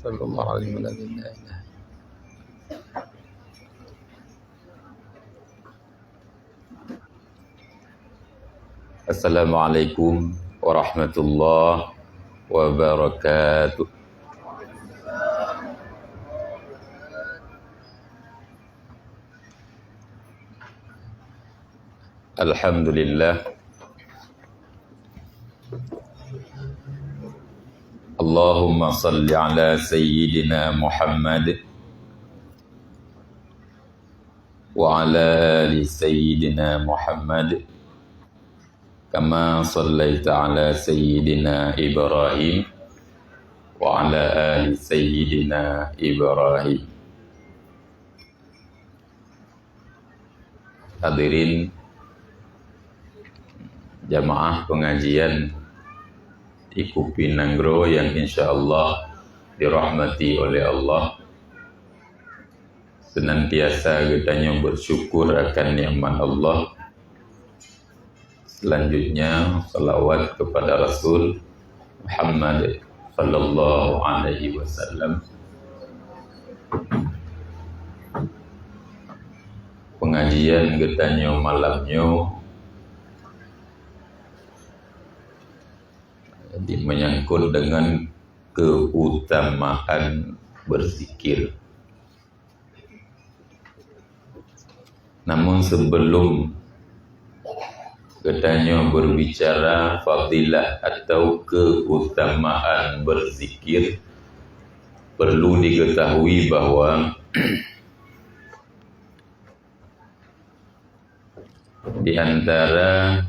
Sallallahu alaihi wa sallam. Assalamualaikum warahmatullahi wabarakatuh. Alhamdulillah. Allahumma salli ala sayyidina Muhammad wa ala ali sayyidina Muhammad kama sallaita ala sayyidina Ibrahim wa ala ali sayyidina Ibrahim. Hadirin jamaah pengajian di Kupinanggro yang insyaallah dirahmati oleh Allah, senantiasa kita bersyukur akan nikmat Allah. Selanjutnya salawat kepada Rasul Muhammad sallallahu alaihi wasallam. Pengajian getanyo malamnyo menyangkut dengan keutamaan berzikir. Namun sebelum katanya berbicara fadilah atau keutamaan berzikir, perlu diketahui bahwa di antara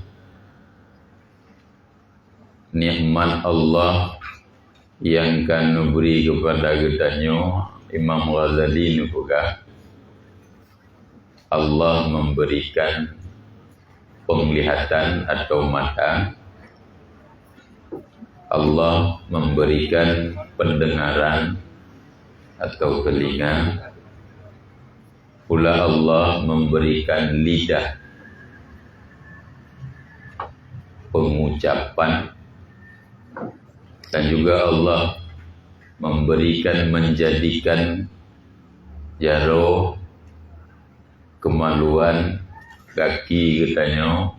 nikmat Allah yang kan beri kepada katanya Imam Ghazali nubuka, Allah memberikan penglihatan atau mata, Allah memberikan pendengaran atau telinga, pula Allah memberikan lidah, pengucapan, dan juga Allah menjadikan jaro, kemaluan, kaki katanya,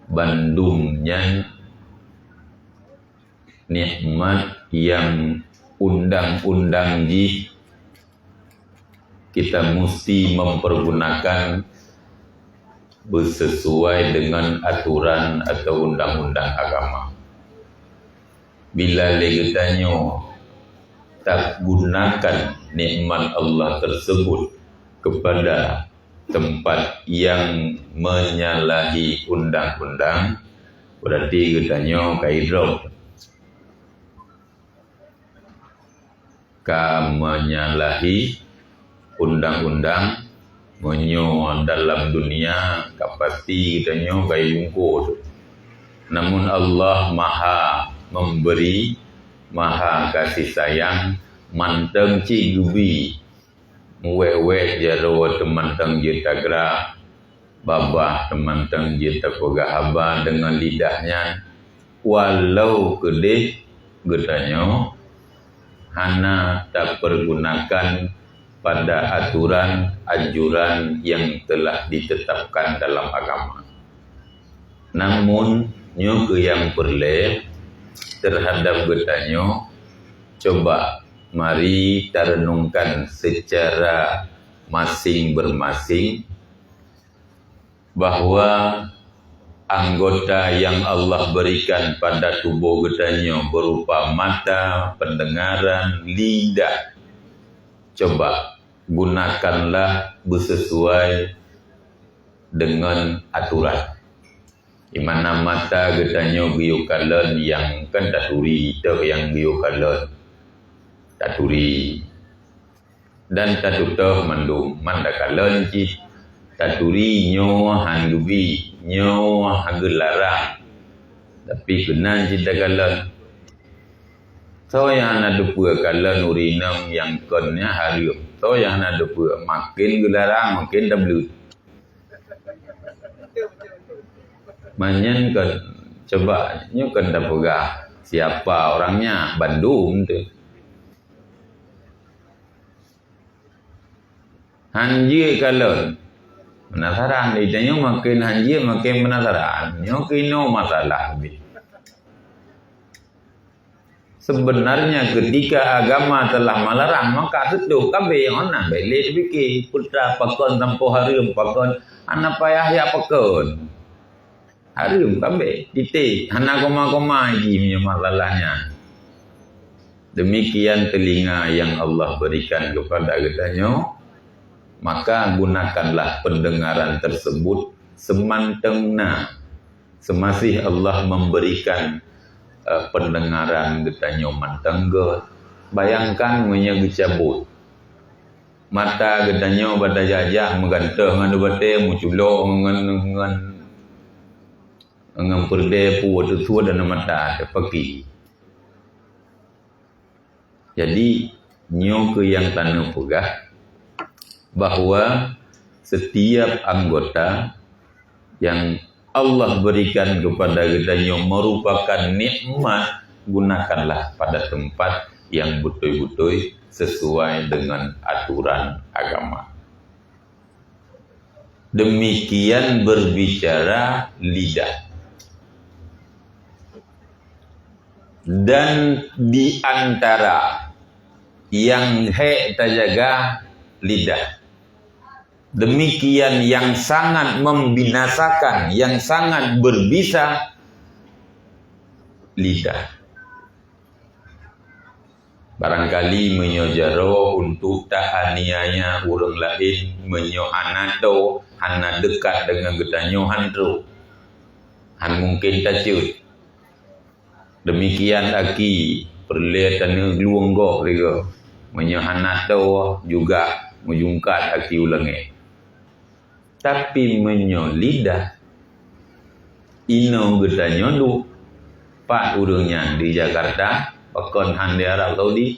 bandumnya nikmat yang undang-undang kita mesti mempergunakan sesuai dengan aturan atau undang-undang agama. Bila legetanya tak gunakan nikmat Allah tersebut kepada tempat yang menyalahi undang-undang, berarti katanya kaidrop menyalahi undang-undang, menyo dalam dunia kapasti katanya kaibungko. Namun Allah maha memberi, maha kasih sayang, manteng cigubi muwe-we jaro temantang jita gerak, babah temantang jita pegahaba dengan lidahnya, walau kedih getanya hana tak pergunakan pada aturan anjuran yang telah ditetapkan dalam agama. Namun nyoke yang perle terhadap getanya, coba mari kita renungkan secara masing-masing bahwa anggota yang Allah berikan pada tubuh getanya berupa mata, pendengaran, lidah, coba gunakanlah sesuai dengan aturan. Di mana mata getanya giukalan yang kan taturi itu yang giukalan taturi, dan tatutoh mandum mandakalan ci taturi nyawa handubi nyawa hagelarang, tapi kena cinta kalan so yang ada dua kalan urinam yang konnya harium, so yang ada dua makin gelarang makin dablut manyan kan coba nyukan dah pegah siapa orangnya Bandung tu Hanji kalon penasaran, ditanya makin hanji makin penasaran. Nyo kino masalah lebih. Sebenarnya ketika agama telah melarang, maka setuh kabeh ona beli fikir putra pakon tampo harum pakon anak payah ya pakon harum kabeh titik hana koma-koma iki punya masalahnya. Demikian telinga yang Allah berikan kepada kita, maka gunakanlah pendengaran tersebut semantengna semasih Allah memberikan pendengaran kita mantengga. Bayangkan menyagi cabut mata kita pada jajah mengganteng nganu bate muculo ngan perde pu tu dan mata terpaki. Jadi nyo ke yang tanah pegah bahwa setiap anggota yang Allah berikan kepada kita yang merupakan nikmat, gunakanlah pada tempat yang betul-betul sesuai dengan aturan agama. Demikian berbicara lidah. Dan di antara yang terjaga lidah. Demikian yang sangat membinasakan, yang sangat berbisa lidah. Barangkali menyojaro untuk tak aniaya orang lain menyo anato hana dekat dengan getanyo hantu. Han mungkin tacut. Demikian aki perlihatane luonggok juga. Menyo anato juga menjungkat aki ulangi. Tapi menyo lidah ino getanyo du pak urungnya di Jakarta pakon han di Arab Saudi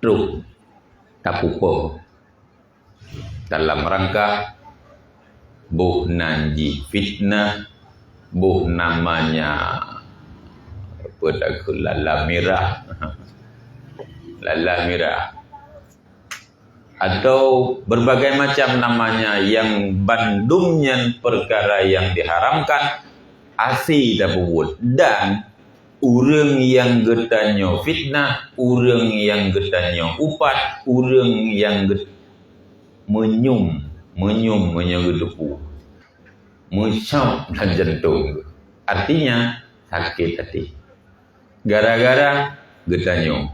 truk tapupo dalam rangka buh nanji fitnah, buh namanya apa tak lala mirah lala mirah atau berbagai macam namanya yang bandungnya perkara yang diharamkan asih dapur. Dan urang yang getanyo fitnah, urang yang getanyo upat, urang yang menyum menyegedepu mencap dan jantung, artinya sakit hati gara-gara getanyo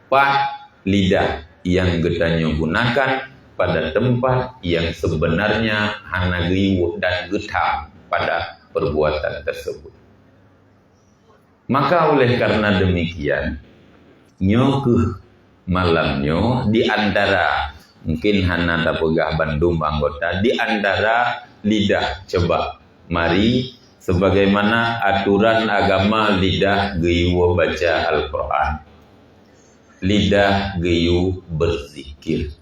pak lidah yang getanyo gunakan pada tempat yang sebenarnya hana riwuh dan getam pada perbuatan tersebut. Maka oleh karena demikian, nyo ke malamnyo di antara mungkin hana dapegah Bandung anggota di antara lidah coba mari sebagaimana aturan agama lidah geyuh baca Al-Quran. Lidah geyu berzikir.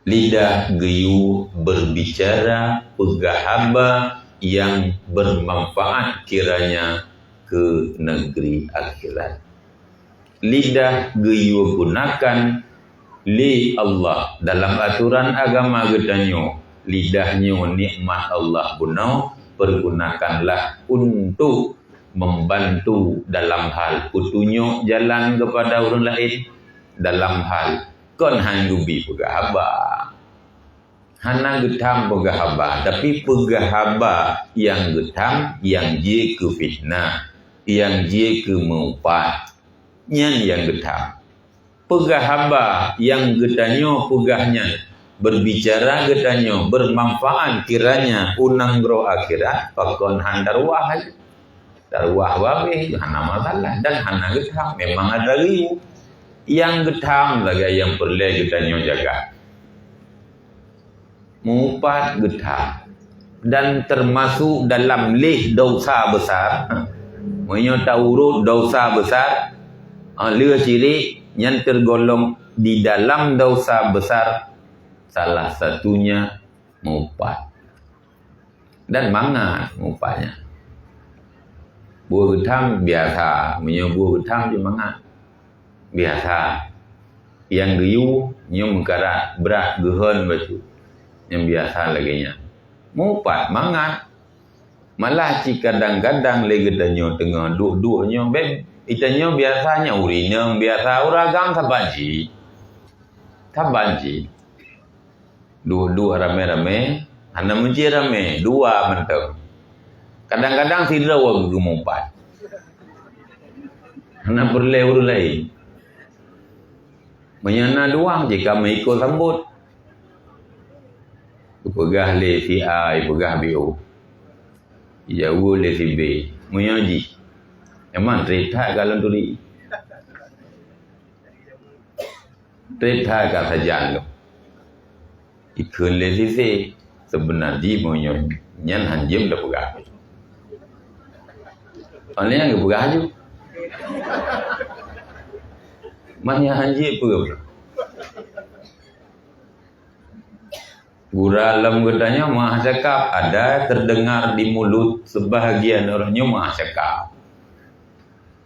Lidah geyu berbicara pegahaba yang bermanfaat kiranya ke negeri akhirat. Lidah geyu gunakan li Allah dalam aturan agama getanyo. Lidahnya nikmat Allah gunau, pergunakanlah untuk membantu dalam hal kutunjuk jalan kepada orang lain, dalam hal kon hanjubi pegahaba hana getam pegahaba, tapi pegahaba yang getam yang je ke fitnah, yang je ke meupat nyan yang getam. Pegahaba yang getanyo pegahnya berbicara getanyo bermanfaat kiranya unang gro akhirat pakon handarwah darwah wabe hana masalah dan hana getam. Memang ada riu yang getam lagi yang perlu getanyo jaga mupat getam dan termasuk dalam lih dosa besar. Menyo taurut dosa besar leh cilik yang tergolong di dalam dosa besar, salah satunya mupat. Dan mangat mupatnya. Buah getam biasa, menyo buah getam di mangat biasa. Yang geyu Nyo mengkarat berat gehon baju. Yang biasa lagi nya. Mupat mangat. Malah jika kadang-kadang lagi danyo tengah duk-duk nyo beb itanyo biasanya urineng biasa uragang sabanji. Sabanji. Duk-duk rame-rame, hana menci rame, dua menteng. Kadang-kadang tidak wag gemumpat. Hana perle urus lain. Menyana doang jika mengikut sambut. Pegah le si A, pegah BO. Jauh le si B. Menyaji. Emang cerita kalau tuli. Cerita kat sajan tu. Ikun le si C. Sebenarnya menyaji. Nyan hanjim dah pegah. Orang yang pegah je. Mana hanjim pegah. Gura alam katanya maha cakap, ada terdengar di mulut sebahagian orangnya maha cakap.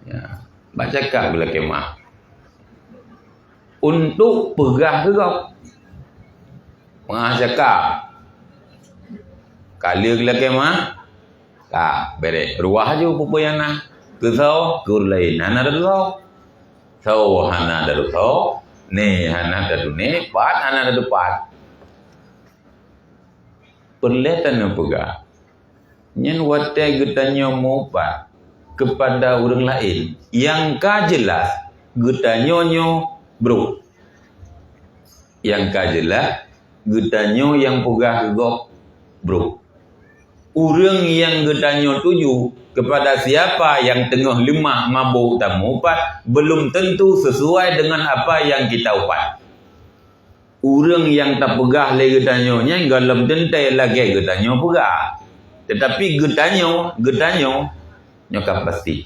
Ya, baca cakap bila kemah. Untuk pegah ke kau, maha cakap. Kali bila kemah, tak bere. Ruah aja pupu yang nak. Kesau, kur lain. Hana ada kesau. Sau hana ada kesau. Ne hana ada ne. Pat hana ada pat. Perlihatan yang pegah. Yang watai getanya mopat kepada orang lain. Yang ka jelas getanya bro. Yang ka jelas getanya yang pegah gok bro. Orang yang getanya tuju kepada siapa yang tengah lemah mabuk dan mopat belum tentu sesuai dengan apa yang kita upat. Orang yang tak pegah lagi getanyonya galam dentai lagi getanyo pegah. Tetapi getanyo nyokap pasti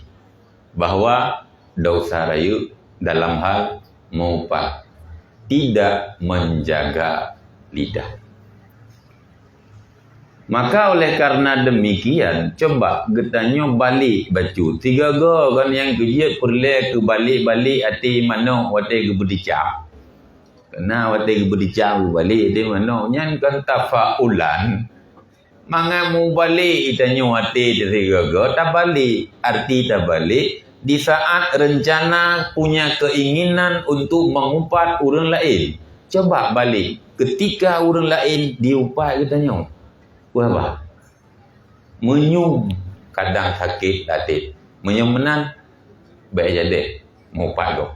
bahawa dosa rayu dalam hal maupat tidak menjaga lidah. Maka oleh karena demikian coba getanyo balik baju 3 go kan yang kejut perle ke balik-balik hati mano wate ke berdicap. Kena watik berdicau balik di mana nyan kan tafaulan mangamu balik itanyo hati dari gaga tak balik arti tak balik di saat rencana punya keinginan untuk mengumpat orang lain coba balik ketika orang lain diupat katanya apa menyum kadang sakit hati menyum menan baik jadi mengumpat kau.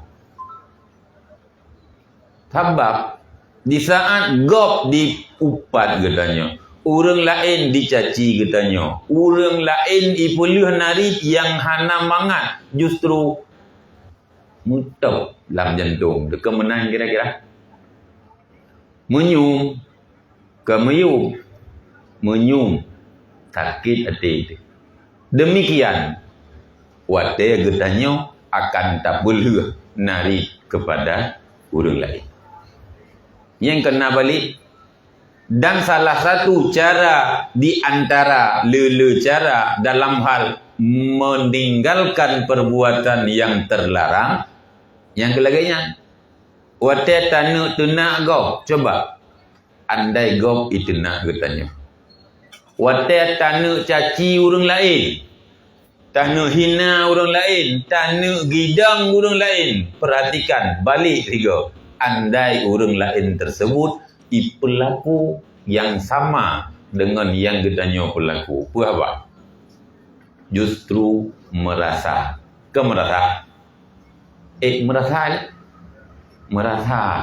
Sebab di saat gop diupat katanya, orang lain dicaci katanya, orang lain ipuluh nari yang hana mangat justru mutau dalam jantung. Deka menang kira-kira. Menyum, kemeyum, menyum sakit hati itu. Demikian, wate katanya akan tak boleh nari kepada orang lain. Yang kena balik dan salah satu cara di antara cara dalam hal meninggalkan perbuatan yang terlarang yang kelaganya wate tanu tuna go coba andai go itu nak katanya wate tanu caci orang lain tanu hina orang lain tanu gidang orang lain perhatikan balik tiga. Andai orang lain tersebut pelaku yang sama dengan yang getanyo pelaku. Apa? Justru merasa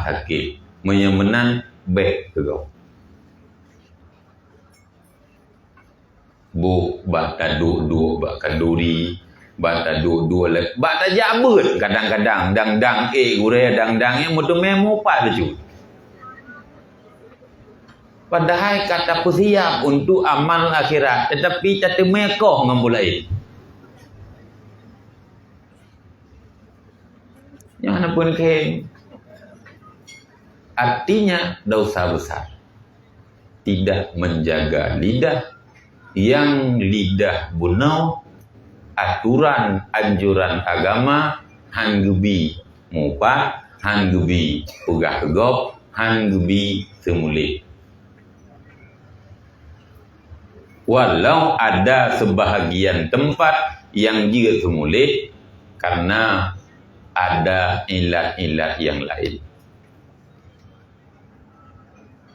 sakit menyemenan baik ke kau. Bu bata duk bakal duri bata dua lek bata jabut kadang-kadang dang gure dang yang mutu memo pak lucu padahal kata siap untuk amal akhirat tetapi cata mekoh ngambulai yang pun ke artinya dosa besar tidak menjaga lidah yang lidah bunau aturan anjuran agama hanggubi mupa han gebi pegah kegop, han gebi semulit. Walau ada sebahagian tempat yang juga semulit karena ada ilat-ilat yang lain.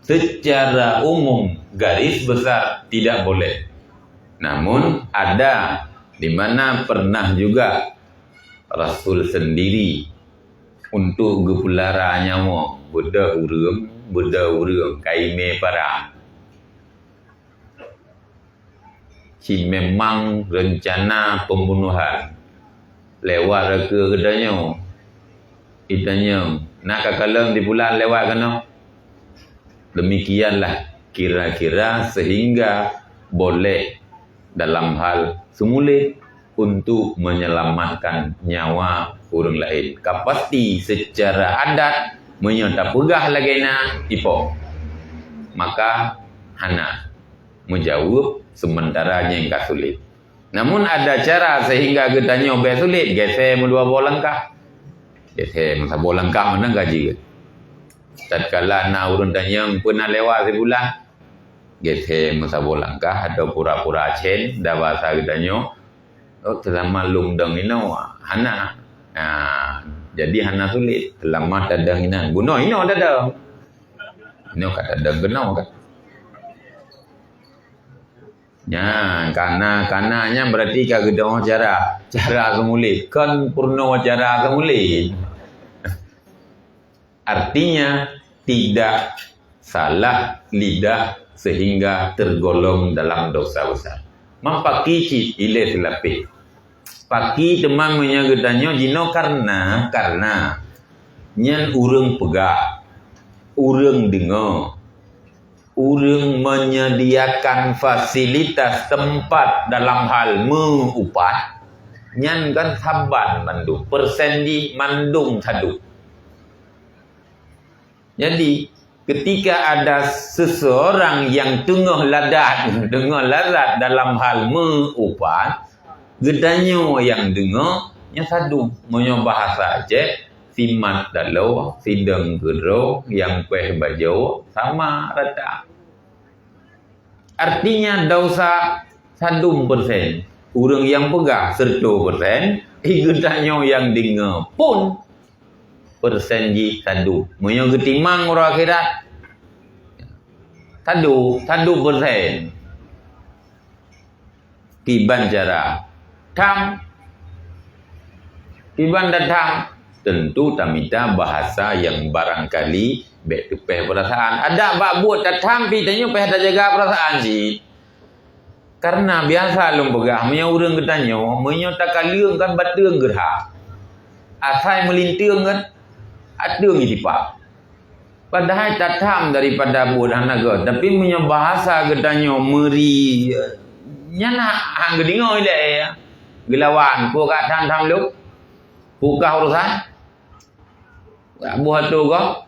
Secara umum garis besar tidak boleh. Namun ada di mana pernah juga Rasul sendiri untuk gepulara nyawa beda urang kaime para. Si memang rencana pembunuhan lewat reka kedanya. Itanya nak kakalang di bulan lewat kena. Demikianlah kira-kira sehingga boleh dalam hal semulit untuk menyelamatkan nyawa orang lain. Kapasti secara adat menyata pegah lagi nak ipo. Maka hana menjawab sementara yang sulit. Namun ada cara sehingga getanya obek sulit. Geser melua bolangkah. Geser masa bolangkah mana gaji. Tatkala nak urun tanya pernah lewat sebulan. Geser masa bolangkah atau pura-pura cen. Dah bahasa getanya. Oh telah malum dong ino. Hana. Nah, jadi hana sulit. Telah mat ada ina. Guna ino ada dah. Ino kata ada guna kan. Ya, kananya berarti kagak cara semulit. Kan purno cara semulit. Artinya tidak salah lidah sehingga tergolong dalam dosa besar. Mampaki cik ile selapih. Paki teman menyagedannya jino karena nyan urang pegak, urang dengar. Urang menyediakan fasilitas tempat dalam hal mengupat nyan kan saban mandung persen di mandung sadu. Jadi ketika ada seseorang yang tengah ladat dalam hal mengupat, gedanya yang dengar nya sadu menyo bahasa aja simat dalau sideng gero yang peh bajo sama rata. Artinya dosa 1%. Urang yang pegah 100%, igutanya yang dengar pun persen ji sadu. Menyo getimang orang akhirat. Sadu persen. Kiban cara tam kiban datang tentu tamita bahasa yang barangkali baik tepeh perasaan. Ada bak buat datang pitanya peh ada jaga perasaan sih. Karena biasa lum pegah punya urang ketanya, menyo takaliung kan bateung gerha. Asai melintiung kan adeung itipak. Padahal tatam daripada buat hanaga, tapi punya bahasa ketanya meri nyana hang gedingo ile ya. Gelawan ku kat tam lu. Buka urusan. Buat tu kau.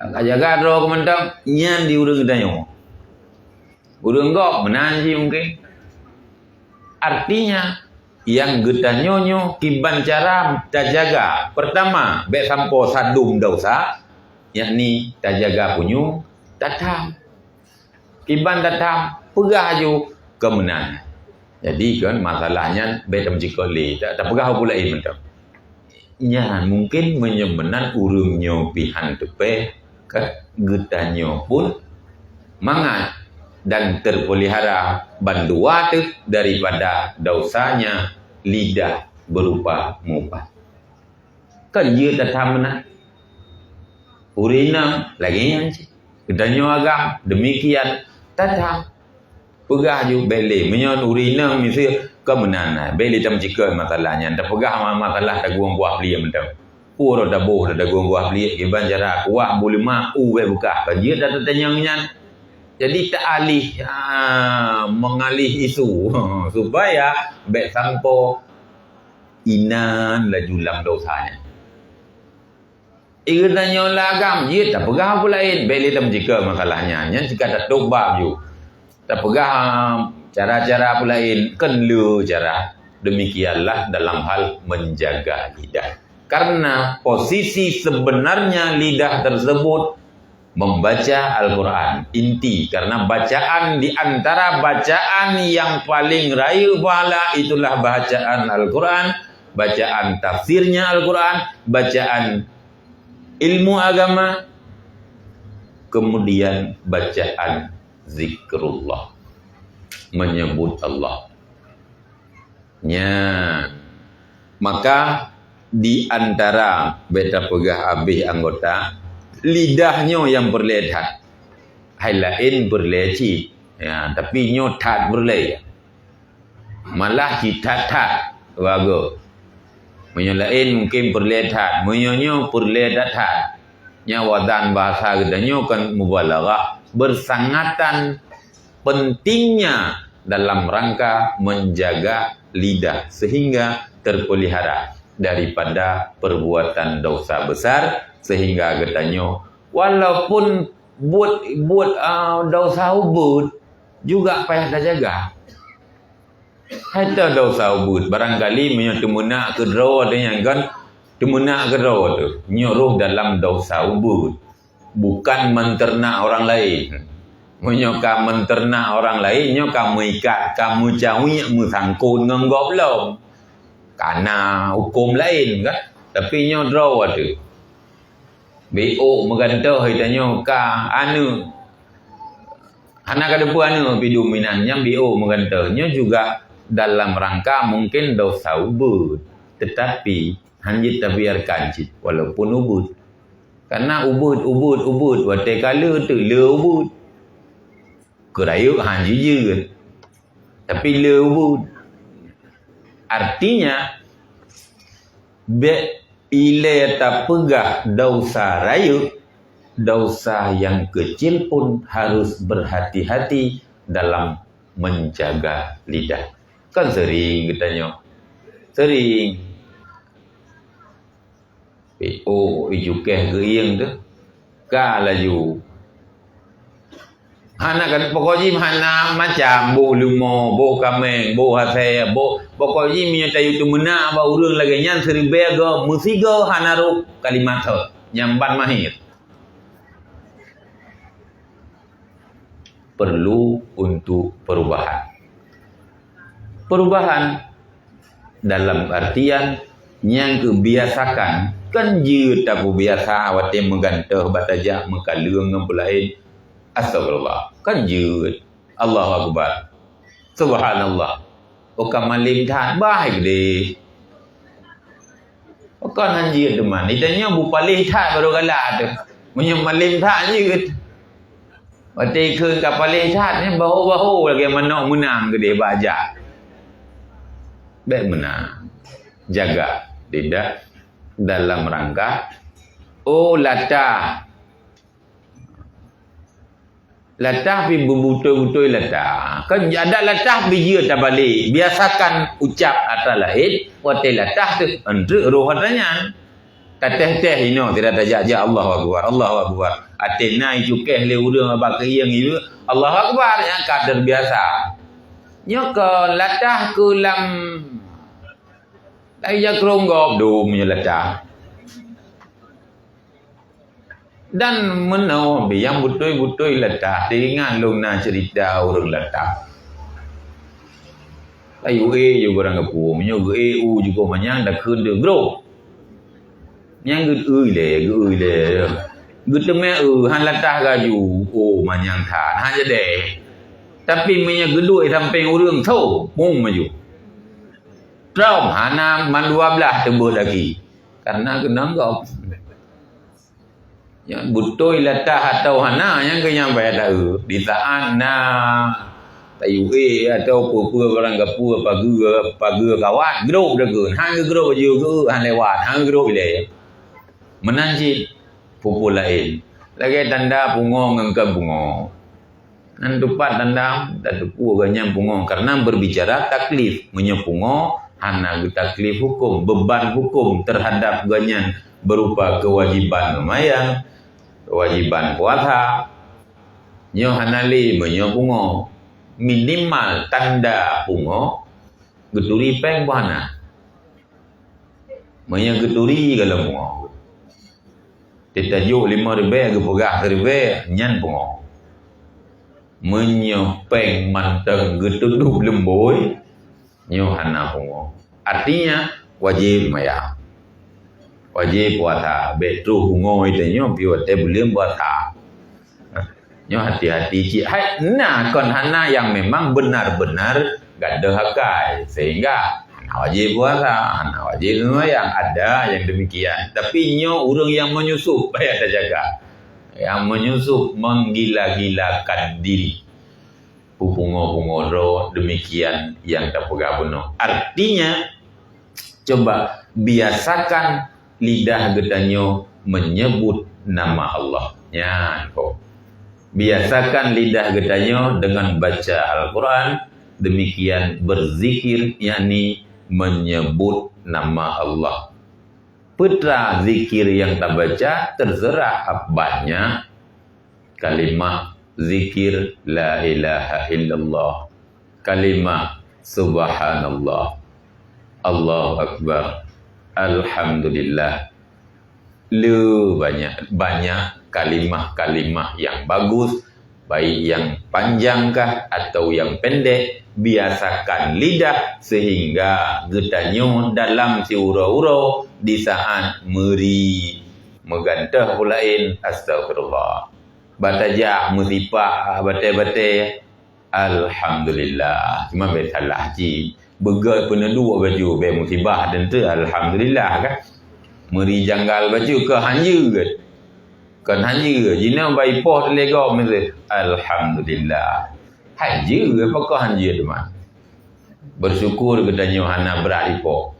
Jaga ro kementang nyan di urang ketanya. Urang gop menanji mungkin. Artinya yang getanyonyo kiban cara tajaga. Pertama, be sampo sadum dosa, yakni tajaga punyu tatam. Kiban tatam pegah ju kemenangan. Jadi kan masalahnya be tam jikoli tak pegah pula mentam. Nya mungkin menyemenan urungnya pihan tepe ke getanya pun mangat dan terpelihara bandua tu daripada dosanya lidah berupa mupat. Kan dia tatam mana? Urina lagi yang getanya agam demikian tatam. Pegah ju beli menyon urina mesti kemenana beli tam jika masalahnya tak pegah masalah tak guang buah beli mentam. Puro dah boh dah guang buah beli iban jara kuah boleh mak buka dia dah tanyangnya. Jadi tak mengalih isu supaya baik sampo inan lajulang dosanya. Ikannya lagam dia tak pegah pula lain beli tam jika masalahnya nya jika tak tobat ju. Tak pegah cara-cara pula lain kan lu cara demikianlah dalam hal menjaga lidah. Karena posisi sebenarnya lidah tersebut membaca Al-Quran. Inti, karena bacaan di antara bacaan yang paling rayu pahala itulah bacaan Al-Quran, bacaan tafsirnya Al-Quran, bacaan ilmu agama, kemudian bacaan zikrullah, menyebut Allah. Maka di antara beta pegah habis anggota, lidahnya yang berlehat, hai lain berleci, ya, tapi nyo tat berlei, malah kita tat wago, menyo lain mungkin berlehat, menyo berlehat, nya wadan bahasa gedanya kan mubalaghah, bersangatan pentingnya dalam rangka menjaga lidah sehingga terpelihara daripada perbuatan dosa besar, sehingga katanya walaupun buat dosa ubud juga payah dah jaga. Hatta dosa ubud barangkali menyetemuna ke draw dengan kan temuna ke draw tu nyuruh dalam dosa ubud, bukan menternak orang lain. Menyoka menternak orang lain, nyoka mengikat kamu cawi musangkun ngenggop belum. Karena hukum lain kan, tapi nyo draw tu. BO megantah hitanya ka anu. Anak kada pu anu biduminannya BO megantahnya juga dalam rangka mungkin dosa ubud. Tetapi hanjit tabiarkan cik walaupun ubud. Karena ubud watai kala tu le ubud. Kerayuk hanjijir. Tapi le ubud. Artinya bila tak pegah dosa rayu, dosa yang kecil pun harus berhati-hati dalam menjaga lidah. Kan sering katanya, sering ijukeh geyeng tu ka laju hana kan pokoknya hana macam bo lumo bo kameng bo hase bo pokoknya minyak tayu tu mena ba urang lagi nyan seribe go musigo hana ru kalimat nyamban mahir. Perlu untuk perubahan dalam artian yang kebiasakan kan je tak biasa awak menggantah batajak mengkalung ngempulain astagfirullah kan je Allahu akbar subhanallah okam malim than baik deh okam hanji teman itanya bu palih than baru galak tu punya malim than je batai ke kapalih than ni bahu lagi menang menang gede bajak baik menang jaga tidak dalam rangka latah pi bebutul-butul latah. Kan ada latah bija tak balik. Biasakan ucap atas lahir. Wate latah tu. Untuk roh katanya. Tateh-teh ino. Tidak tajak-jak Allahu Akbar. Allahu Akbar. Atina icukeh le urang abak yang itu. Allahu Akbar. Yang kadar biasa. Nyok latah ke lam. Ayah keronggop. Dumnya latah. Dan menawa yang betul-betul letak dengan luna cerita orang letak. Ayu juga orang kepu, menyo EU juga manyang dah kena bro. Yang le. Gitu me han letak gaju, manyang than, han jade. Tapi menyo gedui sampai orang tahu, mung maju. Traum hana man 12 tebut lagi. Karena kena ngop. Yang betul latah atau hana yang kenyang bayar dah di taan na tayu atau apa barang gapu pagar kawan grup dah ke hang grup je ke hang lewat hang grup le menanjit pupu lain lagi tanda pungo ngengkan pungo nan tupat tanda dan tupu ganyang pungo karena berbicara taklif menyepungo hana taklif hukum beban hukum terhadap ganyan berupa kewajiban lumayan kewajiban puasa nyo hanali menyo pungo minimal tanda pungo geduri peng buana Menyegeduri kalau bungo. Ditajuk 5 ribu ke pegah ribu nyan bungo. Menyepeng manteng getudup lemboi nyo hana bungo. Artinya wajib maya. Wajib puasa. Betru bungo itu nyo biwate belum puasa. Nyo hati-hati cik. Hai, nah kon hana yang memang benar-benar gak ada hakai. Sehingga hana wajib puasa, hana wajib sembahyang. Ada yang demikian. Tapi nyo orang yang menyusup, payah tak jaga. Yang menyusup, menggila-gilakan diri. Pungo-pungo demikian yang tak pegah bunuh. Artinya, coba biasakan lidah gedanyo menyebut nama Allah. Ya, kok. Biasakan lidah gedanyo dengan baca Al-Quran, demikian berzikir, yakni menyebut nama Allah. Putra zikir yang tak baca, terserah banyak kalimah zikir la ilaha illallah, kalimah subhanallah, Allahu akbar, alhamdulillah. Lu banyak kalimah-kalimah yang bagus, baik yang panjangkah atau yang pendek. Biasakan lidah sehingga getanyo dalam si ura-ura di saat meri megantah pulain astagfirullah. Batajah musibah batai-batai alhamdulillah. Cuma salah ji. Begal pun dua baju be musibah dan tu alhamdulillah kan. Meri janggal baju ke hanja ke. Kan hanja jina bai poh lego mesti alhamdulillah. Hanja apa ke hanja teman. Bersyukur katanya hana berat ipo.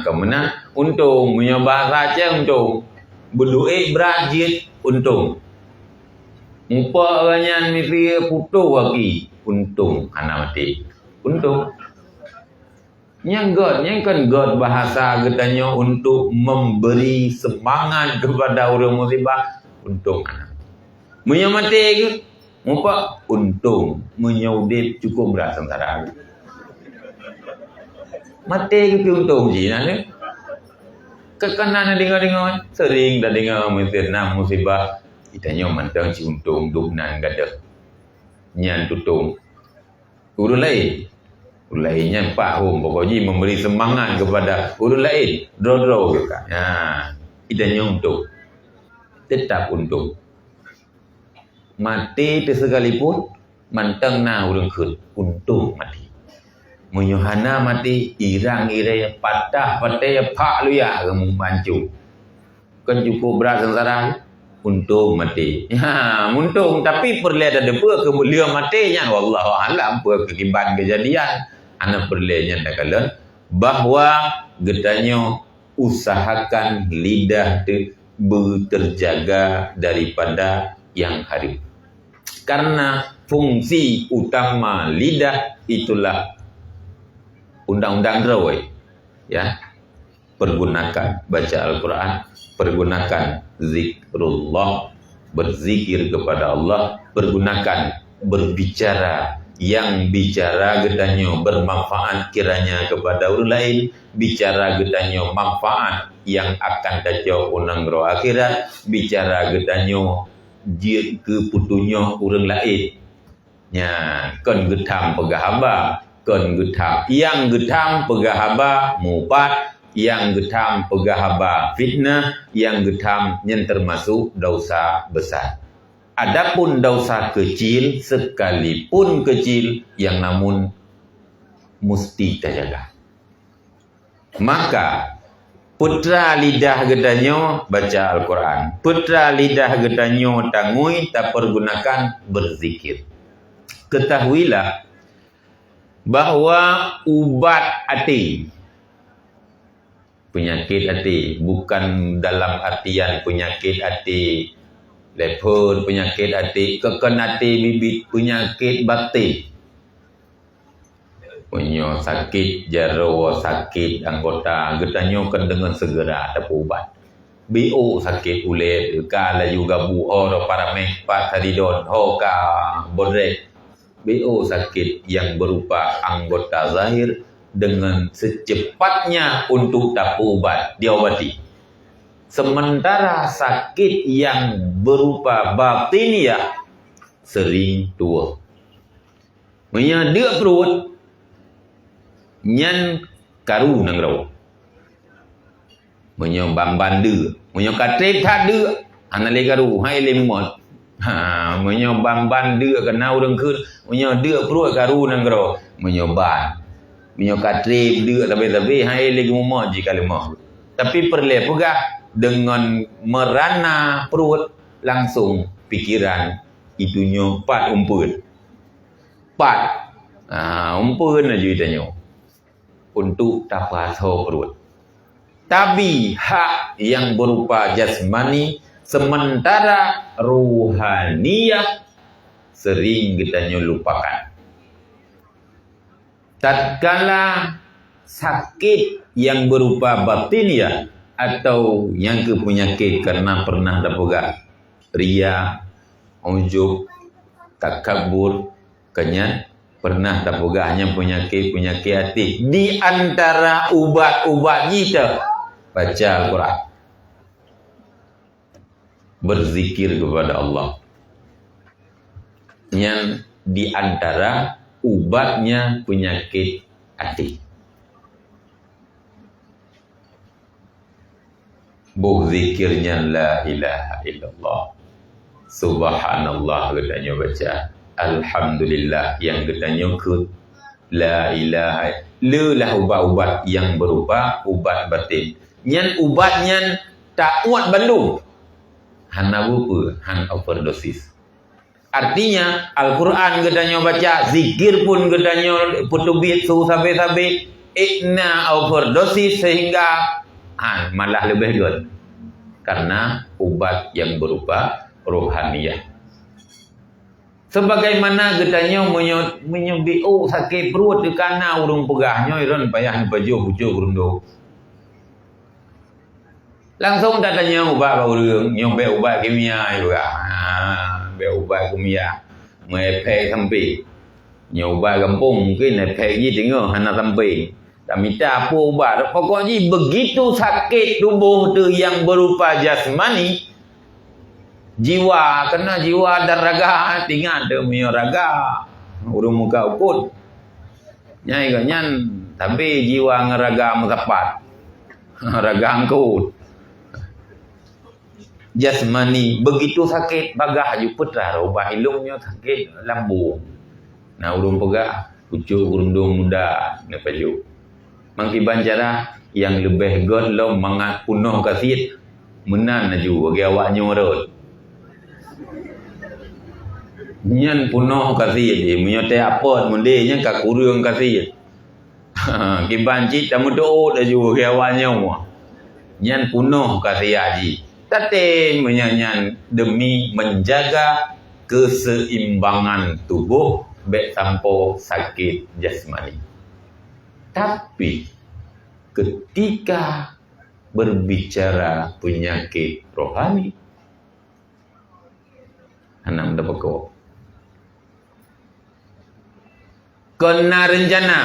Kemenang untung punya bahasa je untung. Berduit berat je untung. Mupa orangnya mesti putus lagi. Untung hana mati. Untung. Yang kan God bahasa katanya untuk memberi semangat kepada orang musibah. Untung hana. Punya mati ke? Mupa untung. Menyaudip cukup berat sementara. Mati ke untung je nak. Kekanan dengar-dengar. Sering dah dengar Vietnam musibah. Itanya mantang si untung duknan gada. Nyan tutung. Urut lain. Urut lain nyan pak pokoknya memberi semangat kepada urut lain. Dro-dro juga. Itanya untung. Tetap untung. Mati sekalipun mantang na urang khut. Untung mati. Menyuhana mati irang irai patah patai pak lu ya kamu bancu. Kan cukup berat sengsara. Untung mati. Untung tapi perlihat ada apa kemuliaan matinya. Wallahu alam apa kekibat kejadian. Anak perlihatnya nak kalian bahwa getanyo usahakan lidah terjaga daripada yang haram. Karena fungsi utama lidah itulah undang-undang rawai. Ya. Pergunakan baca Al-Quran, pergunakan zikrullah, berzikir kepada Allah, pergunakan berbicara yang bicara gedanyo bermanfaat kiranya kepada orang lain, bicara gedanyo manfaat yang akan tajau unang roh akhirat, bicara gedanyo ke putunya orang lain. Ya, kon getam pegahaba, kon getam yang getam pegahaba mupat, yang getam pegahaba fitnah, yang getam yang termasuk dosa besar. Adapun dosa kecil sekalipun kecil yang namun mesti terjaga. Maka putra lidah gedanyo baca Al-Quran, putra lidah gedanyo tangui tak pergunakan berzikir. Ketahuilah bahwa ubat hati, penyakit hati, bukan dalam artian penyakit hati lepon, penyakit hati keken hati bibit, penyakit batin, punya sakit jaro, sakit anggota getanyo kan dengan segera ada ubat. BO sakit ulet, kala juga buho para mekpat hadidon, hoka bodrek. BO sakit yang berupa anggota zahir dengan secepatnya untuk dapat ubat, diobati. Sementara sakit yang berupa batiniah sering tua. Menyadek perut, nyan karu nang rau. Menyobang bandu, menyokatrep tak de, anale karu, hai le mot. Menyobang bandu kena urang keun, menyadek perut karu nang rau, menyoban. Menyokatrep de tapi hai le mot jika lemah. Tapi perle pegah dengan merana perut langsung pikiran itunya pat umpun. Pat. Umpun aja itanya. Untuk tapaso perut. Tapi hak yang berupa jasmani sementara ruhaniyah sering kita lupakan. Tatkala sakit yang berupa batiniah atau yang ke penyakit karena pernah dapat ria, ujub, takabur, kenyat, pernah dapat hanya penyakit hati. Di antara ubat-ubat kita baca Al-Quran, berzikir kepada Allah. Yang di antara ubatnya penyakit hati. Berzikirnya la ilaha illallah, subhanallah katanya baca, alhamdulillah yang katanya ke la ilaha, lelah ubat-ubat yang berupa ubat batin. Nyan ubatnya tak kuat bandung. Hana bupa, han overdosis. Artinya Al-Quran katanya baca, zikir pun katanya putubit suhu sabi-sabi, ikna overdosis sehingga malah lebih good. Karena ubat yang berupa rohaniyah. Sebagaimana katanya menyebut sakit perut di kana urung pegahnya iron payah baju hujung grundo. Langsung datanya ubat urung nyombe ubat kimia juga. Be ubat kimia. Mepe sampai. Nyoba kampung mungkin efek ji tengok hana sampai. Tak minta apa ubat. Pokoknya begitu sakit tubuh tu yang berupa jasmani, jiwa, kena jiwa dan raga, tinggal tu punya raga. Urung muka ukut. Nyai kanyan, tapi jiwa ngeraga mutapat. Raga angkut. Jasmani begitu sakit bagah ju putra ubah ilungnya sakit lambung. Nah urung pegah ucuk urundung muda ne paju. Mangkiban cara yang lebih god lo mangat punoh kasit menan aju bagi awaknya urut. Nyan punoh kasit je menyote apot munde nya ka kurung kasit. Kiban cit tamu doot aju bagi awaknya. Nyan punoh kasit aji. Tate menyanyian demi menjaga keseimbangan tubuh baik tanpa sakit jasmani. Tapi ketika berbicara penyakit rohani, anak dapat kau kena rencana.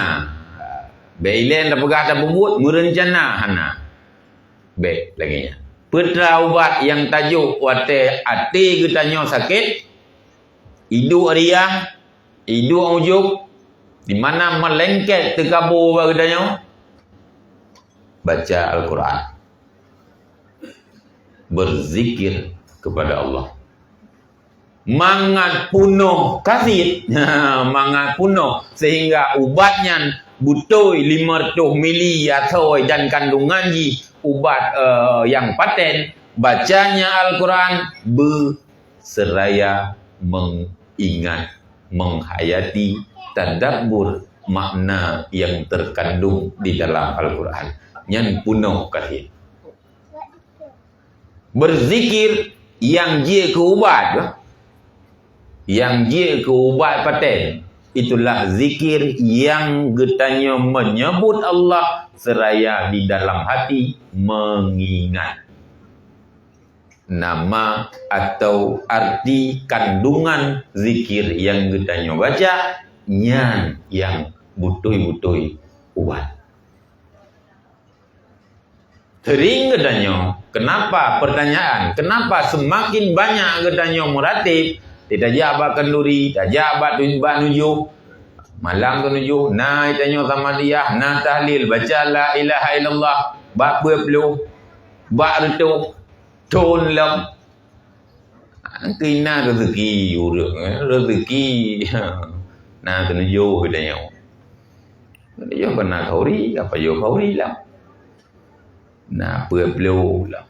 Bailen dapat kata bubut merencana anak. Baik lagi nya. Putra ubat yang tajuk wate ati katanya sakit, hidu ria, hidu ujub, di mana melengket terkabur katanya, baca Al-Quran, berzikir kepada Allah, mangat punuh kasih, mangat punuh sehingga ubatnya butoi 500 mili atau dan kandungan ubat yang paten, bacanya Al-Quran berseraya mengingat, menghayati, tadabbur makna yang terkandung di dalam Al-Quran. Yang punuh kasih. Berzikir yang dia ke ubat, yang dia ke ubat paten. Itulah zikir yang getanya menyebut Allah seraya di dalam hati mengingat nama atau arti kandungan zikir yang getanya baca nyan yang butui-butui ubat. Sering katanya. Kenapa? Pertanyaan. Kenapa semakin banyak katanya meratib? Tidak jawab kenduri, tidak jawab nuju. Malam tu nuju. Nah itanya sama dia. Nah tahlil. Baca la ilaha illallah. Bak berpelu. Bak retuk. Tun lam. Kena rezeki. Rezeki. Nah tu nuju katanya. Dia kena kauri. Apa yo kauri lah. Nah berpelu lah.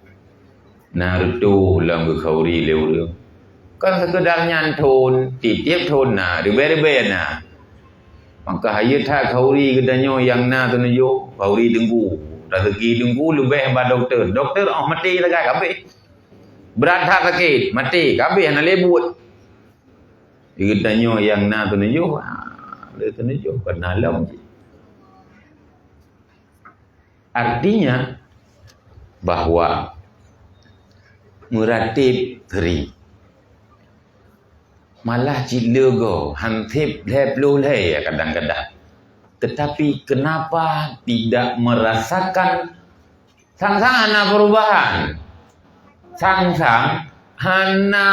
Nah retuk lam ke kauri leu. Kan sekedar nyantun, titip tun nah, rebe-rebe nah. Maka hayat tak kauri katanya yang na tu nuju, kauri dengku. Rezeki dengku lebih pada doktor. Doktor mati lagi kabeh. Berat tak sakit, mati kabeh nak lebut. Dia katanya yang na tu nuju, dia tu nuju kena alam je. Artinya bahawa meratib teri malah cila go hantip le kadang-kadang. Tetapi kenapa tidak merasakan sang-sang hana perubahan? Sang-sang hana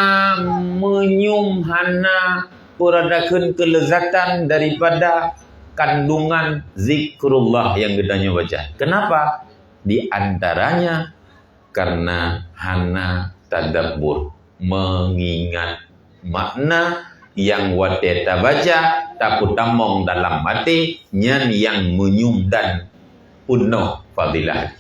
menyum, hana peradakan kelezatan daripada kandungan zikrullah yang gedanya baca. Kenapa? Di antaranya karena hana tadabbur, mengingat makna yang wateta baca takut tamong dalam hati nyan yang menyum dan penuh fadilah.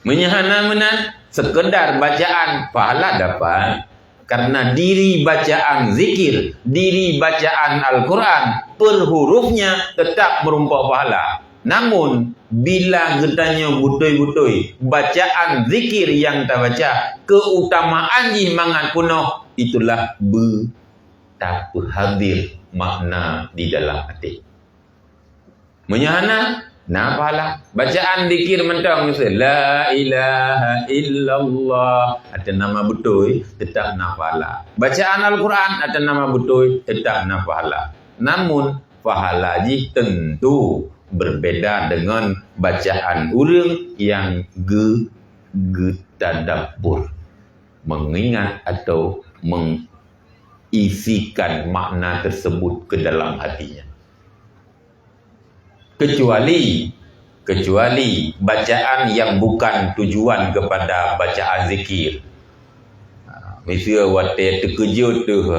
Menyahana menan sekedar bacaan pahala dapat karena diri bacaan zikir, diri bacaan Al-Quran per hurufnya tetap merumpah pahala. Namun bila getanya butoi-butoi bacaan zikir yang tak baca keutamaan mangat penuh, itulah tak hadir makna di dalam hati. Menyahana nah pahala bacaan zikir mentang la ilaha illallah ada nama butoi tetap nah pahala. Bacaan Al-Quran ada nama butoi tetap nah pahala. Namun pahala ji tentu berbeda dengan bacaan urang yang getadabbur, mengingat atau mengisikan makna tersebut ke dalam hatinya. Kecuali bacaan yang bukan tujuan kepada bacaan zikir. Misalnya waktu terkejut tu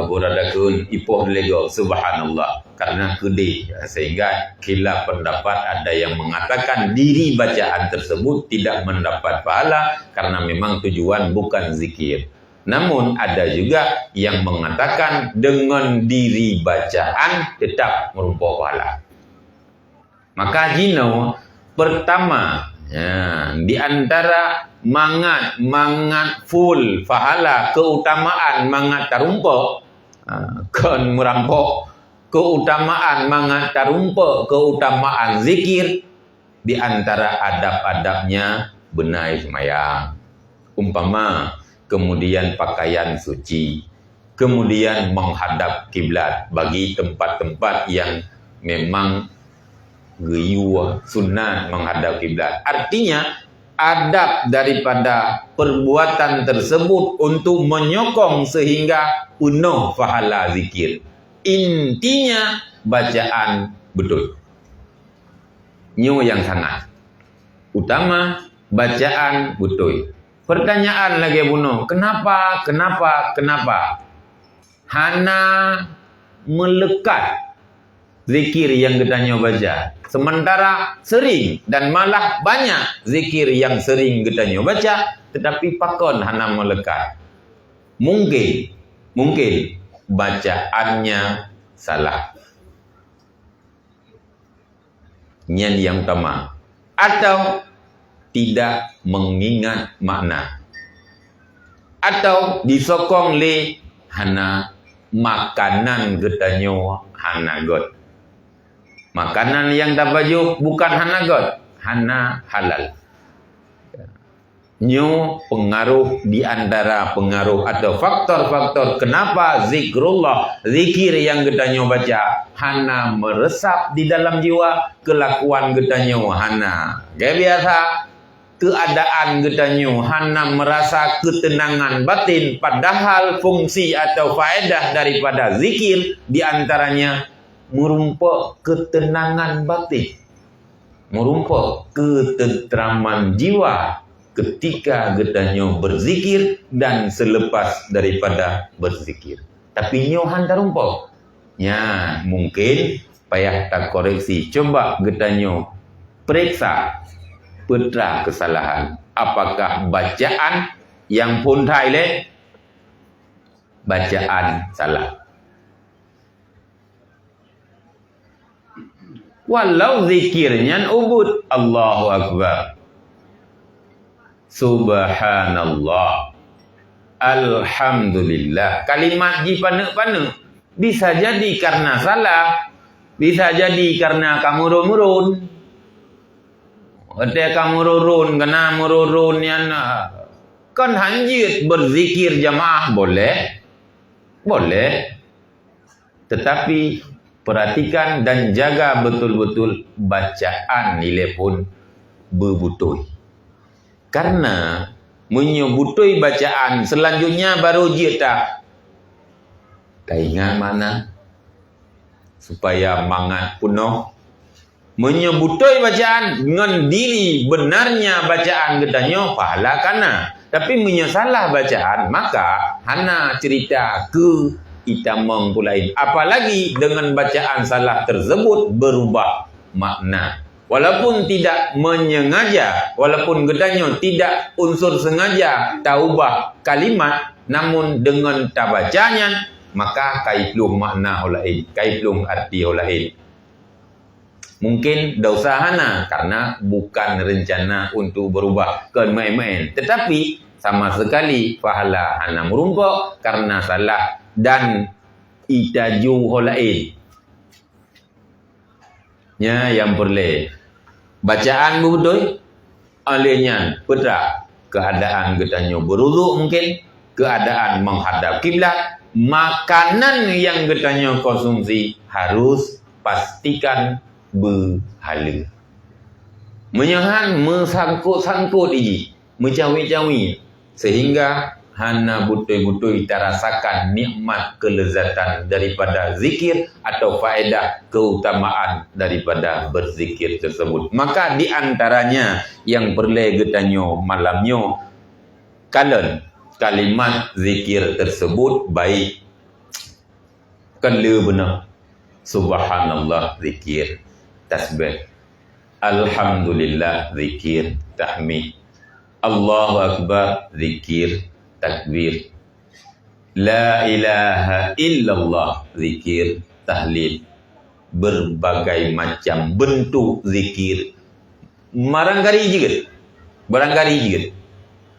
beradakun ipoh lego subhanallah karena kedih, sehingga khilaf pendapat. Ada yang mengatakan diri bacaan tersebut tidak mendapat pahala karena memang tujuan bukan zikir. Namun ada juga yang mengatakan dengan diri bacaan tetap merumpah pahala. Maka jino pertama di antara mangat full pahala keutamaan mangat tarumpok kan merampok keutamaan mangat tarumpok keutamaan zikir. Di antara adab-adabnya benai semayang umpama, kemudian pakaian suci, kemudian menghadap kiblat bagi tempat-tempat yang memang geyuah sunat menghadap kiblat. Artinya adab daripada perbuatan tersebut untuk menyokong sehingga penuh pahala zikir. Intinya bacaan betul. Nyo yang sangat utama bacaan betul. Pertanyaan lagi bunuh, kenapa? Hana melekat zikir yang kita baca. Sementara sering dan malah banyak zikir yang sering kita baca, tetapi pakon hana melekat. Mungkin bacaannya salah. Nyan yang utama. Atau tidak mengingat makna. Atau disokong le hana makanan getanyo hana god. Makanan yang tak baju bukan hana god, hana halal. Nyo pengaruh di antara pengaruh atau faktor-faktor kenapa zikrullah, zikir yang kita nyo baca hana meresap di dalam jiwa, kelakuan kita nyo hana kayak biasa, keadaan kita nyo hana merasa ketenangan batin, padahal fungsi atau faedah daripada zikir di antaranya merumpuk ketenangan batin, merumpuk ketentraman jiwa ketika gedanyo berzikir dan selepas daripada berzikir. Tapi nyo hantar rumpau. Ya, mungkin payah tak koreksi. Coba gedanyo periksa peta kesalahan. Apakah bacaan yang pun le bacaan salah. Walau zikirnya ubud, Allahu Akbar, Subhanallah, Alhamdulillah, kalimat ji pane-pane bisa jadi karena salah, bisa jadi karena kamu murun. Ada kamu murun, kena murun yang kan hanjit berzikir jamaah boleh, boleh, tetapi perhatikan dan jaga betul-betul bacaan nilai pun berbutui. Karena menyebutui bacaan selanjutnya baru jita. Tak ingat mana supaya mangat penuh menyebutui bacaan dengan diri benarnya bacaan gedanya pahala kana, tapi menyesalah bacaan maka hana cerita ke itamang pulain, apalagi dengan bacaan salah tersebut berubah makna. Walaupun tidak menyengaja, walaupun gedanya tidak unsur sengaja taubah kalimat, namun dengan tabacanya maka kaitlung makna olain, kaitlung arti olain. Mungkin dosa hana karena bukan rencana untuk berubah ke main-main, tetapi sama sekali pahala hana merumpuk karena salah dan itaju olain. Ya, yang boleh bacaan betul alenya peta keadaan getanyo berwudu, mungkin keadaan menghadap kiblat, makanan yang getanyo konsumsi harus pastikan berhala, menyahan mesangkut-sangkut iji, mencawi-cawi sehingga hana butui-butui terasakan nikmat kelezatan daripada zikir atau faedah keutamaan daripada berzikir tersebut. Maka di antaranya yang perlu getanyo malamnyo kalen kalimat zikir tersebut baik kele benar. Subhanallah zikir tasbih, Alhamdulillah zikir tahmid, Allahu Akbar zikir takbir, La ilaha illallah zikir tahlil, berbagai macam bentuk zikir barangkali juga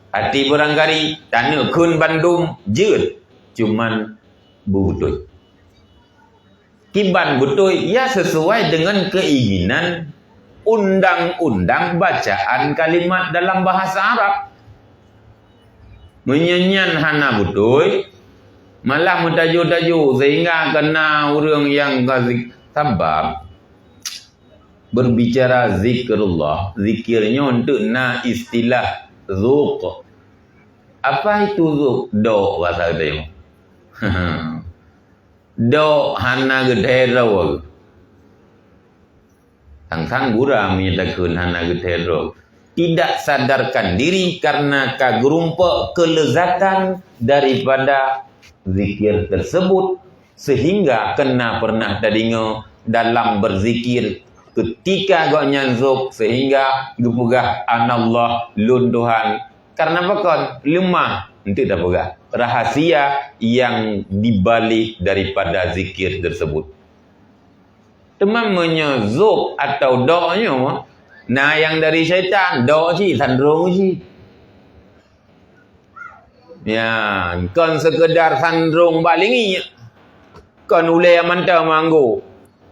hati barangkali tanya kun Bandung juga cuman betul kiban betul ya sesuai dengan keinginan undang-undang bacaan kalimat dalam bahasa Arab. Menyanyian hana betul malah mentaju-taju sehingga kena orang yang sabab berbicara zikrullah, zikirnya untuk na istilah zuq. Apa itu zuq? Do bahasa dia. Do hana gede raw. Tang gura menyatakan hana gede raw. Tidak sadarkan diri karena kagurumpa kelezatan daripada zikir tersebut sehingga kena pernah tadinga dalam berzikir ketika gak nyanzuk sehingga gepegah anallah lun Tuhan karena bakon lemah nanti dah pegah rahasia yang dibalik daripada zikir tersebut. Teman menyezuk atau doanya nah yang dari syaitan do si sandrung si ya kan sekedar sandrung balingi kan ule mantau manggu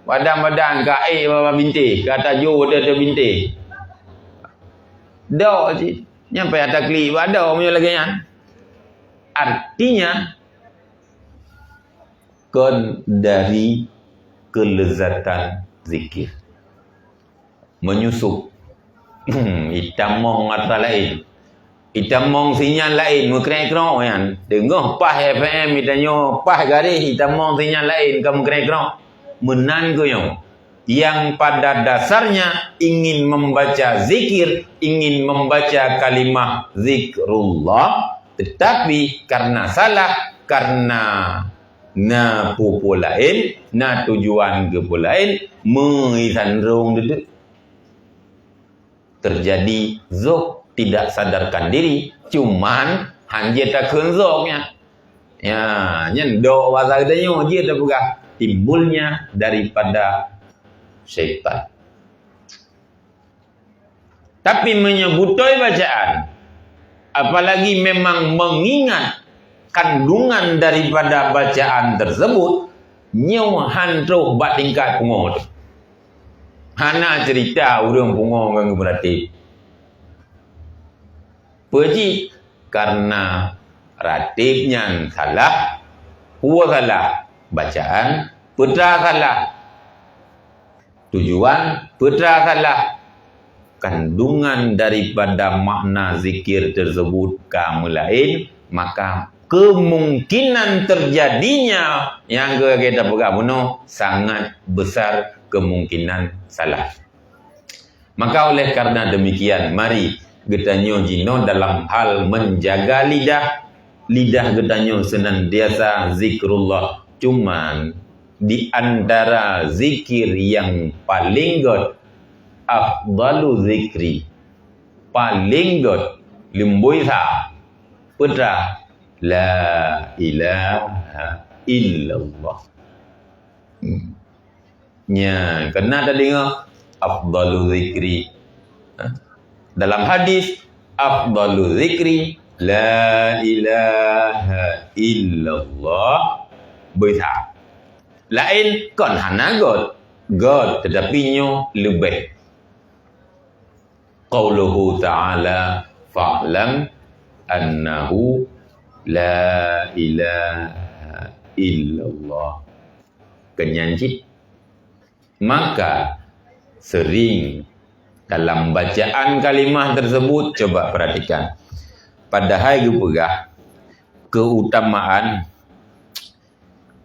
badan ka baba binti kata jo ada binti do si Nyampai ada klik ada orang lagi nya. Artinya dari kelezatan zikir menyusup. Itamong kata lain. Itamong sinyal lain mengkira-kira kan. Dengar pas FM itanyo pas garis itamong sinyal lain kamu kira-kira. Menan goyong. Yang pada dasarnya ingin membaca zikir, ingin membaca kalimah zikrullah, tetapi karena salah, karena na pupu lain, na tujuan ke lain, mengisandrung itu terjadi zuk, tidak sadarkan diri, cuman hanya tak kenzoknya. Ya, nyendok bahasa katanya, dia tak pegah timbulnya daripada syaitan. Tapi menyebutoi bacaan, apalagi memang mengingat kandungan daripada bacaan tersebut, nyaw hantuh bat tingkat pungo tu. Hana cerita urang pungo ngan berarti. Pergi karena ratibnya salah, huwa salah bacaan, putra salah. Tujuan putra salah. Kandungan daripada makna zikir tersebut kamu lain, maka kemungkinan terjadinya yang kita pegang bunuh sangat besar kemungkinan salah. Maka oleh karena demikian, mari getanyo jino dalam hal menjaga lidah getanyo senantiasa zikrullah. Cuman di antara zikir yang paling god, afdalu zikri, paling god, limbui sa, putra, la ilaha illallah. Nya, kena tadi ngah, afdalu zikri. Dalam hadis, afdalu zikri, la ilaha illallah, bisa. Lain kon hana God tetapi nyo lebih. Qauluhu ta'ala fa'lam annahu la ilaha illallah. Kenyanjit. Maka sering dalam bacaan kalimah tersebut, coba perhatikan. Padahal pegah keutamaan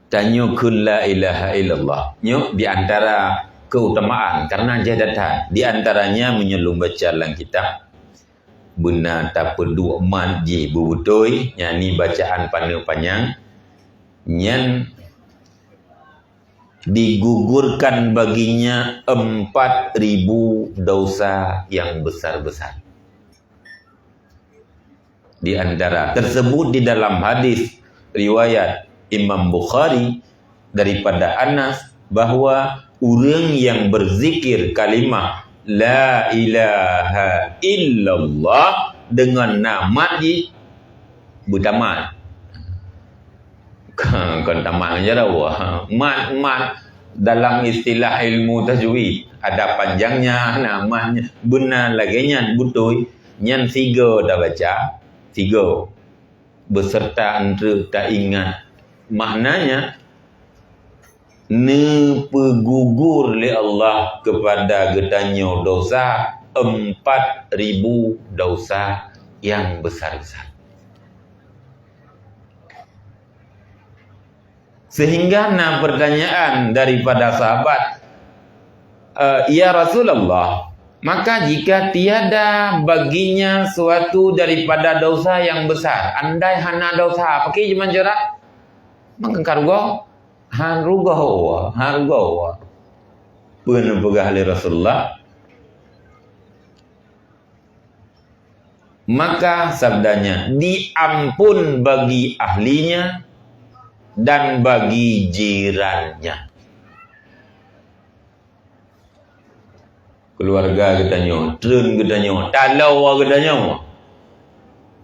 tanyo kun la ilaha illallah. Nyo di antara keutamaan karena jadatan di antaranya menyelum baca dalam kitab benar tak perlu man ji bubutoi nyanyi bacaan panjang nyan digugurkan baginya 4.000 dosa yang besar-besar. Di antara tersebut di dalam hadis riwayat Imam Bukhari daripada Anas bahwa orang yang berzikir kalimah la ilaha illallah dengan nama di butamat kan tamat aja dah mat dalam istilah ilmu tajwid ada panjangnya namanya benar lagi nyan butoi nyan tiga dah baca tiga beserta antara tak ingat maknanya ne pegugur li Allah kepada getanyo dosa 4.000 dosa yang besar-besar. Sehingga pertanyaan daripada sahabat, ya Rasulullah, maka jika tiada baginya suatu daripada dosa yang besar, andai hana dosa, pakai cuman jarak, maka kargo harugawa pun pegah oleh Rasulullah. Maka sabdanya diampun bagi ahlinya dan bagi jirannya. Keluarga getanyo, trun getanyo, talau getanyo.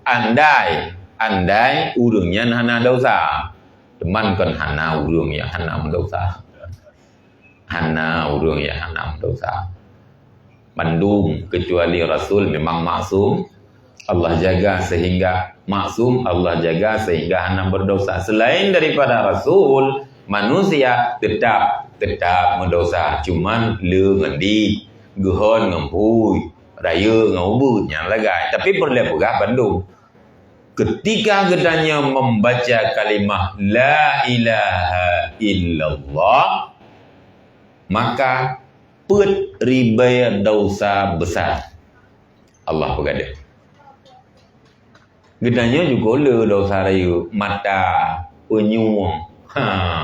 Andai urungnya hana dosa. Teman kan hana urung ya hana mendosa. Hana urung ya hana mendosa. Mandum kecuali Rasul memang maksum. Allah jaga sehingga maksum, Allah jaga sehingga hana berdosa. Selain daripada Rasul, manusia tetap mendosa. Cuman le ngendi, gehon ngempui, raya ngubut yang lagai. Tapi perlu pegah Bandung. Ketika gedanya membaca kalimah La ilaha illallah, maka put ribai dosa besar. Allah pegada. Gedanya juga le dosa raya, mata, penyuang.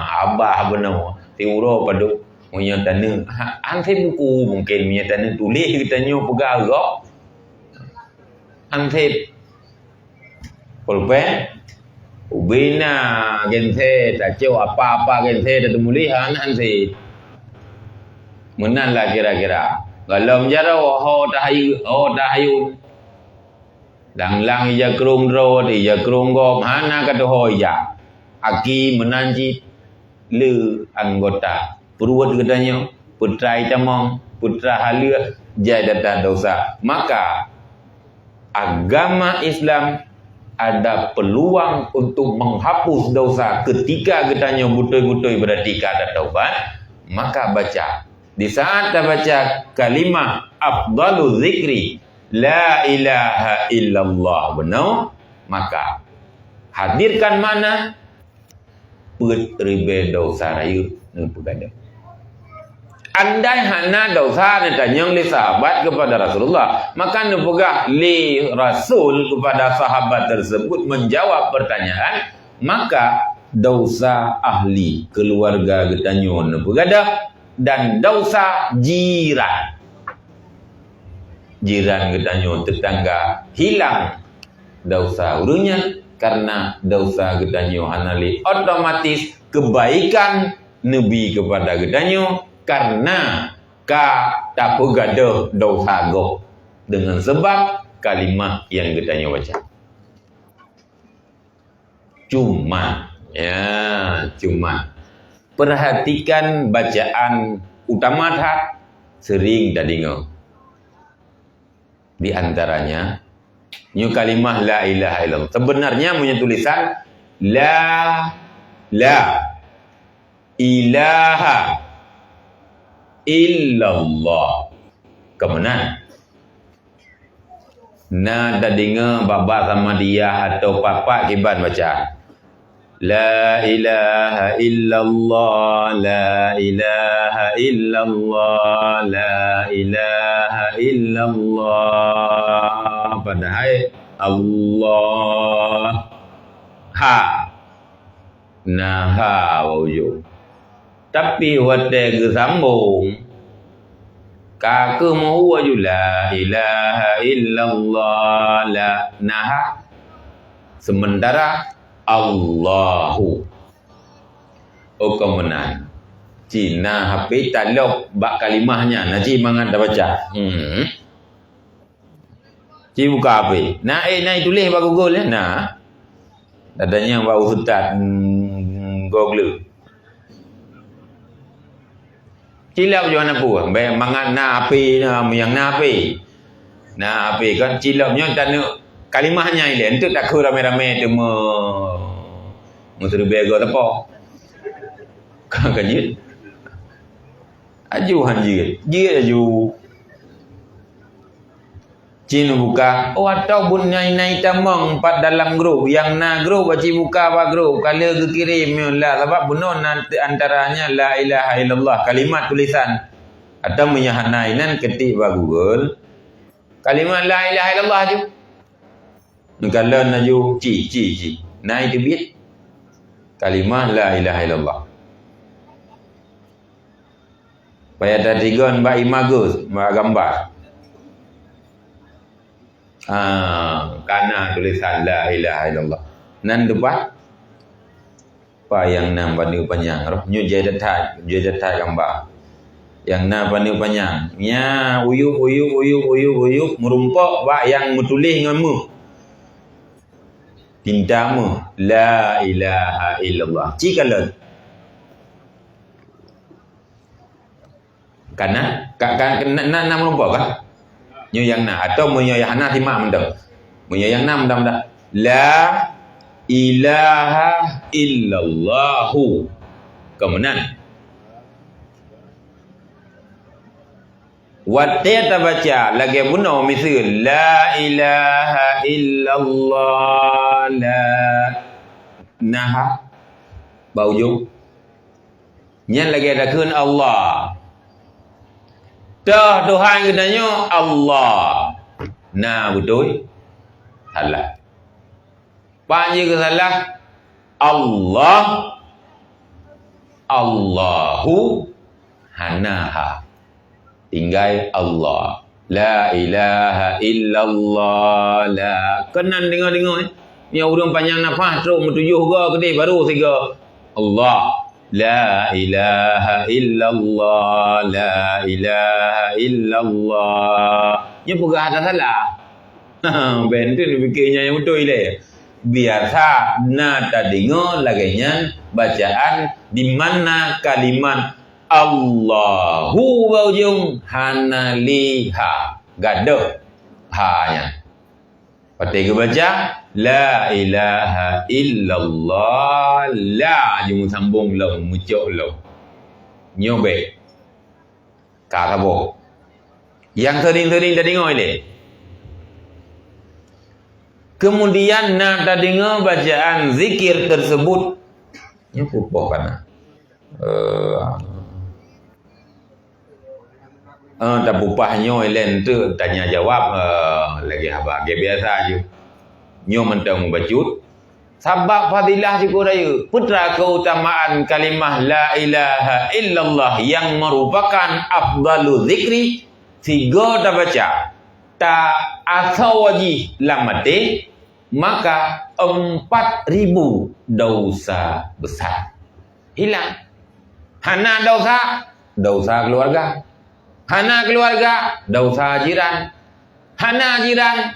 Abah benar. Teuro pada punya tanah. Antep buku mungkin punya tanah tulis gedanya pegah agak. Antep pulpen ubina gente tak tahu apa-apa gente tak temulihan ansi menanlah kira-kira kalau menjara ho tahayu lang ya kerung ro di ya kerung gom hana kata ho ya aki menanji le anggota peruat katanya putra itamong putra halia jadatan dosa. Maka agama Islam ada peluang untuk menghapus dosa ketika katanya betul-betul berarti ada taubat, maka baca. Di saat kita baca kalimah afdalu zikri la ilaha illallah benar, maka hadirkan mana ribe dosa rayuនឹងpegada. Andai hana dosa ditanya oleh sahabat kepada Rasulullah, maka nepegah li Rasul kepada sahabat tersebut menjawab pertanyaan, maka dosa ahli keluarga getanya nepegada dan dosa jiran getanya tetangga hilang dosa urunya karena dosa getanya hanali otomatis kebaikan Nabi kepada getanya karena tak pegada dosa go dengan sebab kalimah yang getanya baca. Cuma perhatikan bacaan utama tak sering dah dengar. Di antaranya new kalimah la ilaha illallah. Sebenarnya punya tulisan la ilaha illallah. Kemenan na dah dengar bapa sama dia atau papa kiban baca la ilaha illallah, la ilaha illallah, la ilaha illallah. Padahal Allah ha naha wujud. Tapi waktu gesambung kaku mahu waju la ilaha illallah la naha. Sementara Allahu kemenan Cina HP talok bak kalimahnya naji mangan dah baca Ci buka HP naik tulis bak Google ya nah adanya bau hutan Google cilap juga nak buat, baik mangan napi yang napi kan cilapnya dan kalimahnya ini, itu tak kau rame-rame tu terbego apa? Kan jid, ajuhan jid aju. Cina buka, atau bun nai tamang empat dalam grup, yang na grup baca buka apa grup, kalau ke kirim lah, sebab bunon antaranya la ilaha illallah, kalimat tulisan, atau menyahanainan ketik ba Google, kalimat la ilaha illallah je, kalau naju ci, naik debit, kalimat la ilaha illallah. Payah tadi gon ba imagus, ba gambar. Karena tulisan la ilaha illallah nan depan apa yang nam panu panjang roh nyu jadatai gambar yang nam panu panjang nya uyuk merumpok ba yang metulis ngamu tindamu la ilaha illallah cikalan karena nak merumpok kan nyo yang na atau menyo yang na timak mendem Punya yang 6 dah. La ilaha illallahu. Kemudian Watia tak baca lagi bunuh misal la ilaha illallah la naha bau jung nyan lagi ada kun Allah dah Tuhan katanya Allah nah betul salah panji ke salah Allah Allahu hanaha tinggal Allah la ilaha illallah la kenan dengar ni urang panjang nafas terus metujuh ke kedai baru tiga Allah la ilaha illallah la ilaha illallah nya pegah tak salah ben tu fikirnya yang betul le biasa nada dengar laganya bacaan di mana kalimat Allahu baujung hanaliha gaduh ha-nya. Pati ke baca la ilaha illallah la jung sambung long mucuk long. Nyobe. Ka kabo. Yang sering-sering dah dengar ni. Kemudian nak dah dengar bacaan zikir tersebut nya pupuk kana. Tak pupahnya elen tu tanya jawab lagi apa biasa je nyo mentang bacut sabab fadilah juga raya putra keutamaan kalimah la ilaha illallah yang merupakan afdalu zikri tiga dah baca tak asal wajib lamate maka 4,000 dosa besar hilang hana dosa keluarga hana keluarga, dosa jiran. Hana jiran.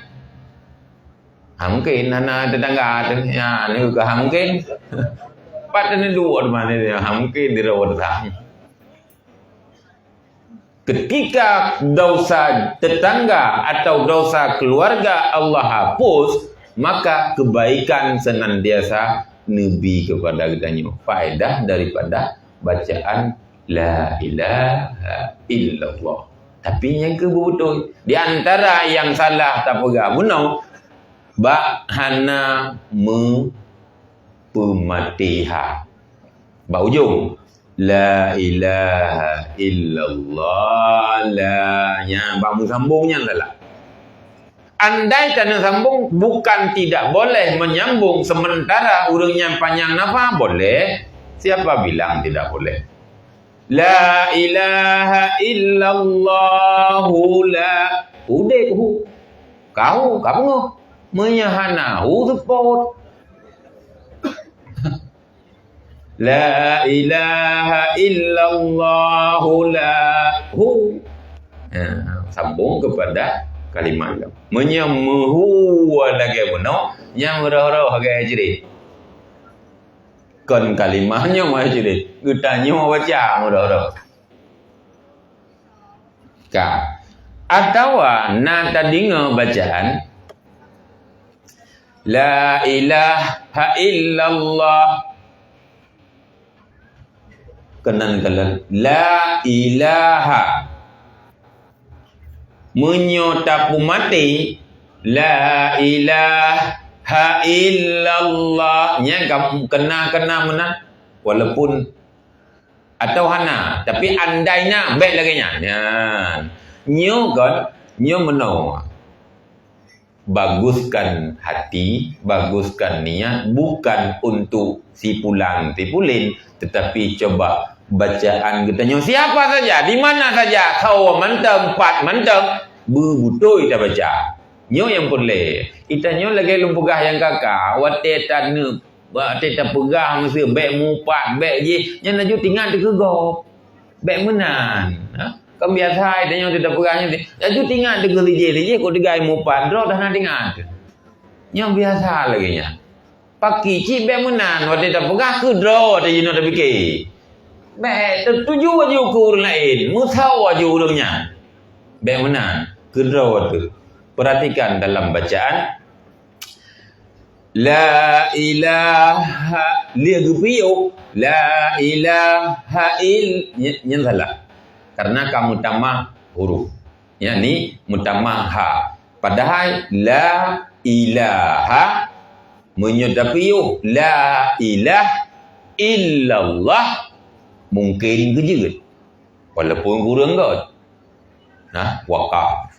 Mungkin hana tetangga ya ni ke mungkin. Pat ni dua mana dia mungkin dirawat dah. Ketika dosa tetangga atau dosa keluarga Allah hapus, maka kebaikan senantiasa nabi kepada kitanya. Faedah daripada bacaan la ilaha illallah. Tapi yang ke betul di antara yang salah tak pegah bunuh ba hana pematiha ba ujung la ilaha illallah la nya ba sambungnya salah. Andai tak sambung bukan tidak boleh menyambung sementara urangnya panjang nafas boleh. Siapa bilang tidak boleh? La ilaha illallah la udah kau kamu menyahana support la ilaha illallah la sambung kepada kalimat menyamuhu lagi benar yang berharap harga jadi kon kalimahnya macam ni getanya baca mudah-mudah ka atau nak dengar bacaan la ilaha illallah kenan la ilaha menyotapu mati la ilaha illallah nya kena mana walaupun atau hana tapi andainya baik lagi nya nyo kan nyo meno baguskan hati baguskan niat bukan untuk si pulang si pulin tetapi coba bacaan katanya siapa saja di mana saja kau mantap berbutoi tak baca nyo yang boleh itanyo lagi lumpugah yang kakak wate tanu wate tak pegah mesti bek mupat bek je yang laju tinggal degegop bek menan kan biasa itanyo tidak pegahnya laju tinggal degeli kok digai mupat dro dah nak tinggal yang biasa lagi nya paki ci bek menan wate tak pegah ke dro ada jino tak fikir bek tertuju aja ukur lain musau aja ulungnya bek menan ke dro tu. Perhatikan dalam bacaan La ilaha lia gupiu la ilaha yang salah karena kamu tambah huruf yakni mutamah ha padahal la ilaha menyedapiu la ilah illallah mungkin ke juga walaupun kurang kot nah wakaf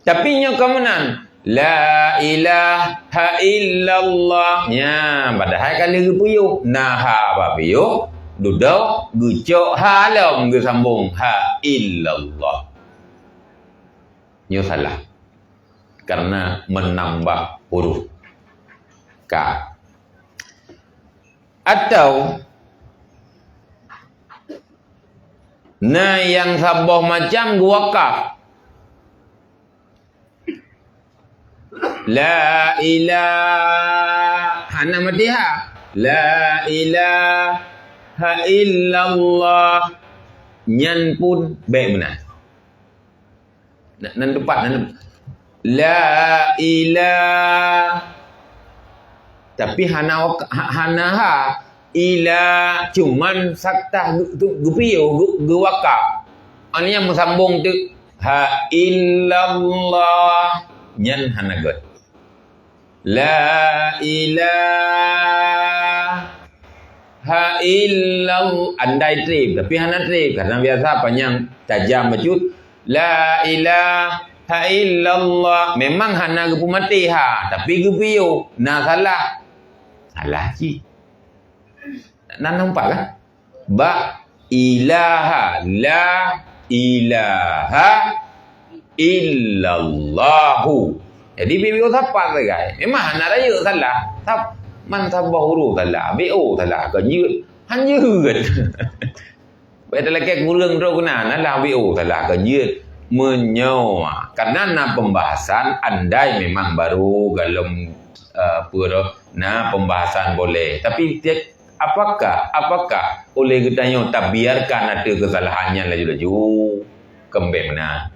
tapi nya kemenan la ilaha illallah nya padahal kali gupiu naha bapiu duduk gucok halam ge sambung ha illallah nya salah karena menambah huruf ka atau nah yang sabah macam wakaf la ilaha ana matiha la ilaha illallah nyan pun baik benar nan tepat nan la ilaha tapi hana ila cuman sakta gupiu guwaka ani yang sambung tu ha illallah nyan hana god la ilaha illallah andai trip tapi hana trip karena biasa panjang tajam bacut la ilaha illallah memang hana gupu mati ha tapi gupiu nah salah sih nan nampak kan ba ilaha la ilaha illallahu jadi bibiu siapa tu guys memang hana raya salah tap man sabah huruf salah bo salah kanยืดhanยืด pada lagi kurang tu kena lah bo salah kanยืดmenyawa karena pembahasan andai memang baru dalam pembahasan boleh tapi apakah oleh kitanya tak biarkan ada kesalahannya laju-laju kembali mana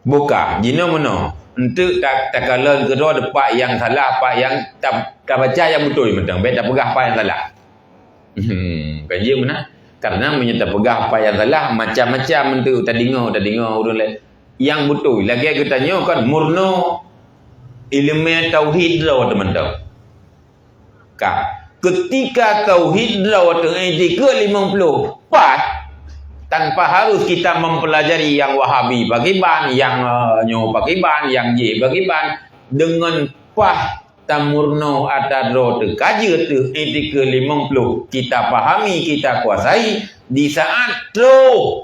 buka jina mana untuk tak kala kedua depak yang salah apa yang tak baca yang betul mentang tak pegah apa yang salah kan dia mana karena menyerta pegah apa yang salah macam-macam untuk tak dengar urut lain yang betul lagi kitanya kan murno ilmu tauhid dah teman-teman ketika tauhid dah ke 50 pas tanpa harus kita mempelajari yang wahabi bagi ban yang nyo bagi ban yang ye bagi ban dengan pas tamurno atadro tu kaji tu ke 50 kita pahami kita kuasai di saat tu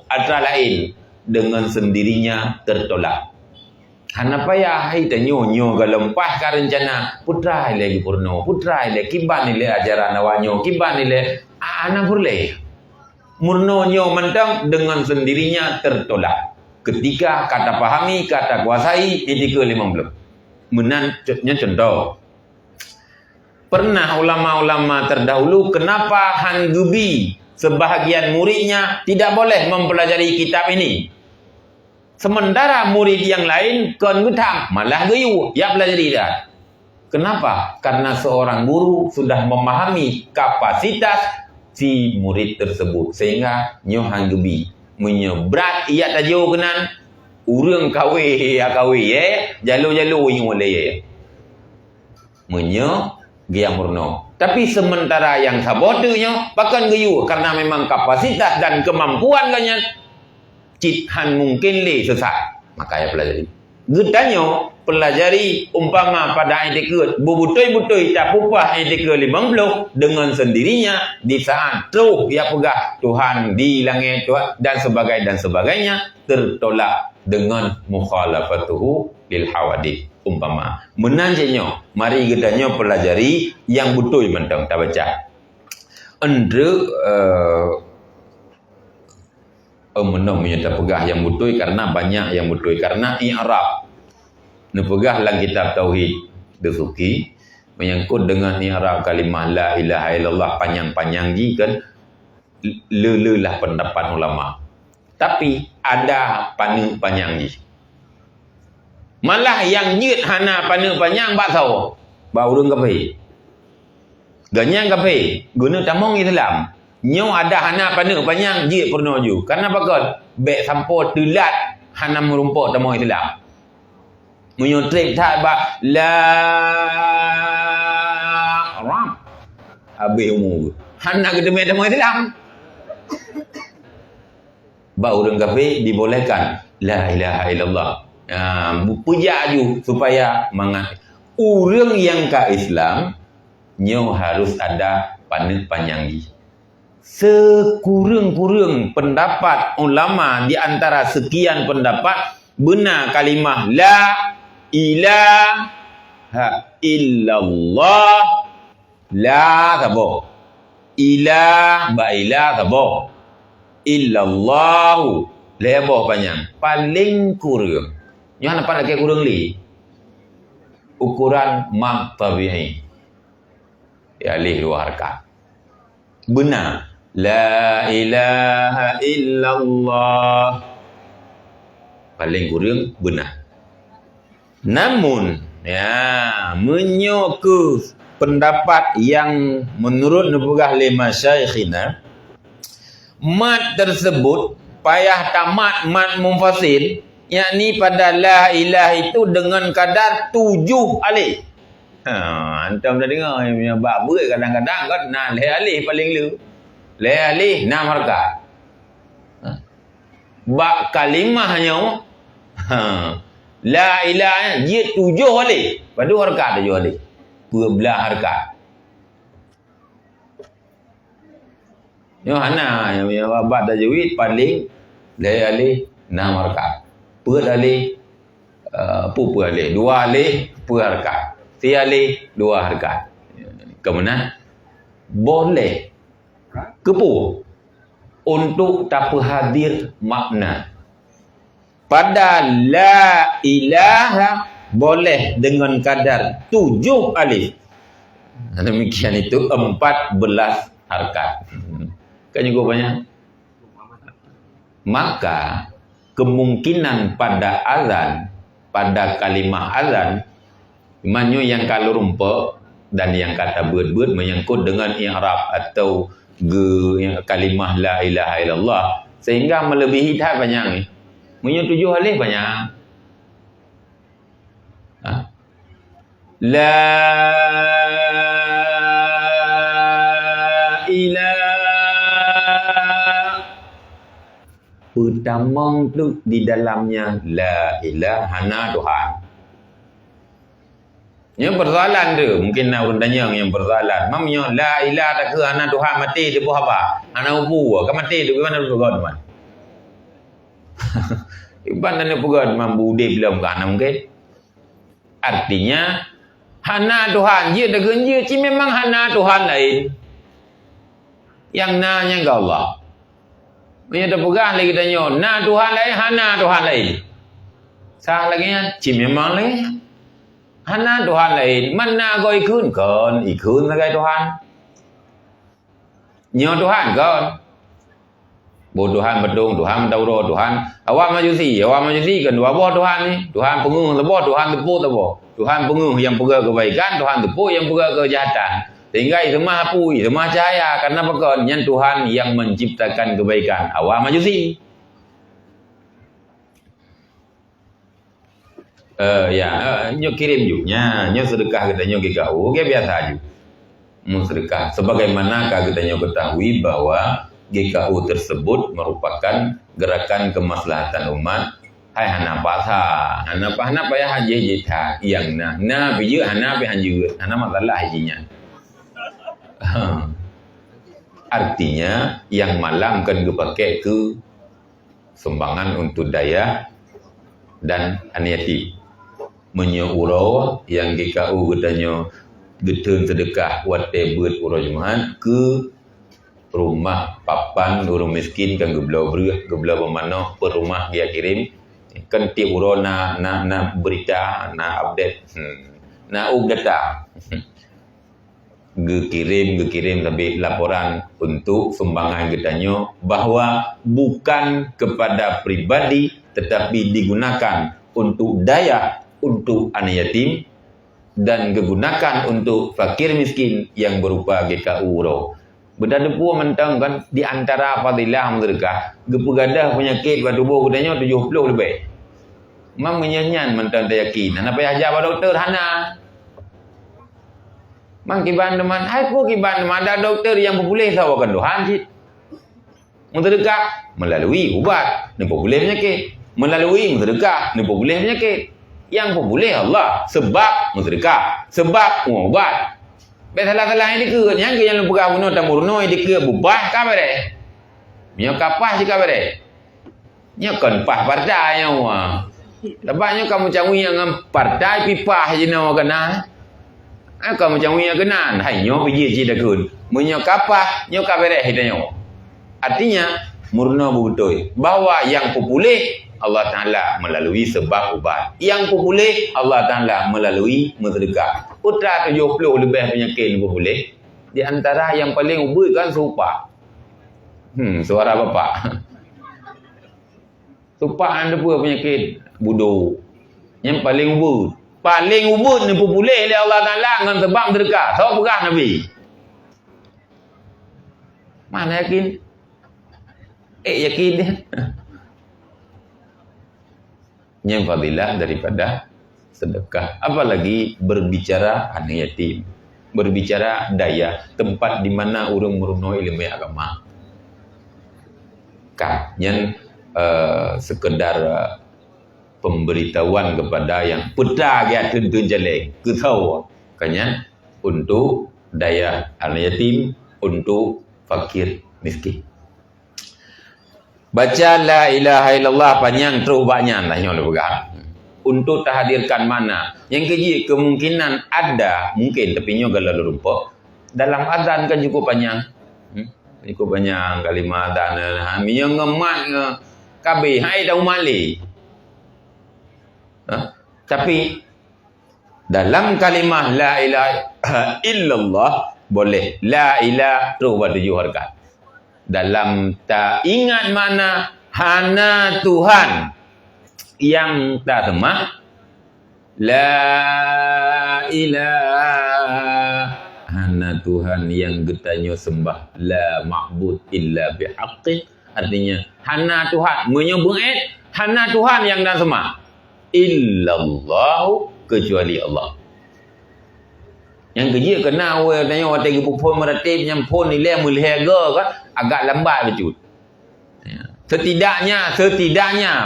antara lain dengan sendirinya tertolak Hanapa ya hai tanyo galempah ka rencana putra ile purno putra ile kiban ile ajaran awanyo kiban ile ana boleh murno nyo mentang dengan sendirinya tertolak ketika kata pahami kata kuasai ketika 50 menannya contoh pernah ulama-ulama terdahulu kenapa Han Gubi sebahagian muridnya tidak boleh mempelajari kitab ini sementara murid yang lain kon gutam malah gayu ya pelajari dah. Kenapa? Karena seorang guru sudah memahami kapasitas si murid tersebut sehingga nyo Han Gubi menyebrat ia tajo kenan urang kawe ya kawe jalo-jalo yang boleh menyo dia murno. Tapi sementara yang sabotunya pakan gayu karena memang kapasitas dan kemampuan ganyan Cithan mungkin le sesat maka ya pelajari getanya pelajari umpama pada ayat ke bubutoi-butoi tak pupah ayat ke 50 dengan sendirinya di saat tu dia pegah Tuhan di langit Tuhan dan sebagainya tertolak dengan mukhalafatuhu lil hawadith umpama menanjanya mari getanya pelajari yang betul mentang tak baca endre menang menyata pegah yang betul karena banyak yang betul karena i'rab nepegah dalam kitab tauhid desuki menyangkut dengan i'rab kalimah la ilaha illallah panjang-panjang ji kan lelelah pendapat ulama tapi ada panjang ji Malah yang nyit hana pana panjang bak sawo. Bau urang kape. Ganyang kape. Guna tamong Islam. Nyo ada hana pana panjang jit purno ju. Karena bakal bek sampo telat hana merumpuk tamong Islam. Munyo trip tak ba la ram. Habis umur. Hana ke demi tamong Islam. Ba urang kafir dibolehkan la ilaha illallah. Puja ju supaya mangat. Urang yang ke Islam nyo harus ada panit panjang. Sekurang-kurang pendapat ulama di antara sekian pendapat benar kalimah la ilaha illallah. La sabo. Ilah ba ilah sabo. Illallahu leboh panjang paling kurang nyo apa lagi kurang li ukuran maqtabi'i ya li dua harakat benar la ilaha illallah paling kurang benar namun ya menyoku pendapat yang menurut nubugah lima syaikhina mat tersebut payah tamat mat munfasil yakni pada la ilah itu dengan kadar 7 alif. Antum dah dengar yang punya bab berat kadang-kadang kan nah le alif paling lu. Le alif 6 harakat. Bab kalimahnya la ilah dia 7 alif. Pada harakat 7 alif. 12 harakat. Yo hana yang babat tajwid paling dari alif 6 harakat. Per alif pu alif 2 alif per harakat. 3 alif 2 harakat. Kemudian boleh kepu untuk tak hadir makna. Pada la ilaha boleh dengan kadar 7 alif. Demikian itu 14 harakat. Kan juga banyak. Maka kemungkinan pada azan, pada kalimah azan, manyo yang kalau rumput dan yang kata buat-buat menyangkut dengan i'rab atau kalimah la ilaha illallah sehingga melebihi dah banyak ni. Manyo 7 alif banyak. La ilaha pertama tu di dalamnya la ilaha hana Tuhan. Yang persoalan tu mungkin nak tanya yang persoalan. Mamnya la ilaha tak ke hana Tuhan mati dia buat apa? Hana upu ke mati tu mana tu God man. Iban dan pegan mampu dia belum kan mungkin. Artinya hana Tuhan dia dah genje ci memang hana Tuhan lain. Yang nanya ke Allah. Punya dah pegang lagi tanya, na Tuhan lain, hana Tuhan lain. Sah lagi ya, ci memang lain. Hana Tuhan lain, mana kau ikut kan? Ikut lagi Tuhan. Nyo Tuhan kan? Bo Tuhan bedung, Tuhan dauro, Tuhan awak majusi kan dua boh Tuhan ni. Tuhan pengung lebo, Tuhan tepuk tebo. Tuhan pengung yang pegang kebaikan, Tuhan tepuk yang pegang kejahatan. Sehingga itu mah apu, itu mah cahaya. Karena apa? Yang Tuhan yang menciptakan kebaikan. Awak majusi. Nyo kirim juga. Nyo sedekah kita nyo kikau. Oke biasa juga. Mau sedekah. Sebagaimana kita nyo ketahui bahwa GKU tersebut merupakan gerakan kemaslahatan umat. Hai hana pasha. Hana payah haji jita. Yang na biju hana payah haji. Hana masalah hajinya. Artinya yang malam kan dipakai ke sumbangan untuk daya dan aniati menyeurau yang GKU katanya getun sedekah whatever urau Jumaat ke rumah papan orang miskin kan geblau bermana per rumah dia kirim kan tiap urau na berita na update na data gekirim tapi laporan untuk sumbangan getanya bahwa bukan kepada pribadi tetapi digunakan untuk daya untuk anak yatim dan digunakan untuk fakir miskin yang berupa GKU uro. Berdada pun mentang kan di antara fadilah sedekah, gepegadah penyakit pada tubuh katanya 70 lebih. Memang menyanyian mentang tak yakin. Apa yang ajar doktor hana? Mang kiban teman, hai pun kiban teman ada doktor yang boleh sawakan Tuhan sih. Sedekah melalui ubat, ni boleh penyakit. Melalui sedekah, ni boleh penyakit. Yang boleh Allah sebab sedekah, sebab ubat. Salah-salah ini ke yang yang pegang bunuh tamurno ini ke bubah ka bare. Nyo kapah si ka bare. Nyo kon pah partai nyo wa. Tabaknya kamu cawi yang partai pipah je nyo kena. Kamu cawi yang kena, hai nyo pergi je dah kun. Munyo kapah nyo ka bare hidanyo. Artinya murno betul bahwa yang populer Allah Ta'ala melalui sebab ubat. Yang populer Allah Ta'ala melalui sedekah. Putra 70 lebih penyakit populer. Di antara yang paling ubud kan supa. Suara bapak. Supa anda pun penyakit budo. Yang paling ubud. Paling ubud ni populer oleh Allah Ta'ala dengan sebab sedekah. So pegah Nabi. Mana yakin? Yakin dia. Yang fadilah daripada sedekah. Apalagi berbicara anak yatim. Berbicara daya. Tempat di mana orang meruno ilmu agama. Kan. Yang sekedar pemberitahuan kepada yang peta dia tuntun jelek. Ketau. Kanya untuk daya anak yatim. Untuk fakir miskin. Baca la ilaha illallah panjang terus banyak lah yang pegang. Untuk terhadirkan mana? Yang keji kemungkinan ada mungkin tapi nyo galal rumput. Dalam azan kan cukup panjang. Cukup panjang kalimah azan. Minyo ngemat nge kabeh hai dah umali. Tapi dalam kalimah la ilaha illallah boleh la ilaha terus buat 7 harakat. Dalam tak ingat mana hana Tuhan yang tak temak la ilaha hana Tuhan yang getanyo sembah la ma'bud illa bihaqqin artinya hana Tuhan menyebut hana Tuhan yang tak semak illallah kecuali Allah. Yang kerja kena awal tanya orang tegi pun meratib yang pun nilai mulhega kan agak lambat betul. Setidaknya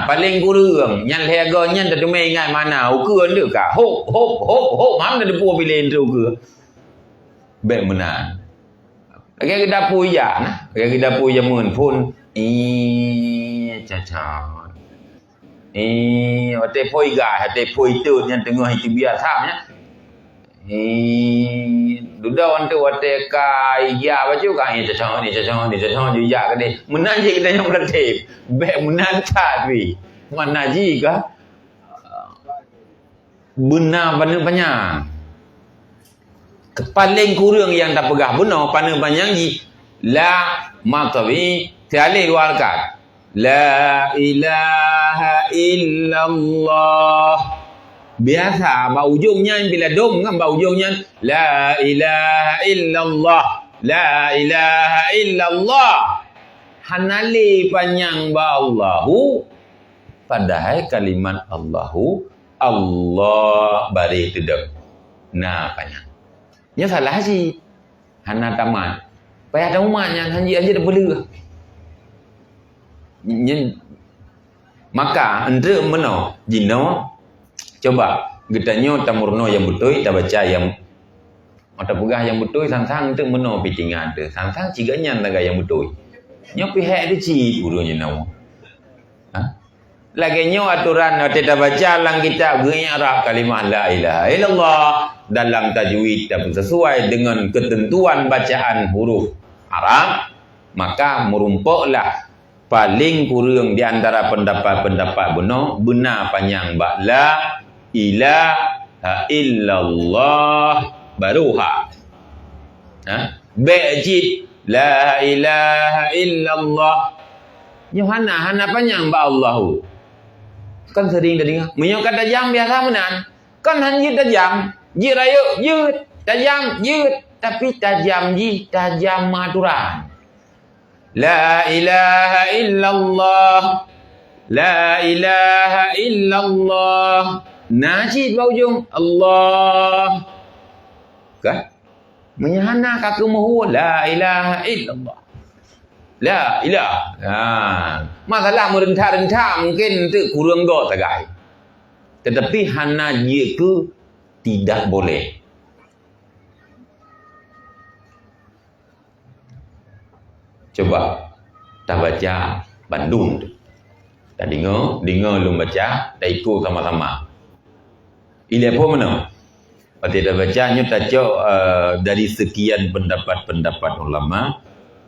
paling kurang yang lehaganya tak demai ingat mana ukur dia kah hop mana ada puas pilih tu ke baik menang. Lagi kita puya nah lagi kita puya mun pun cacat hotel poi gah hotel poi tu yang tengah itu biasanya duda orang tu wate kai ya baca kan ni cacang dia ke dia menang je kita yang berlatih baik menang tapi mana jika benar banyak paling kurang yang tak pegah benar panah panjang ji la matawi tialih dua rakaat la ilaha illallah. Biasa bau ujungnya bila dong kan bau ujungnya la ilaha illallah la ilaha illallah hanali panjang ba Allahu padahal kalimat Allahu Allah bari tidak nah panjang nya salah sih hana tamat payah ada umatnya hanji aja dah boleh maka endre meno jino coba getanyo tamurno yang betul tak baca yang mata pegah yang betul sang-sang tu meno pitingan tu sang-sang ciganya naga yang betul nyo pihak dia ci gurunya nau lagi nyo aturan tidak baca lang kitab geng Arab kalimah la ilaha illallah dalam tajwid tak sesuai dengan ketentuan bacaan huruf Arab maka merumpuklah paling kurang di antara pendapat-pendapat benar panjang la ilaha illallah baruha ba'jid la ilaha illallah Yohana hana panjang ba Allahu Kan sering dah dengar. Menyokat tajam biasa menan. Kan hanya tajam. Ji raya, jut. Tajam, jut. Tapi tajam ji, tajam maturan. La ilaha illallah. La ilaha illallah. Najid bau ujung. Allah. Kan? Menyahana kakak mahu. La ilaha illallah. La ilah. Masalah merentak-rentak mungkin itu kurang doa tagai. Tetapi hana dia ke tidak boleh. Coba tak baca Bandung tu. Tak dengar lu baca, tak ikut sama-sama. Ini apa mana? Pada tak bacanya tak dari sekian pendapat-pendapat ulama.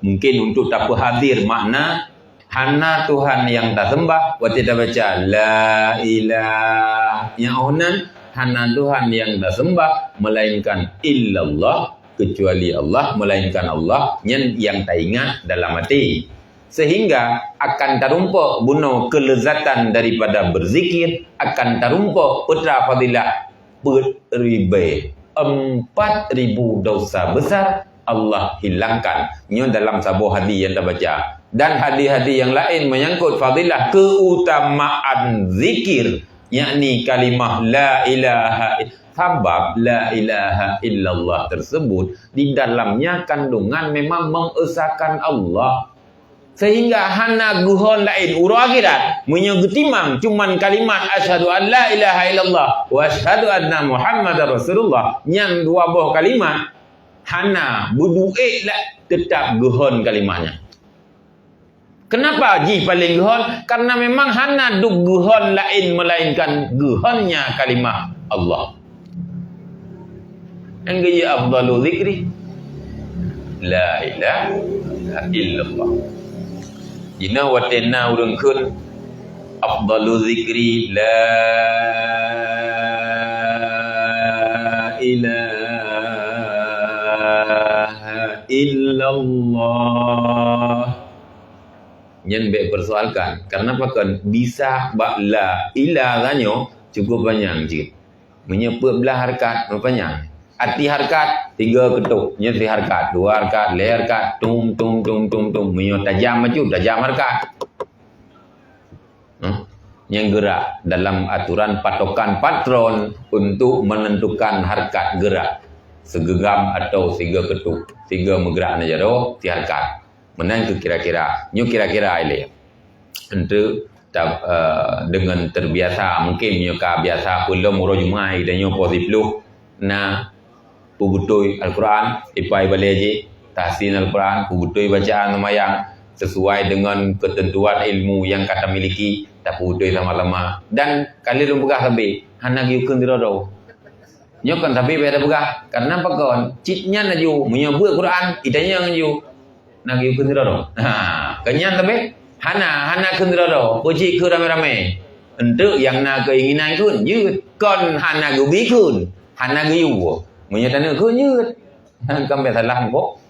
Mungkin untuk tak hadir makna hana Tuhan yang tak sembah, waktu kita baca la ilah yang onan hana Tuhan yang tak sembah melainkan illallah, kecuali Allah, melainkan Allah yang tak ingat dalam hati, sehingga akan terumpa bunuh kelezatan daripada berzikir, akan terumpa putra fadilah beribai 4,000 dosa besar Allah hilangkan. Ini dalam sebuah hadis yang kita baca. Dan hadis-hadis yang lain menyangkut fadilah keutamaan zikir, yakni kalimah la ilaha sebab la ilaha illallah tersebut di dalamnya kandungan memang mengesahkan Allah, sehingga hana guhon lain urang akhirat menyegetimang cuman kalimat asyhadu an la ilaha illallah wa asyhadu anna muhammadar rasulullah, yang dua buah kalimat hana berduit lah tetap guhon kalimahnya. Kenapa ji paling guhon? Karena memang hana duk guhon lain melainkan guhonnya kalimah Allah. Yang gaya afdalu zikri la ilaha illallah. Jina watena urang kun afdalu zikri la ilaha illallah. Yang baik persoalkan. Karena pakan bisa la ilah ganyo cukup banyak sikit. Menyebut belah harkat panjang. Arti harkat 3 ketuk, nya 3 harkat, 2 harkat, 4 harkat, tum tum tum tum tum, menyo tajam maju, tajam harkat. Yang gerak dalam aturan patokan patron untuk menentukan harkat gerak. Segegam atau 3 ketuk, 3 megrak aja doh, 3 harkat. Menang tu kira-kira, nyu kira-kira ile. Untuk dengan terbiasa mungkin nyu ka biasa belum uro jumai dan nyu posiplu na pugutui Al-Quran, ipai baleji, tahsin Al-Quran, pugutui bacaan semayang sesuai dengan ketentuan ilmu yang kata miliki, tak pugutui lama-lama. Dan kali lu pegah sampai, hana giukun dirodo. Nyokan tapi beda pegah, karena apa kawan? Citnya naju, menyebut Quran, itanya naju. Nagi kundirodo. Kenyan tapi hana kundirodo. Puji ku rame-rame. Untuk yang na keinginan kun, yut. Kon hana gubi kun, hana giu. Menyatanya kun yut. Kambe salah mbok.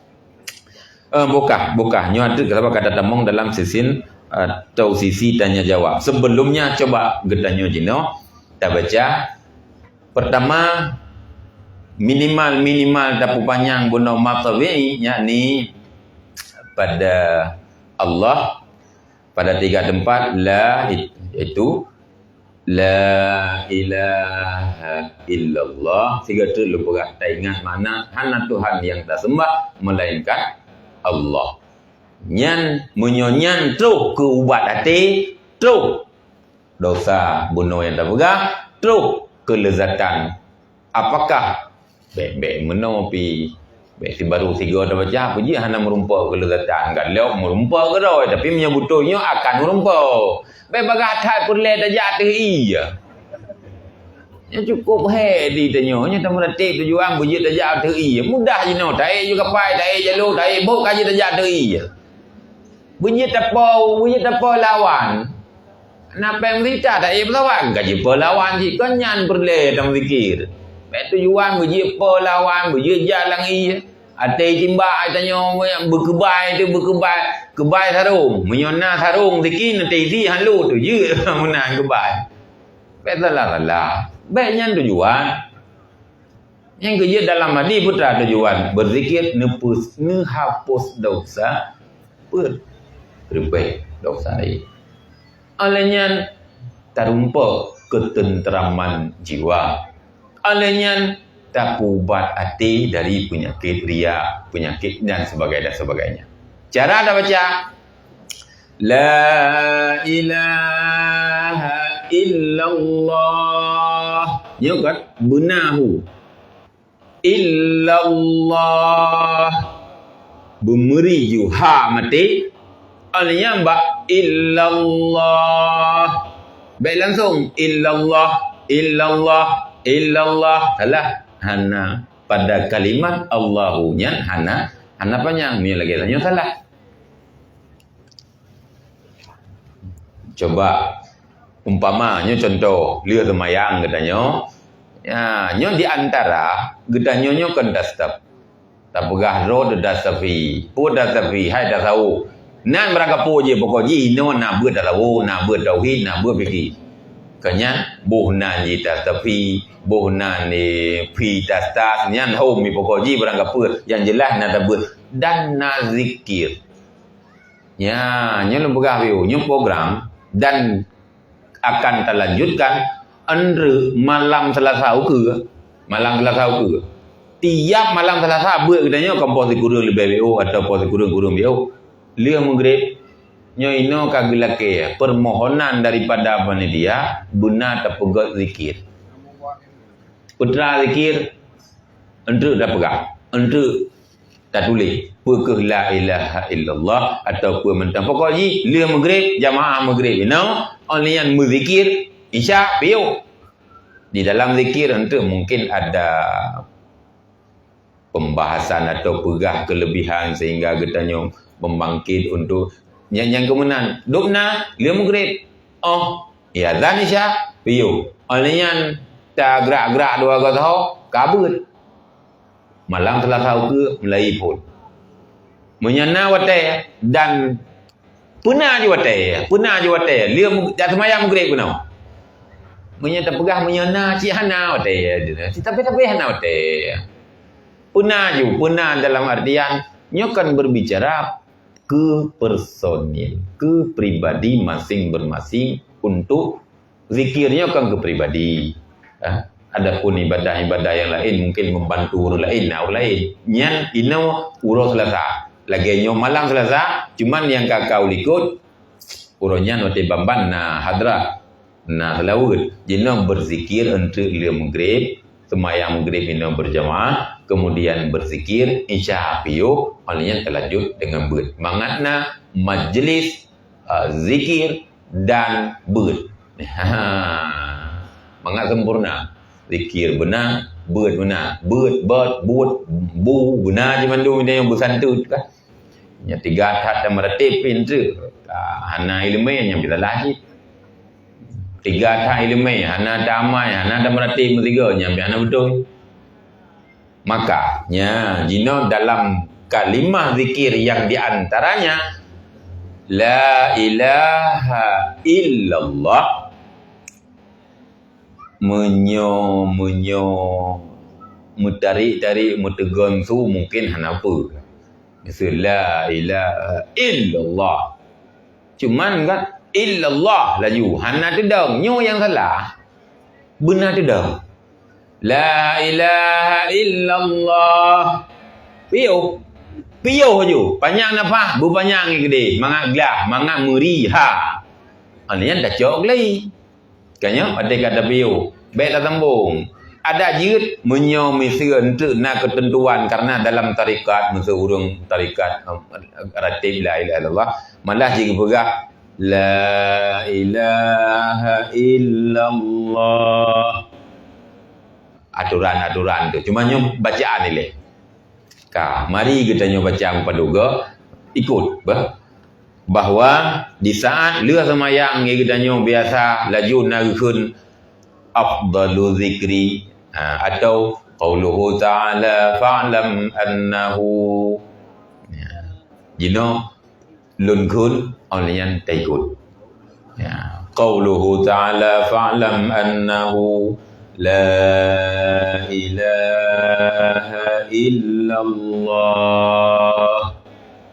Buka. Nyo ada kata tamong dalam sisin atau sisi tanya jawab. Sebelumnya coba gedanyo jino kita baca. Pertama minimal tapu panjang buno matawi, yakni pada Allah pada 3 tempat la itu la ilaha illallah, 3 tu lupa tak ingat mana hana Tuhan yang tak sembah melainkan Allah. Nyan menyonyan tu ke ubat hati, tu dosa bunuh yang tak pegah, tu kelezatan. Apakah baik menopi si baru 3 dah baca apa je hana merumpa kelezatan galau merumpa ke dah tapi menyebutnya akan merumpa baik bagatat pun le dah jatuh iya nya cukup di tanya nya tak merati tujuan bujit dah jatuh iya mudah je no tak juga pai tak jalur tak bok kaji dah jatuh iya bujit apa lawan nak pem rita tak lawan kaji lawan ji kan nyan perle dalam zikir. Tujuan berjaya lawan, berjaya jalan iya. Atai timba tanya berkebai kebai sarung. Menyona sarung tikin atai si halu tu je menang kebai. Baik salah. Baiknya tujuan. Yang kerja dalam hati putra tujuan. Berzikir hapus dosa. Perbaik dosa ini. Olehnya terumpa ketenteraman jiwa. Olehnya tak ubat hati dari penyakit ria, penyakit dan sebagainya. Cara ada baca La ilaha illallah. Ya kan? Benahu. Illallah. Bemeri juha mati. Alnya mbak illallah. Baik langsung. Illallah. Salah. Hana pada kalimat Allahunya. Hana panjang. Ni lagi tanya salah. Coba umpamanya contoh lihat semayang katanya ya nyo di antara katanya nyo kan dastap tapegah ro dastafi pu dastafi hai dah tahu nan mereka je pokoknya no na ber dalawo na ber tauhid na ber fikir kanya buhnan ji dastafi buhnan ni fi dastas nyan ho mi pokoknya berangkat pur yang jelas na ber dan na zikir ya nyo lembaga view nyo program dan akan terlanjutkan malam Selasa ke tiap malam Selasa buat katanya kompos kurung lebih BO atau pos kurung BO dia mengrip nyoino kagilake permohonan daripada apa ni dia benar terpegat zikir putra zikir untuk dah pegang untuk tak tulis pekeh la ilaha illallah ataupun mentang pokoknya dia maghrib jamaah maghrib only yang berzikir isya biu di dalam zikir untuk mungkin ada pembahasan atau pegah kelebihan sehingga katanya membangkit untuk yang kemudian dukna dia maghrib ya azan isya biu only yang tak gerak-gerak dua kata kabut malam telah tahu ke mulai pun menyana wate dan pernah je wate dia dah semayang maghrib pun menyata pegah menyana si hana wate tapi hana wate pernah dalam artian nyokan berbicara ke personil ke pribadi masing-masing untuk zikirnya kan ke pribadi adapun ibadah-ibadah yang lain mungkin membantu orang lain nyan ino urus Selasa lagi nyo malam Selasa cuman yang kakau likut uronya note bamban hadrat selawat jino berzikir untuk dia maghrib semayang maghrib ino berjamaah kemudian berzikir insya Allah olehnya terlanjut dengan mangatna majlis zikir dan mangat sempurna zikir benar, buat bu benar je mandu yang bersantut kan. Yang tiga hat dan meratib pintu. Hana ilmu yang bila lahir. Tiga hat ilmu, hana damai, hana dan meratib tiga yang biasa betul. Makanya jino dalam kalimah zikir yang diantaranya la ilaha illallah menyo mutarik mutegonsu mungkin hanapa misal la ilaha illallah cuman kan illallah laju hana tedang nyo yang salah benar tedang la ilaha illallah piu haju panjang nafas bu panjang gede mangak gelah mangak meriha anian dah cok lagi kanya ada kata piu baiklah sambung ada jid menyomisi untuk nak ketentuan karena dalam tarikat masa urung tarikat ratib la ilaha illallah malah jika pegah la ilaha illallah aturan-aturan tu cuma nyom bacaan ni leh mari kita nyoba baca paduga ikut bahwa di saat lua semayang kita nyoba biasa laju narikun afdalu zikri atau qauluhu ta'ala fa'lam annahu jino lunkun olian taikut Ya, qauluhu ta'ala fa'lam annahu la ilaha illallah.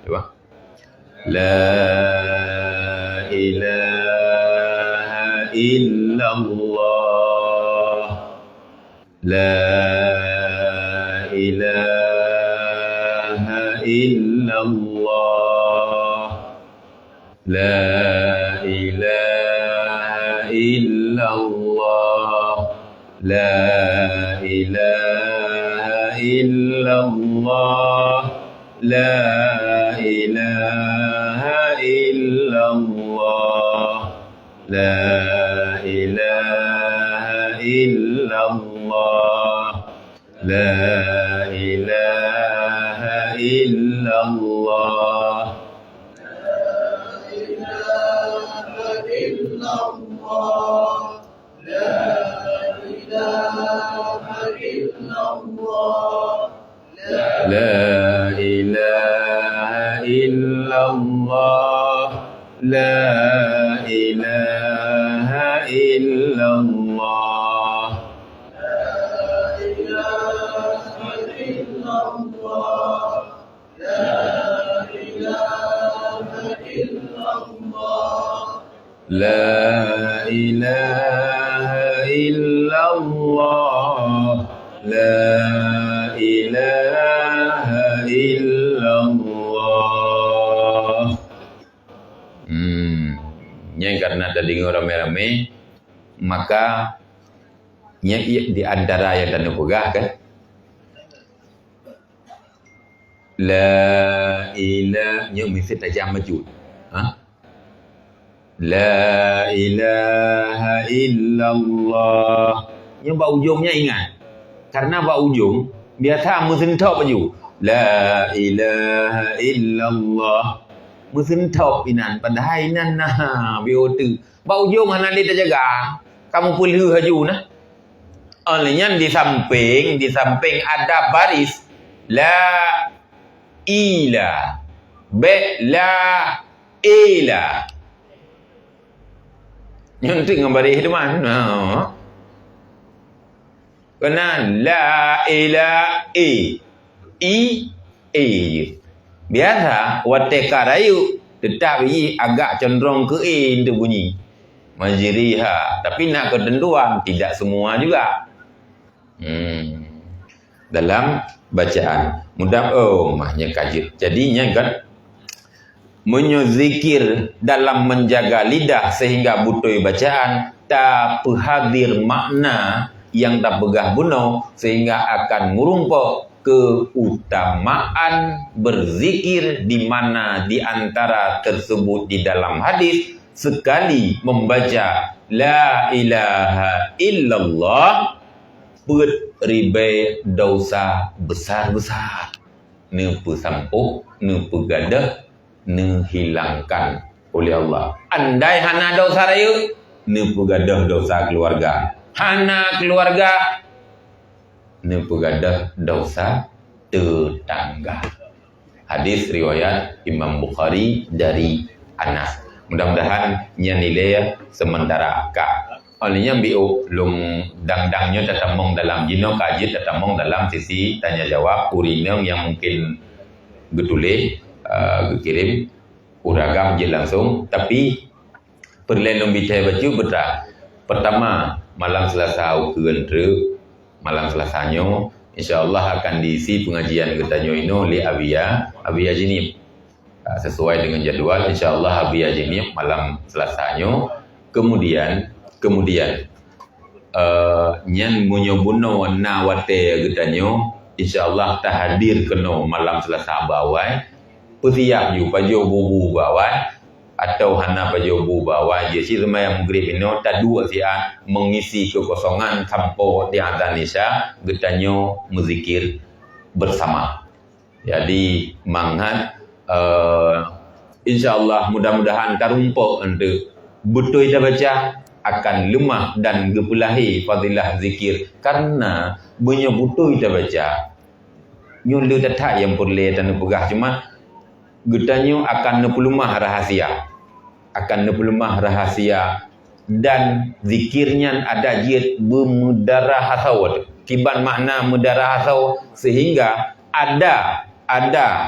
Coba. La ilaha illallah. La ilaha illallah. La ilaha illallah. La ilaha illallah. La ilaha illallah. La ilaha illallah. La ilaha illallah. La ilaha illallah. La ilaha illallah. La ilaha illallah. La ilaha illallah. Yang karena tadi rame-rame, maka di antara yang dan pegah kan, la ilaha, mesti tajam maju. La ilaha illallah. Yang bak ujungnya ingat. Karena bak ujung biasa musentok baju. La ilaha illallah. Musentok inan padahal inan nah biotu. Bak ujung hana dia terjaga. Kamu pulih haju nah. Olehnya di samping ada baris la ila be la ila. Yang tengah baris teman. Kena la ila i biasa wateka rayu tetapi agak cenderung ke i untuk bunyi majriha, tapi nak ketentuan tidak semua juga dalam bacaan mudah mahnya kajit. Jadinya kan menyuzikir dalam menjaga lidah sehingga butoi bacaan tak hadir makna yang tak pegah buno sehingga akan merumpuk keutamaan berzikir di mana di antara tersebut di dalam hadis sekali membaca la ilaha illallah put ribai dosa besar-besar ne pesampuh ne pegadah ne hilangkan oleh Allah. Andai hana dosa raya ne pegadah dosa keluarga. Hana keluarga ne pegadah dosa tetangga. Hadis riwayat Imam Bukhari dari Anas. Mudah-mudahan nya nilai sementara kak. Olehnya bio lung dang-dangnya tetamong dalam jino kajit tetamong dalam sisi tanya jawab urineng yang mungkin getule kirim uragam je langsung, tapi perlendung bicara baca betul. Pertama malam Selasa ukeureun malam Selasanya insyaallah akan diisi pengajian getanyo ino li Abia Jinib. Sesuai dengan jadual insyaallah Abia Jinib malam Selasanya. Kemudian nyan munyobuno na wate getanyo insyaallah tahadir keno malam Selasa bawai petiap ju pajo bubu bawai atau hana pajo bubu bawai je si sembahyang maghrib ino tadu sia mengisi kekosongan sampo di Indonesia getanyo muzikir bersama. Jadi manghat insyaallah mudah-mudahan tarumpuk untuk betul kita baca akan lemah dan gepulahi fadilah zikir karena banyak betul kita baca nyulu datang yang perlu dan pegah cuma getanyo akan nepulumah rahasia akan nepelemah rahasia dan zikirnya ada jiat bermudarah hasawat. Kiban makna mudarah hasau sehingga ada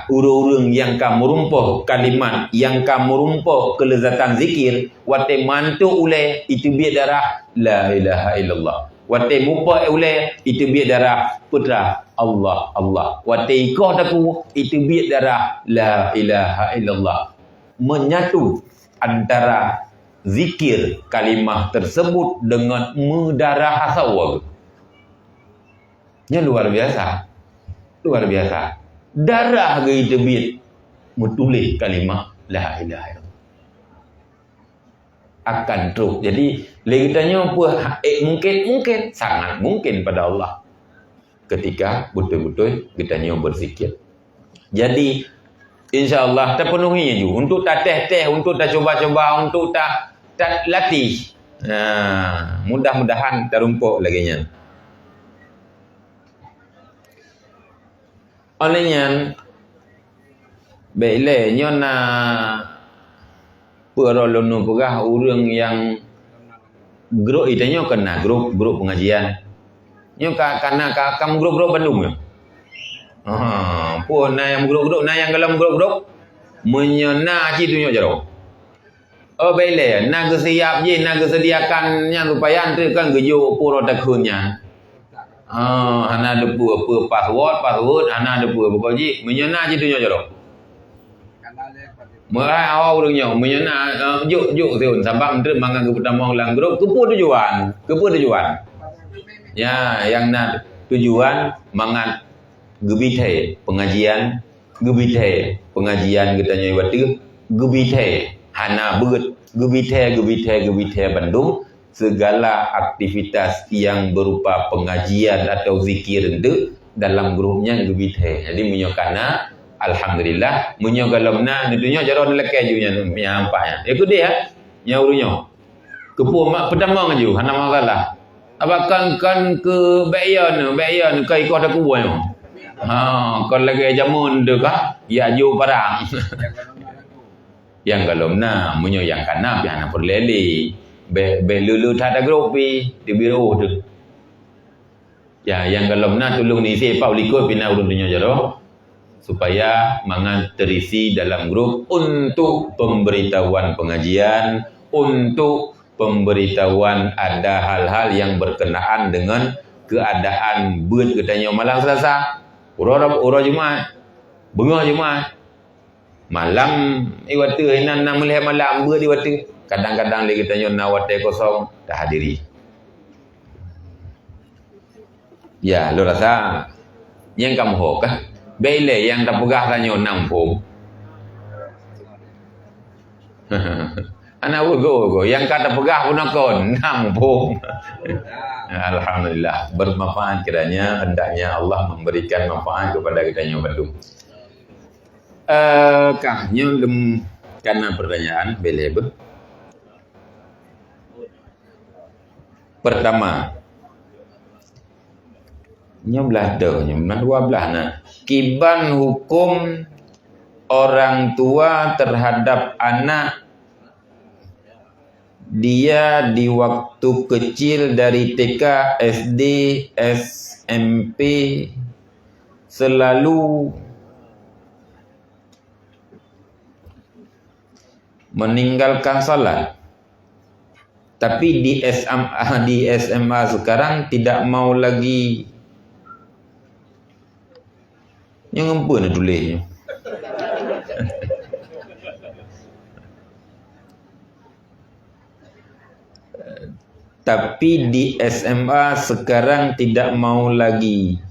urung-urung yang kamu rumpuh kalimat yang kamu rumpuh kelezatan zikir wate mantu ule itu biar darah la ilaha illallah. Wate mupa ule itu biar darah putra Allah Allah. Wate ikoh taku itu biar darah la ilaha illallah. Menyatu antara zikir kalimah tersebut dengan mudarah hasawat. Nya luar biasa. Luar biasa. Darah gay debit mutulis kalimah la ilaha illallah. Akan terus. Jadi kita apa mungkin sangat mungkin pada Allah ketika betul-betul kita berzikir. Jadi insya-Allah terpenuhinya juga untuk tak teh untuk tak coba-coba untuk tak latih. Mudah-mudahan terumpuk lagi nya. Olehnya baiklah nyona perolonu pegah urang yang grup itanya kena grup pengajian. Nyo karena kam grup Bandung ya. Pun na yang grup yang dalam grup menyona ci tunyo jero. Oh baiklah na siap je na sediakannya supaya antu kan gejo puro takunnya. Hana ada apa password hana ada apa ji menyana je tu jero. Mulai awal urangnya menyana juk seun sabab entre mangan ke pertama ulang grup ke tujuan. Ya yang nak tujuan mangan gebite pengajian kita nyai watu gebite hana beut gebite Bandung. Segala aktivitas yang berupa pengajian atau zikir itu dalam grupnya gebite. Jadi menyokana alhamdulillah menyogalamna dunia jaron lekai junya nyampanya. Ikut dia nyaurunya. Kepu mak pertama ngaju hana masalah. Abakan kan ke bayan kai ko dak kuai. Kon lagi jamun dekah ya ju parang. Yang galomna menyoyangkan nabi hana perleli. Lulu tak ada grup di biro tu. Ya, yang kalau nak tolong ni saya Pauliko pina urun dunia jaro supaya mangan terisi dalam grup untuk pemberitahuan pengajian, untuk pemberitahuan ada hal-hal yang berkenaan dengan keadaan buat katanya malam Selasa, ura Jumaat, bunga Jumaat. Malam iwatu hinan melihat malam buat iwatu. Kadang-kadang lagi tanya nawate kosong tak hadiri. Ya, lu rasa yang kamu hok kah? Bele yang tak pegah tanya nampung. Anak go yang kata pegah pun akon nampung. Alhamdulillah bermanfaat kiranya hendaknya Allah memberikan manfaat kepada kita yang Bandung. Kahnya karena pertanyaan bele be. Pertama, nyoblah dah, dua belah nah. Kiban hukum orang tua terhadap anak dia di waktu kecil dari TK, SD, SMP selalu meninggalkan salat. Tapi di SMA sekarang tidak mau lagi yang empun tulisnya. Tapi di SMA sekarang tidak mau lagi.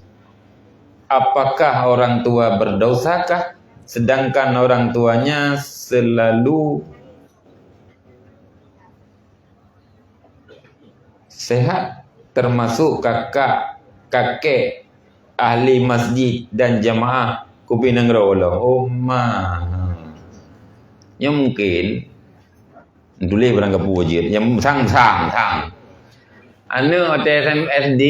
Apakah orang tua berdosakah? Sedangkan orang tuanya selalu sehat, termasuk kakek ahli masjid dan jamaah Kupinang Rawala. Oh yang mungkin tulis barang kapu wajib yang sang anu TSMSD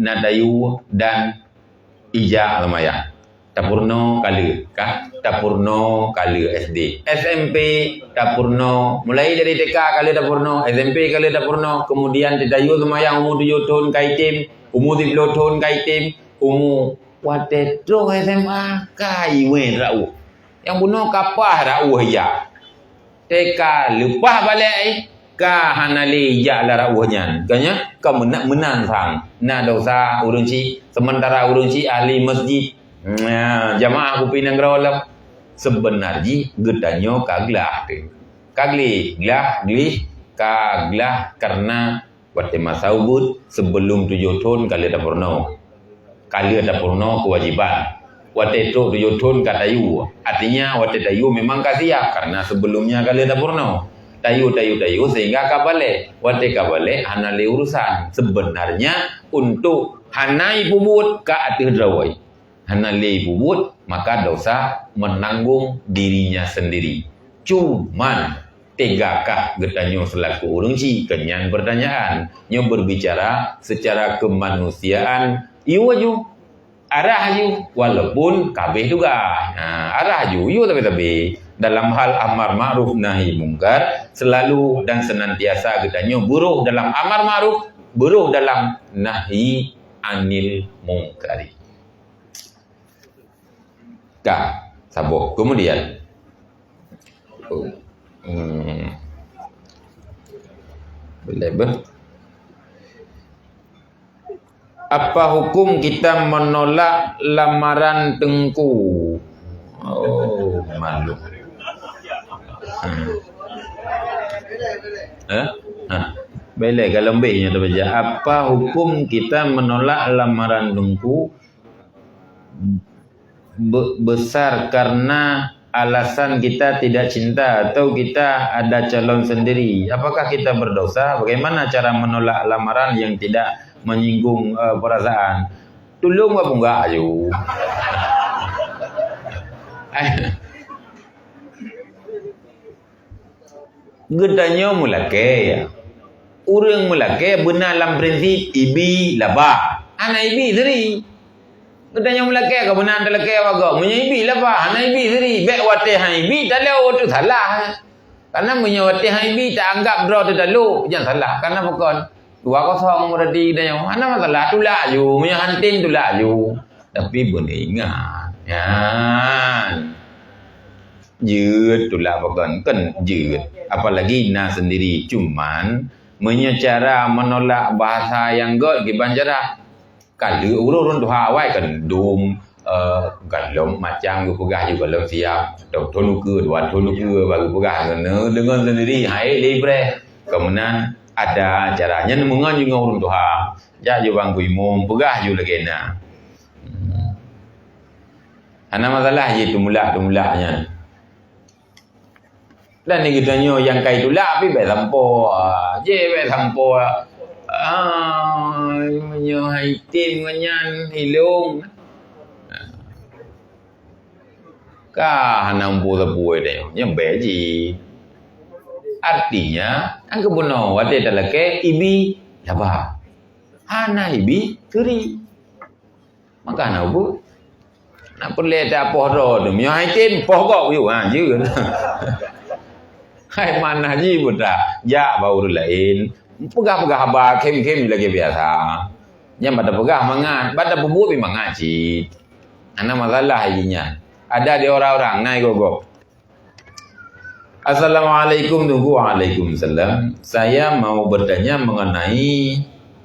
Nadayu dan Ija lumayan Dapurno kala kah? Dapurno kala SD. SMP dapurno. Mulai dari TK kala dapurno, SMP kala dapurno, kemudian Dayu semayang umur 7 tahun kaitim, umur 10 tahun kaitim, umur watetro SMA kai wen rau. Yang bunuh kapah rau ya. TK lepas balik ka hanali ya la rawahnya. Kanya ka menang sang. Na dosa urun ci sementara urun ci ahli masjid. Jamaah ku pinang rawlam sebenarnya gedanyo kaglah tu. Kagli glah gli kaglah karena waktu masa ubud sebelum 7 tahun kali ada purno. Kali ada purno kewajiban. Waktu itu 7 tahun kat dayu. Artinya waktu dayu memang kasiap karena sebelumnya kali ada purno. Dayu sehingga kabale. Waktu kabale hanali urusan. Sebenarnya untuk hanai bubut ka atih drawai. Hanali bubut maka dosa menanggung dirinya sendiri. Cuman tegakah getanyo selaku urang ci kenyan pertanyaan. Nyo berbicara secara kemanusiaan. Iu aju arah aju walaupun kabeh juga. Arah aju iu tapi dalam hal amar ma'ruf nahi mungkar selalu dan senantiasa getanyo buruh dalam amar ma'ruf, buruh dalam nahi anil mungkari. Kak, saboh. Kemudian apa hukum kita menolak lamaran Tengku? Oh, malu. Boleh kalau lebihnya tu baca. Apa hukum kita menolak lamaran Tengku? Besar karena alasan kita tidak cinta atau kita ada calon sendiri. Apakah kita berdosa? Bagaimana cara menolak lamaran yang tidak menyinggung perasaan? Tolong apa enggak ayo. Gedanya mulake ya. Urang mulake benar dalam prinsip ibi laba. Anak ibi sendiri. Gedanya mulake ke benar dalam ke waga. Punya ibi laba, anak ibi sendiri. Baik wate hang ibi tak leo tu salah. Karena punya wate hang ibi tak anggap draw tu dalu, jangan salah. Karena bukan 2-0 berarti gedanya. Mana masalah tu lah ju, punya hantin tu lah ju. Tapi boleh ingat. Ya. Jut tu lah bukan kan jut. Apalagi na sendiri. Cuman menyecara menolak bahasa yang god giban cara. Kalau urun tu hawai kan dum kalau macam gu pegah juga kalau siap tonu ke dua tonu ke baru pegah dengan sendiri hai libre kemudian ada caranya mengan juga urun tu ha ja jo bang guimum pegah ju lagi na ana masalah je tu mulaknya dan ni kitanya yang kai tu lah pi bai sampo je bai sampo menyo haitin nganyan hilung ka hanam bu deh nyambe ji artinya ang kebuno wate talake ibi laba hana ibi turi maka na bu na perle ta pohro tu menyo haitin pohgo yu je hai mana ji buta ya baru lain pegah-pegah abah kem-kem lagi biasa. Yang pada pegah mangat, pada bubuk memang ngaji. Ana masalah inya. Ada di orang-orang naik gogo. Assalamualaikum waalaikumsalam. Saya mau bertanya mengenai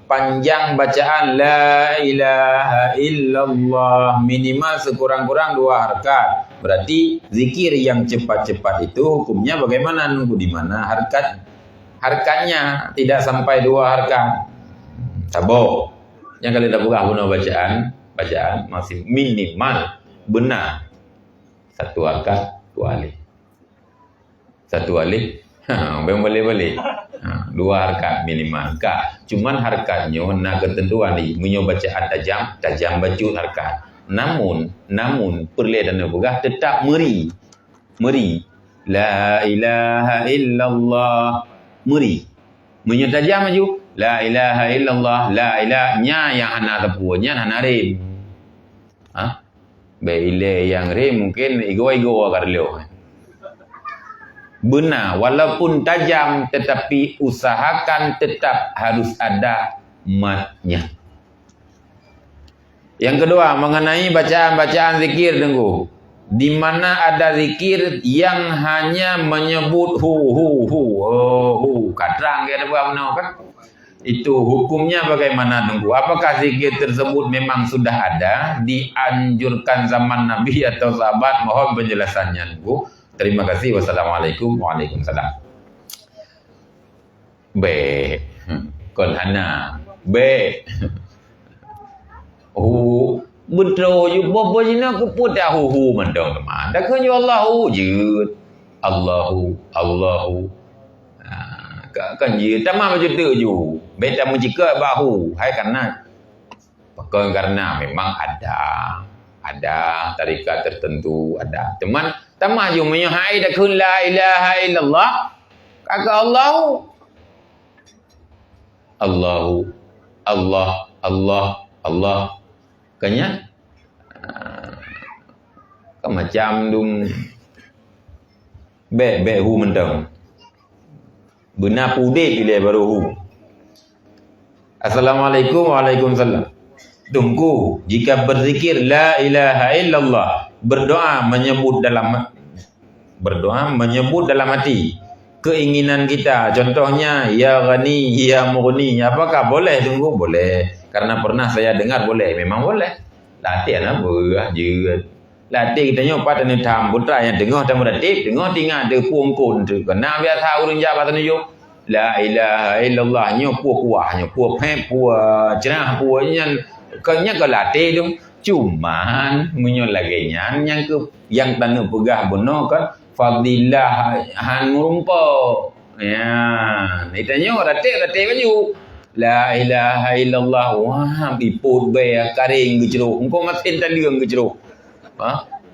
panjang bacaan la ilaha illallah minimal sekurang-kurang 2 harakat. Berarti zikir yang cepat-cepat itu hukumnya bagaimana? Nunggu di mana harkatnya tidak sampai 2 harakat. Sabo. Yang kali dah buka guna bacaan masih minimal benar 1 harakat 2 alif. 1 alif boleh. 2 harakat minimal. Cuman harakatnya nak ketentuan ni menyo bacaan tajam baju harakat. Namun perle dan buka tetap meri. La ilaha illallah muri menyetajam maju la ilaha illallah la ilaha nya yang ana tepunya ana rim Bila yang re mungkin igo-igo karlo. Benar, walaupun tajam tetapi usahakan tetap harus ada matnya. Yang kedua, mengenai bacaan-bacaan zikir tunggu. Di mana ada zikir yang hanya menyebut hu, kadang dia ada apa kan? Itu hukumnya bagaimana tunggu? Apakah zikir tersebut memang sudah ada, dianjurkan zaman Nabi atau sahabat? Mohon penjelasannya tunggu. Terima kasih. Wassalamualaikum. Waalaikumsalam. B. Konhana. B. Betul je bapa jina ke pun dah hu mandang teman. Dah kan Allahu je. Allahu. Kan je tamam macam tu je. Beta mencika bahu. Hai karena memang ada tarikat tertentu ada. Teman tamah je menyahai dah kun la ilaha illallah. Kata Allah. Kanya kan macam dum be hu mentang benar pudik bila baru hu. Assalamualaikum. Waalaikumsalam. Tunggu, jika berzikir la ilaha illallah, berdoa menyebut dalam hati keinginan kita, contohnya ya ghani ya mughni, apakah boleh? Tunggu, boleh. Karena pernah saya dengar boleh, memang boleh. Latih apa je. Latih kita nyopat dan tham putra yang dengar dan beratip, dengar tinggal ada puang tu. Kena biasa urang jawab tu la ilaha illallah nyopu kuah, nyopu pep puah, cerah puahnya kanya ke latih tu. Cuman menyo lagi yang tanu pegah benar kan fadilah han rumpa. Ya, ni tanya latih baju. La ilaha illallah. Wah, iput be karing gejeruk. Engkau masin taliang gejeruk.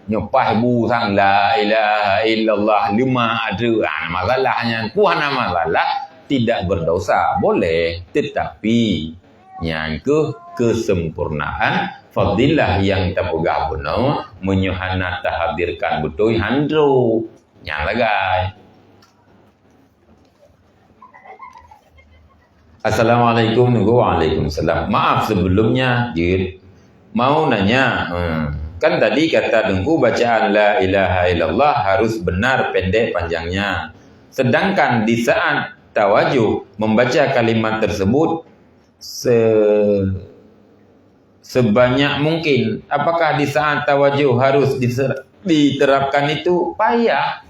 Nyopah bu sang la ilaha illallah 5 ada. Masalahnya puan masalah tidak berdosa. Boleh, tetapi yang kesempurnaan fadilah yang terpegah benar menyuhana terhadirkan betul handro. Yang lagai. Assalamualaikum. Waalaikumsalam. Maaf sebelumnya, Jid. Mau nanya, kan tadi kata dengku bacaan la ilaha illallah harus benar pendek panjangnya. Sedangkan di saat tawajuh membaca kalimat tersebut sebanyak mungkin. Apakah di saat tawajuh harus diterapkan itu? Payah.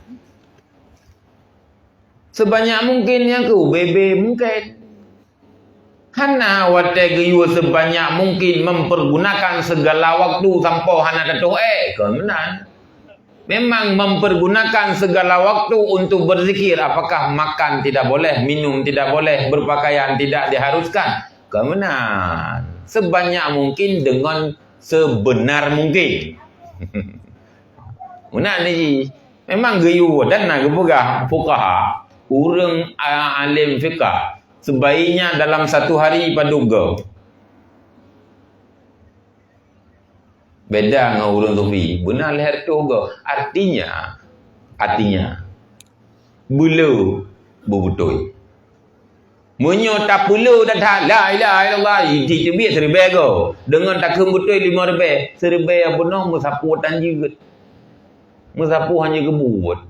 Sebanyak mungkin yang bebe mungkin. Hana wate geyu sebanyak mungkin mempergunakan segala waktu sampai hana datuk kemenan. Memang mempergunakan segala waktu untuk berzikir. Apakah makan tidak boleh, minum tidak boleh, berpakaian tidak diharuskan? Kemenan. Sebanyak mungkin dengan sebenar mungkin. Mana ni? Memang geyu dan nak gepegah fuqaha, urang alim fiqh. Sebaiknya dalam satu hari paduga. Beda dengan urang sufi. Benar leher tu juga. Artinya. Bulu betul. Menyo tak perlu dah tak. La ilaha illallah. Itu biar seribai go. Dengan tak kemutul 5 ribai. Seribai yang benar musapu tanji. Musapu hanya kebut.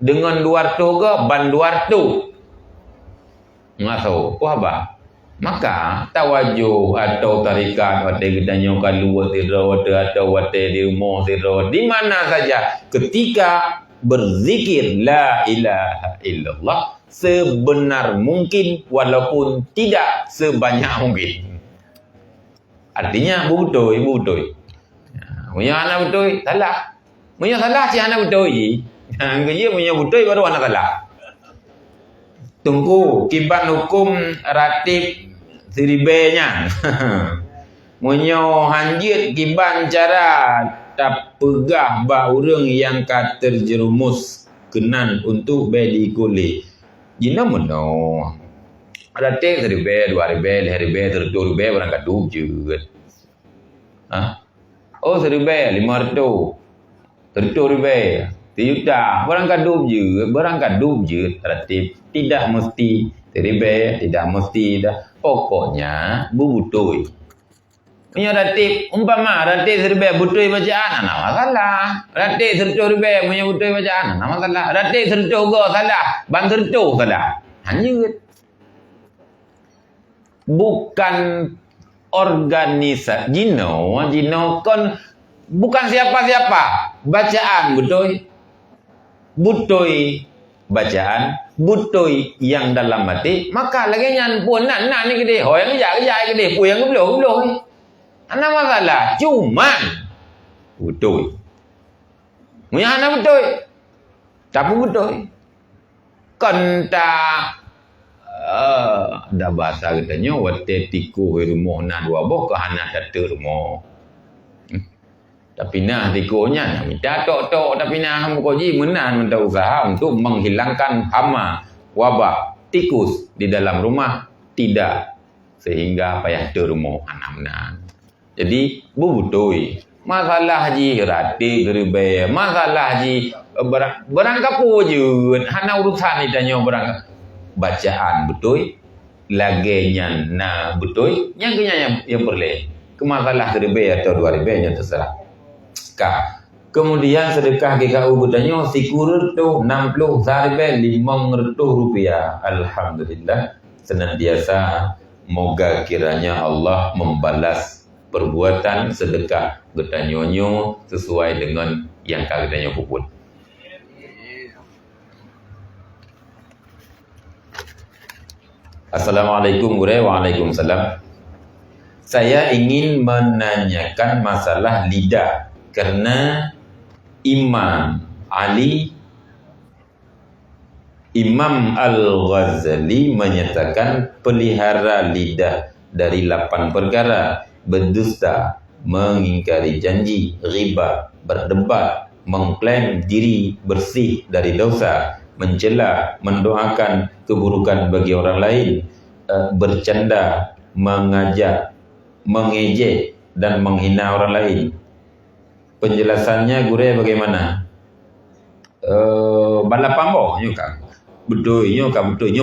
Dengan 200 ke ban 200. Ngaso, apa? Maka tawajuh atau tarikat wate gedanyo kalu atau wate di rumah di mana saja ketika berzikir la ilaha illallah sebenar mungkin walaupun tidak sebanyak mungkin. Artinya betul. Punya anak betul salah. Punya salah si anak betul je. Kerja punya betul baru anak salah. Tunggu kiban hukum ratib siribenya. Munyo hanjit kiban cara tak pegah ba urang yang ka terjerumus kenan untuk beli kuli. Jina meno. Ratib seribe, 2 ribe, 5 ribe, 10 ribe orang kaduk je. Oh 1,000, 500, 100,000, 1 juta. Barang kadub je tertib. Tidak mesti 1,000, tidak mesti dah. Pokoknya bubutui. Punya ratib, umpama ratib 1,000 butui bacaan, ana masalah. Ratib 100,000 punya butui bacaan, ana masalah. Ratib 100 go salah, ban 100 salah. Hanyut. Bukan organisasi jino kon bukan siapa-siapa. Bacaan butui bacaan butui yang dalam hati, maka lagi nyan pun nan ni gede, hoyang kerja gede, puyang gebloh. Ana masalah, cuman butui. Munya ana butui. Tapi butui. Kan tak ada bahasa katanya wate tiku rumah na dua boh ke hana tatu rumah. Tapi nah tikunya minta tok tapi nah hamko ji menan minta usaha untuk menghilangkan hama wabak tikus di dalam rumah tidak sehingga payah tu rumah anak-anak. Jadi bubutui masalah haji rati gerbe masalah haji barang kapu je hana urusan ditanya barang bacaan betul lagenya na betul yang kenyanya yang boleh ke masalah gerbe atau 2,000 nya terserah. Kemudian sedekah GKU bertanya sikur tu 60 sarbe 500 rupiah. Alhamdulillah senantiasa moga kiranya Allah membalas perbuatan sedekah bertanyonyo sesuai dengan yang kalian puput. Assalamualaikum Waalaikumsalam. Saya ingin menanyakan masalah lidah karena Imam Al-Ghazali menyatakan pelihara lidah dari 8 perkara: berdusta, mengingkari janji, riba, berdebat, mengklaim diri bersih dari dosa, mencela, mendoakan keburukan bagi orang lain, bercanda, mengajak, mengejek dan menghina orang lain. Penjelasannya gure bagaimana? Balapan boh nyuka. Betulnya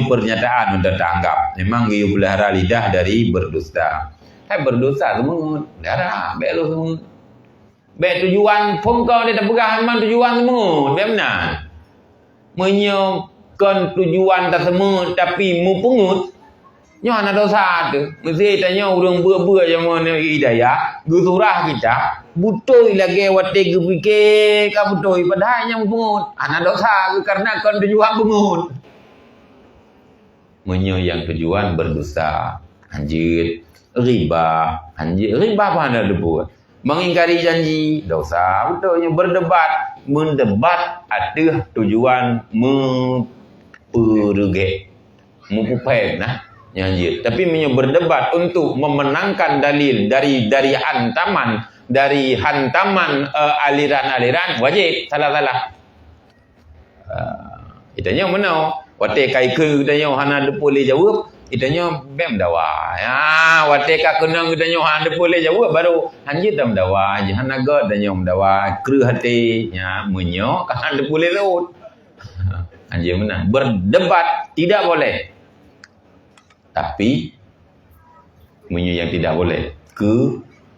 pernyataan sudah tanggap. Memang dia pelihara lidah dari berdusta. Berdosa semut, darah, belo semut. Tujuan pun kau dia tak pegang memang tujuan semut, benar. Menyokan tujuan tak semut tapi mu pengut. Nyo ana dosa tu. Mesti tanya urang ber-ber yang mana hidayah, gusurah kita. Butoi lagi wate gepike ka butoi padahal yang pengut. Ana dosa karena kon tujuan pengut. Menyo yang tujuan berdosa. Anjir riba apa anda buat? Mengingkari janji dosa. Betulnya berdebat, mendebat ada tujuan memperge, mempupek nah nyanyi. Tapi berdebat untuk memenangkan dalil dari hantaman aliran-aliran wajib salah. Itanya menau wate kai ke itanya hana de boleh jawab. Itanya bem dawa. Ya, wate ka kenang itanya hana boleh jawab baru hanjit dam dawa, hana god itanya dawa kru hati nya menyo ka hana boleh laut. Anjir menang. Berdebat tidak boleh. Tapi menyo yang tidak boleh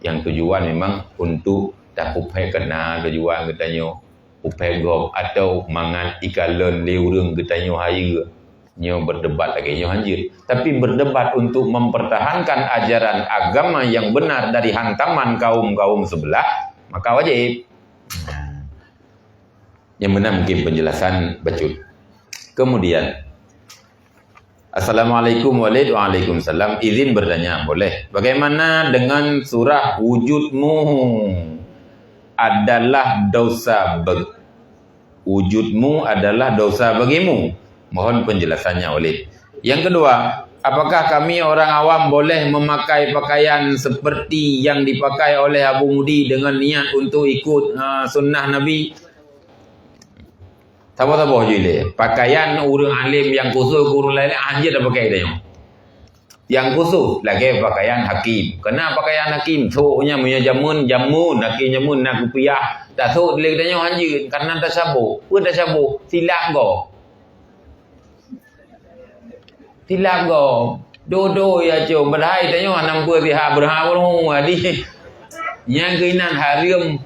yang tujuan memang untuk tak upai kena tujuan katanya upai gop atau mangan ikalon leurung katanya haya. Nyo berdebat lagi nyo anjir. Tapi berdebat untuk mempertahankan ajaran agama yang benar dari hantaman kaum-kaum sebelah, maka wajib. Yang benar mungkin penjelasan bacut. Kemudian Assalamualaikum Waalaikumsalam. Izin bertanya, boleh? Bagaimana dengan surah wujudmu adalah dosa wujudmu adalah dosa bagimu? Mohon penjelasannya oleh. Yang kedua, apakah kami orang awam boleh memakai pakaian seperti yang dipakai oleh Abu Mudi dengan niat untuk ikut sunnah Nabi? Tahu-tahu je le. Pakaian orang alim yang khusus orang lain anjir dah pakai dia. Yang khusus lagi pakaian hakim. Kena pakaian hakim, soknya punya jamun, hakim jamun nak kupiah. Tak sok dia tanya anjir karena tak sabuk. Pun tak sabuk, silap kau. Silap kau. Dodo ya cu, berhai tanya nampa pihak berharum adi. Yang kainan haram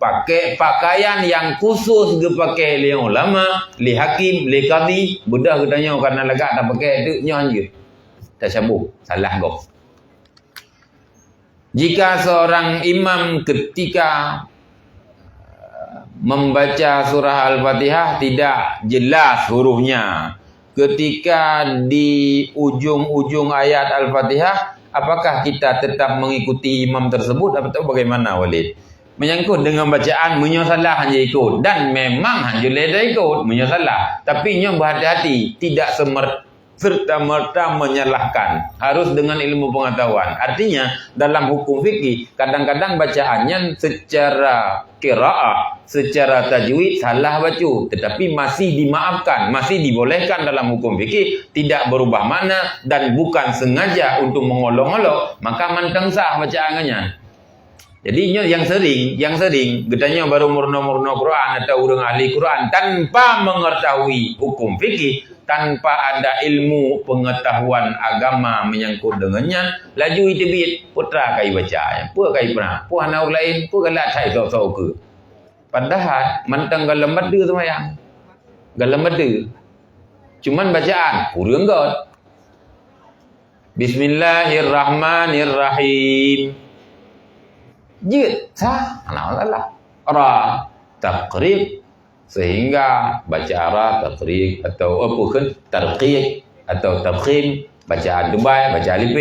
pakai pakaian yang khusus ke pakai li ulama, li hakim, li qadi. Budak katanya karena legak tak pakai tu nya anjir. Tak sabuk, salah kau. Jika seorang imam ketika membaca surah Al-Fatihah tidak jelas hurufnya, ketika di ujung-ujung ayat Al-Fatihah, apakah kita tetap mengikuti imam tersebut atau bagaimana Walid? Menyangkut dengan bacaan menyosalah hanya ikut, dan memang hanya leda ikut menyosalah, tapi nyo berhati-hati, tidak serta-merta menyalahkan, harus dengan ilmu pengetahuan. Artinya dalam hukum fikih kadang-kadang bacaannya secara qiraah, secara tajwid salah baca, tetapi masih dimaafkan, masih dibolehkan dalam hukum fikih, tidak berubah makna dan bukan sengaja untuk mengolok-olok, maka mantang sah bacaannya. Jadi yang sering getanya baru murno-murno Quran atau orang ahli Quran tanpa mengetahui hukum fikih, tanpa ada ilmu pengetahuan agama menyangkut dengannya, laju itibit putra kai baca, pu kai pernah, pu anak lain, pu galak sai sok-sok ke. Padahal mantang galam badu semayang. Galam badu. Cuman bacaan kurang god. Bismillahirrahmanirrahim. Jid sah, alhamdulillah. Ra taqrib, sehingga baca ra taqrib atau bukan tarqiq atau tafkhim, bacaan Dubai, baca alif,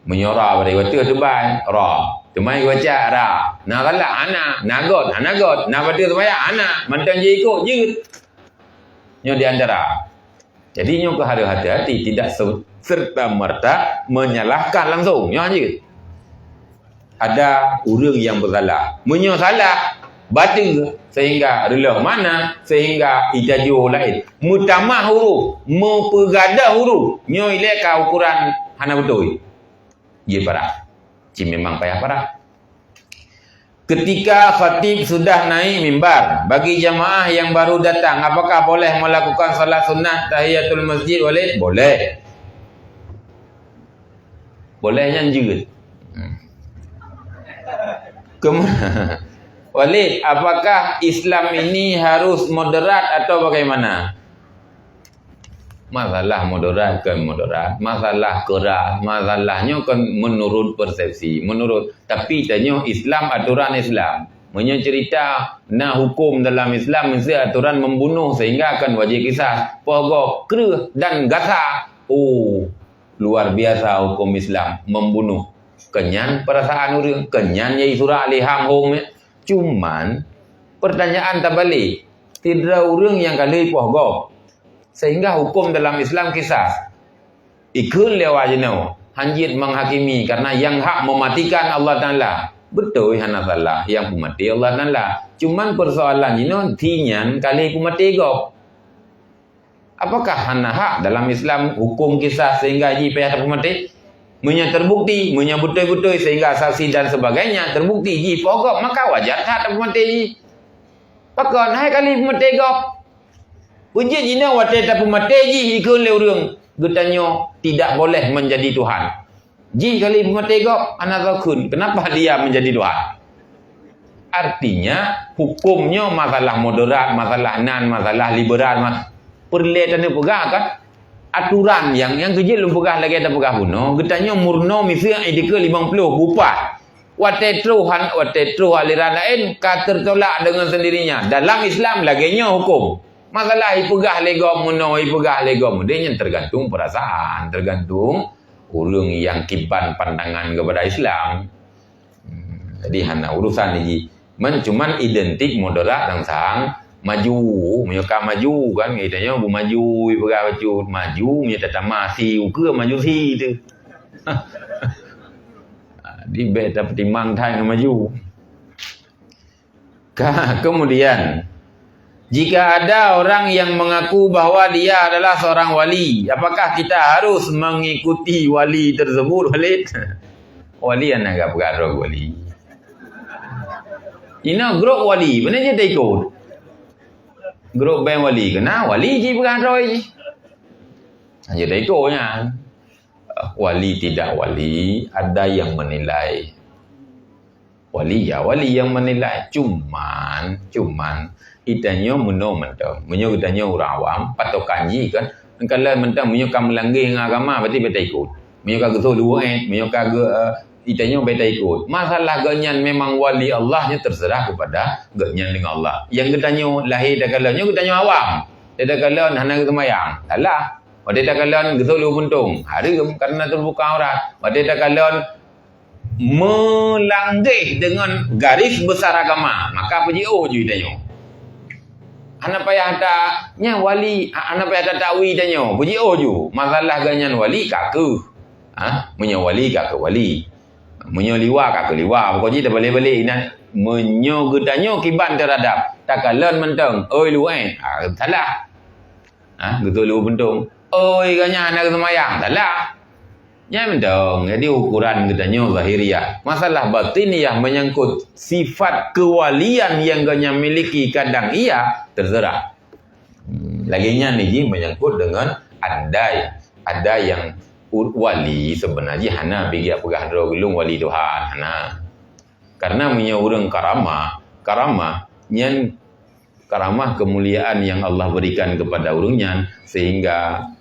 menyora pada waktu Dubai, ra. Cuma baca ra. Nah galak ana, nagot, nah pada supaya ana mantang je ikut jid. Nyo di antara. Jadi nyo harus hati-hati, tidak serta merta menyalahkan langsung. Nyo je. Ada orang yang bersalah, menyosalah batil sehingga relah mana, sehingga ijazah lain mutamah huruf, mempegada huruf nyo ile ka ukuran hana betul ye para ci memang payah para. Ketika khatib sudah naik mimbar, bagi jamaah yang baru datang, apakah boleh melakukan salat sunat tahiyatul masjid? Boleh. Bolehnya juga. Walid, apakah Islam ini harus moderat atau bagaimana? Masalah moderat kan moderat, masalah keras, masalahnya kan menurut persepsi, tapi tanya Islam aturan Islam. Mencerita nah hukum dalam Islam mesti aturan membunuh sehingga akan wajib kisah, pogok, kerah dan gasa. Oh, luar biasa hukum Islam membunuh. Kenyan perasaan orang, kenyan yai surah liham hong. Cuman pertanyaan tak balik, tidak orang yang kali pohgok, sehingga hukum dalam Islam kisah ikut lewat jenau hanjit menghakimi karena yang hak mematikan Allah Ta'ala. Betul hana salah, yang mati Allah Ta'ala. Cuman persoalan jenau tinyan kali mati gok. Apakah hana hak dalam Islam hukum kisah sehingga ji payah mati? Munya terbukti, munya betul-betul sehingga saksi dan sebagainya terbukti ji pokok, maka wajar tak mati. Pakon hai kali mati gok. Puji jina wate tak mati ji ikut le urang. Getanyo tidak boleh menjadi Tuhan. Ji kali mati gok anak takun. Kenapa dia menjadi Tuhan? Artinya hukumnya masalah moderat, masalah nan, masalah liberal, perletan pegang kan? Aturan yang kerja lu pegah lagi tak pegah bunuh getanya murno misi edika 50 bupat watetru aliran lain ka tertolak dengan sendirinya dalam Islam laginya hukum masalah ipegah legom muno ipegah legom dia tergantung perasaan, tergantung orang yang kiban pandangan kepada Islam. Jadi hana urusan ini cuman identik moderat dan sang maju, menyuka maju kan, katanya bu maju, ibu maju, menyata masih, ke maju si tu. Di beda pertimbang thai maju. Kemudian Jika ada orang yang mengaku bahwa dia adalah seorang wali, apakah kita harus mengikuti wali tersebut, Walid? Wali anak agak perkara wali. Ina grup wali, mana dia tak ikut? Grup band wali, kena wali je perkara je. Dia tak ikutnya. Wali tidak wali, ada yang menilai. Wali ya wali yang menilai. Cuman itanya mentang menyo kitanya orang awam patokan ji kan kalau mentang menyo kam melanggar dengan agama berarti beta ikut menyo kagak tolu menyo kagak itanya beta ikut. Masalah ganyan memang wali Allahnya terserah kepada ganyan dengan Allah. Yang kitanya lahir dak kalanya kitanya awam dia dak kalan hana kemayang salah pada dak kalan getolu buntung hari karena terbuka aurat pada dak kalan melanggar dengan garis besar agama maka PJO je itanya. Anak payah taknya wali, anak payah tak tahu tanya. Puji ju. Masalah ganyan wali kaku. Menyo wali kaku wali. Menyo liwa kaku liwa. Pokoknya tak balik-balik nak menyo getanya kiban terhadap. Takalan mentang. Oi lu salah. Betul lu bentung. Oi ganyan anak semayang. Salah. Ya mentang. Jadi ukuran getanya zahiriyah. Masalah batiniyah menyangkut sifat kewalian yang ganyan miliki kadang ia terserah. Laginya ni menyangkut dengan ada yang wali sebenarnya hana bagi apa gelung wali Tuhan hana. Karena punya orang karamah kemuliaan yang Allah berikan kepada orangnya sehingga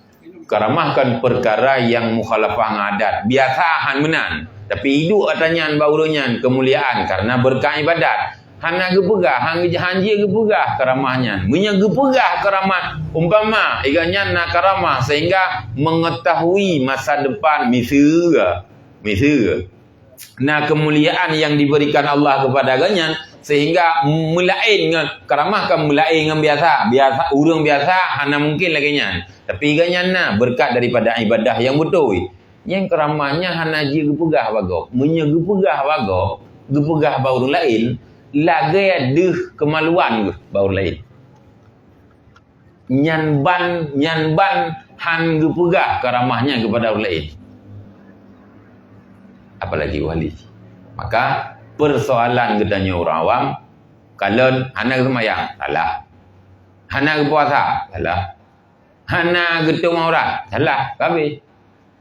karamahkan perkara yang mukhalafah ngadat biasahan menan tapi hidup atanyan baurunyan kemuliaan karena berkah ibadat hana gepegah hanji gepegah karamahnya munya gepegah karamah umpama iganya na karamah sehingga mengetahui masa depan misera nah kemuliaan yang diberikan Allah kepada ganyan sehingga mulain dengan karamah kan mulain dengan biasa urang biasa hana mungkin laginya tapi ganyan na berkat daripada ibadah yang betul yang keramahnya hana ji gepegah bago munya gepegah bago gepegah baur lain lagi ada kemaluan baur lain nyanban han gepegah keramahnya kepada orang lain apalagi wali. Maka persoalan gedanya orang awam kalau hana semayang salah hana puasa salah hana getung aurat salah habis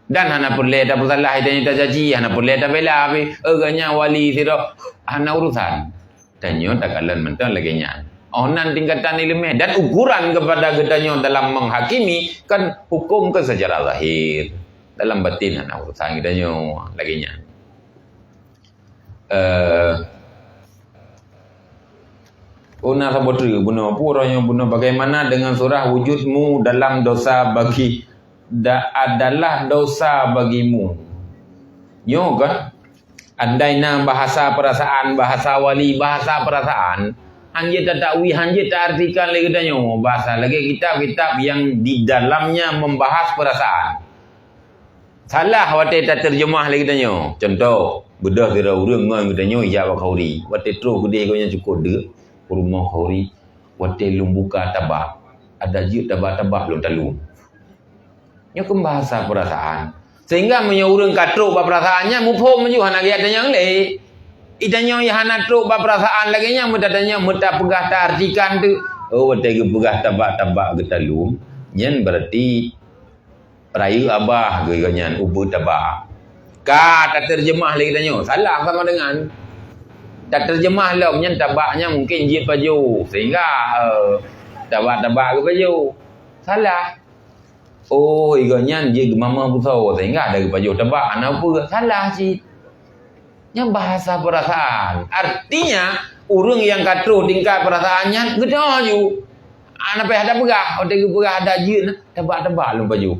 dan hana perle tak bersalah itanya tak janji hana perle tak bela habis agaknya wali sira hana urusan tanya tak kalan mentang laginya onan tingkatan ilmu dan ukuran kepada gedanya dalam menghakimi kan hukum ke secara zahir dalam batin hana urusan gedanya laginya. Una sabotri buno puronya buno bagaimana dengan surah wujudmu dalam dosa bagi adalah dosa bagimu. Yo kan andaina bahasa perasaan bahasa wali bahasa perasaan hanya tak hanya tak artikan lagi danyo bahasa lagi kitab-kitab yang di dalamnya membahas perasaan. Salah wate tak terjemah lagi danyo. Contoh bedah kira urang ngan danyo jawab khauri. Wate tro gede gonya cukup de rumah khauri wate lumbuka tabak. Ada je tabak-tabak belum talum. Nya ke bahasa perasaan. Sehingga menyo urang katruk ba perasaannya mupom menju hana giat yang le. Idanyo yang hana truk ba perasaan lagi nya mudadanya muta pegah ta artikan tu. Oh wate ge pegah tabak-tabak getalum. Nyen berarti raya abah geganyan ubu tabak. Ka tak terjemah lagi tanya. Salah sama dengan tak terjemah lah nyen tabaknya mungkin je baju sehingga tabak-tabak ke baju. Salah. Oh iganyan je mama busau sehingga ada ke baju tabak anak apa salah sih. Nya bahasa perasaan. Artinya urang yang katro tingkat perasaannya gede ju. Anak payah ada pegah, ada pegah ada je tabak-tabak lu baju.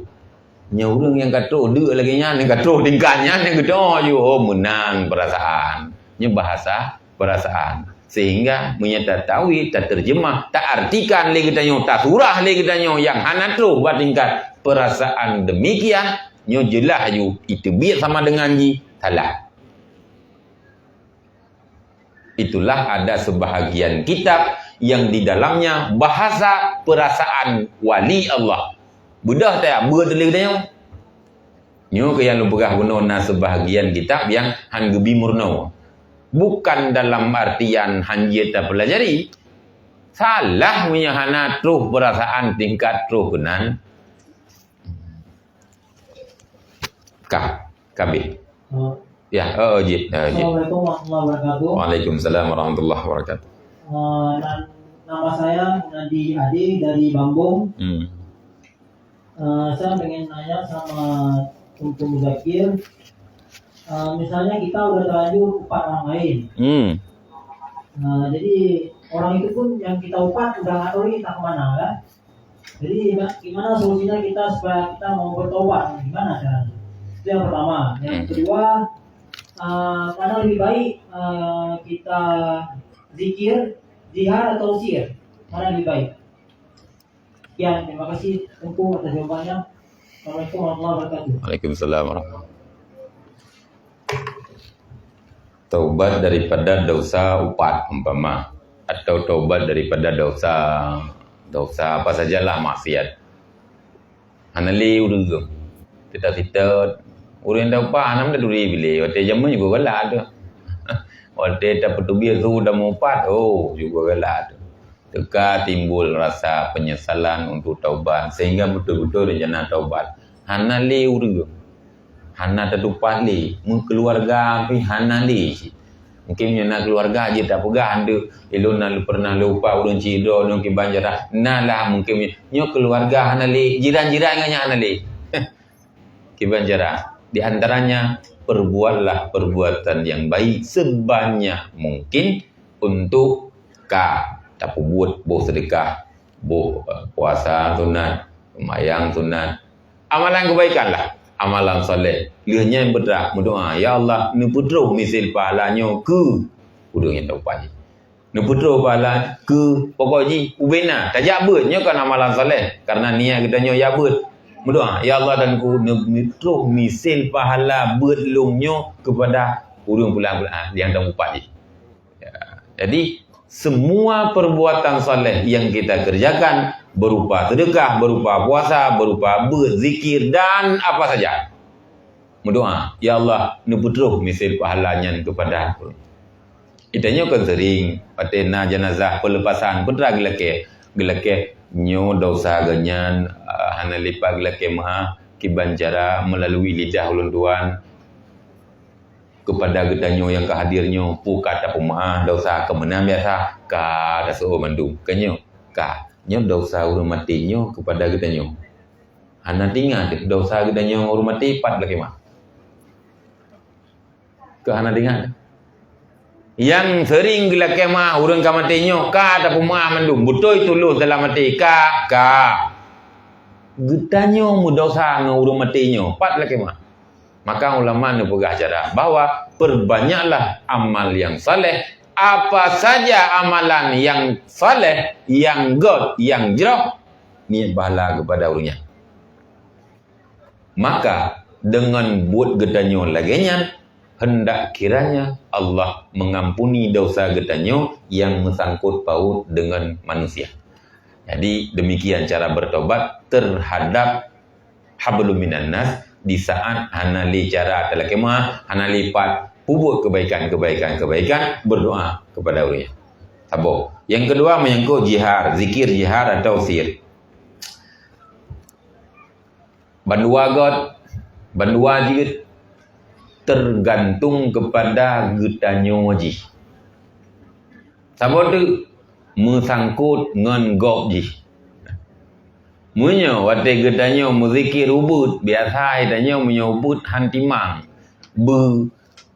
Nya urang yang katro de lagi nya yang katro tingkatnya yang gede ju menang perasaan. Nya bahasa perasaan. Sehingga menyataui tak terjemah, tak artikan lagi tanya, tak surah lagi tanya yang hanatro buat tingkat perasaan demikian, nyo jelas ju itu biar sama dengan ji salah. Itulah ada sebahagian kitab yang di dalamnya bahasa perasaan wali Allah. Budah tak berdelik dia. Nyo ke yang lupagah guna sebahagian kitab yang han gebi murno. Bukan dalam artian han kita pelajari. Salah punya hana truh perasaan tingkat truh kenan. Kabeh. Ya, Jid. Assalamualaikum warahmatullahi wabarakatuh. Waalaikumsalam warahmatullahi wabarakatuh. Nama saya Nadi Adi dari Bambung. Saya pengen nanya sama Tunku Muzakir. Misalnya kita udah terlanjur upat orang lain. Jadi orang itu pun yang kita upat udah nggak tahu kita kemana kan. Jadi gimana solusinya kita supaya kita mau bertobat? Gimana caranya? Itu yang pertama. Yang kedua, mana lebih baik kita zikir, jihad atau sihir? Mana lebih baik? Ya, terima kasih Tunku atas jawabannya. Assalamualaikum warahmatullahi wabarakatuh. Waalaikumsalam warahmatullahi wabarakatuh. Taubat daripada dosa upat umpama, atau taubat daripada dosa apa sajalah maksiat. Hanali urugum. Kita urang dah upah nam dah duri bile. Wate jamu juga galak tu. Wate dapat tubir tu dah mau upat, juga galak tu. Teka timbul rasa penyesalan untuk taubat sehingga betul-betul rencana taubat. Hana le urugum. Hana tertupas le, keluarga pi hana le. Mungkin nak keluarga aja tak pegah anda. Elok nak pernah lupa urang ciro nang ki banjara. Nalah mungkin nyo keluarga hana le, jiran-jiran nganya hana le. Ki banjara. Di antaranya perbuatlah perbuatan yang baik sebanyak mungkin untuk tak buat boh sedekah, boh puasa sunat, sembahyang sunat, amalan kebaikan lah, amalan soleh. Lihatnya yang berdoa, berdoa, ya Allah, ni putro misil pahalanya ke, udahnya tahu pagi. Ni putro pahala ke pokoknya ubena, tajak bernya kan amalan soleh, karena niat kita nyo ya ber. Berdoa, ya Allah dan ku ni putro misil pahala berlungnya kepada urang pulang-pulang yang dah upat ni. Ya. Jadi semua perbuatan soleh yang kita kerjakan berupa sedekah, berupa puasa, berupa berzikir dan apa saja. Berdoa, ya Allah, ni putruh misil pahalanya kepada aku. Itanya kan sering patena jenazah pelepasan putra gelake nyo dosa ganyan hana lipa gelake maha kibanjara melalui lidah ulun tuan kepada gedanyo yang kehadirnyo pu kata pemaah dosa kemenang biasa ka daso mandum kanyo ka nyo dosa urang matinyo kepada gedanyo hana tingat dosa gedanyo urang mati pat lagi mah ke hana tingat yang sering gila kemah urang ka matinyo ka ada pemaah mandum betul tulus dalam mati ka gedanyo mu dosa ngo urang matinyo pat lagi mah. Maka ulama ni pegah cara bahwa perbanyaklah amal yang saleh. Apa saja amalan yang saleh, yang god, yang jerah, niat pahala kepada orangnya. Maka dengan buat gedanyo laginya, hendak kiranya Allah mengampuni dosa gedanyo yang mesangkut paut dengan manusia. Jadi demikian cara bertobat terhadap hablum minan nas. Di saat hanali cara telakemah, hanali pat pupuk kebaikan, berdoa kepada Allah. Sabo. Yang kedua menyangkut jihad, zikir jihad atau sihir. Bandua juga tergantung kepada getanyo ji. Sabo tu mesangkut ngan gop ji. Munyo wate gedanyo muzikir ubud biasa idanyo munyo ubud hantimang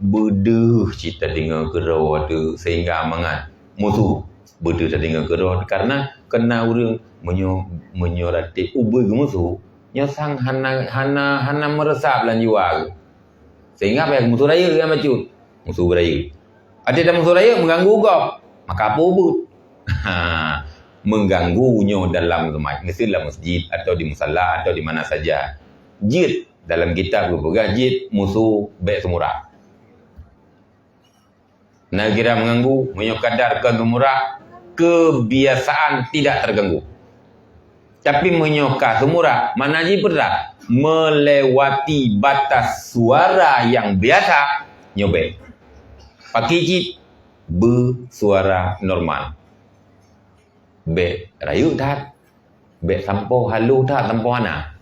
bedeuh cita dengar kero tu sehingga amangat musuh bedeuh dengar kero karena kena urang munyo rati ubud musuh nyo sang hana meresap lan jual sehingga apa musuh raya kan macut musuh raya ada musuh raya mengganggu gop maka apa ubud mengganggunya dalam dalam masjid atau di musalla atau di mana saja. Jid dalam kitab berpegang jid musuh baik semurah. Nak kira mengganggu, menyokadarkan semurah kebiasaan tidak terganggu. Tapi menyoka semurah, mana je berat melewati batas suara yang biasa, nyobek. Pakai cip bersuara normal. Bek rayu tak, bek sampo halu tak, sampo ana.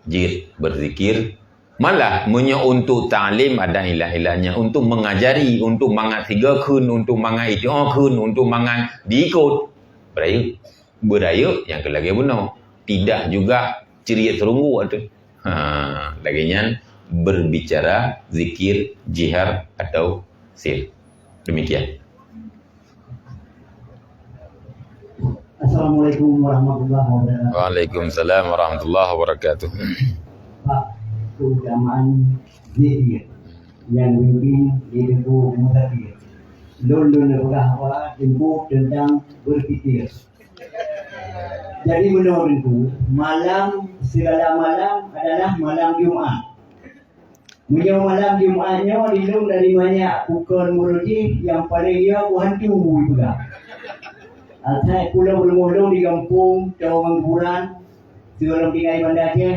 Jid berzikir, malah menyo untuk ta'lim ada ilah-ilahnya, untuk mengajari, untuk mangat tiga kun, untuk mangat iti'ah kun, untuk mangat diikut. Berayu yang kelagi benar. Tidak juga ceria serunggu tu. Laginya berbicara zikir, jihar atau sir. Demikian. Assalamualaikum warahmatullahi wabarakatuh. Waalaikumsalam warahmatullahi wabarakatuh. Pak, keutamaan zikir yang mungkin ditempuh mutakhir. Lulun berahwa tempuh tentang berfikir. Jadi menurutku, segala malam adalah malam Jumat. Punya malam Jumatnya dilung dari banyak pukul murujih yang paling dia hantu juga. Saya pulau bermulung di kampung, jauh mengkuran, sebelum tinggal di Banda Aceh.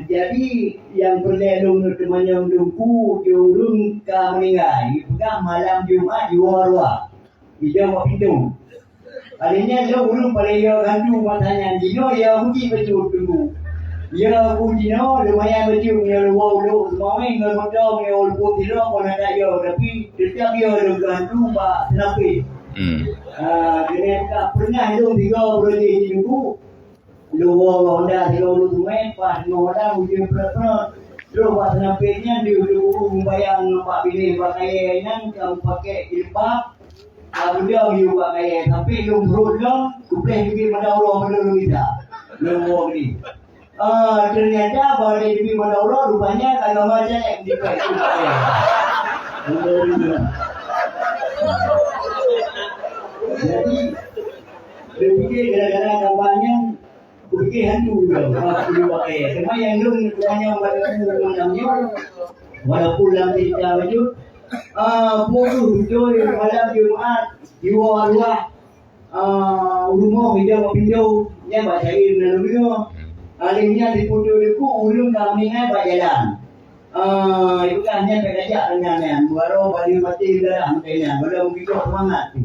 Jadi yang berlelung temannya mendungku, diurung ke meninggal. Pegang malam Jumat di Warwa. Di Jawa Pintu. Kalinya dia urung pada dia gandu matanya. Dino dia uji betul tunggu. Dia uji no lumayan betul dia luar lu. Semua orang ngomong dia ulur tidak pun ada dia. Tapi setiap dia ada gandu pak senapi. Dia tak pernah lu 3 bulan di tunggu. Luar Honda 3 bulan pas Honda uji berapa. Lu pak senapinya dia membayang pak pilih pakai yang pakai jilbab. Benda juga kayak tapi lu berudang kupleh pergi pada Allah belum bisa belum ni ternyata pada pergi pada Allah rupanya kalau macam yang dipakai jadi dia fikir gara-gara kampanye aku fikir hantu juga aku pakai cuma yang lu hanya macamnya walaupun dalam cerita wujud bodoh joy malam Jumat jiwa arwah rumah hijau pinjau nya baca lalu alimnya di foto itu ulun kami ngai jalan itu kan hanya kerja dengan baru balik mati dalam kayaknya belum gitu semangat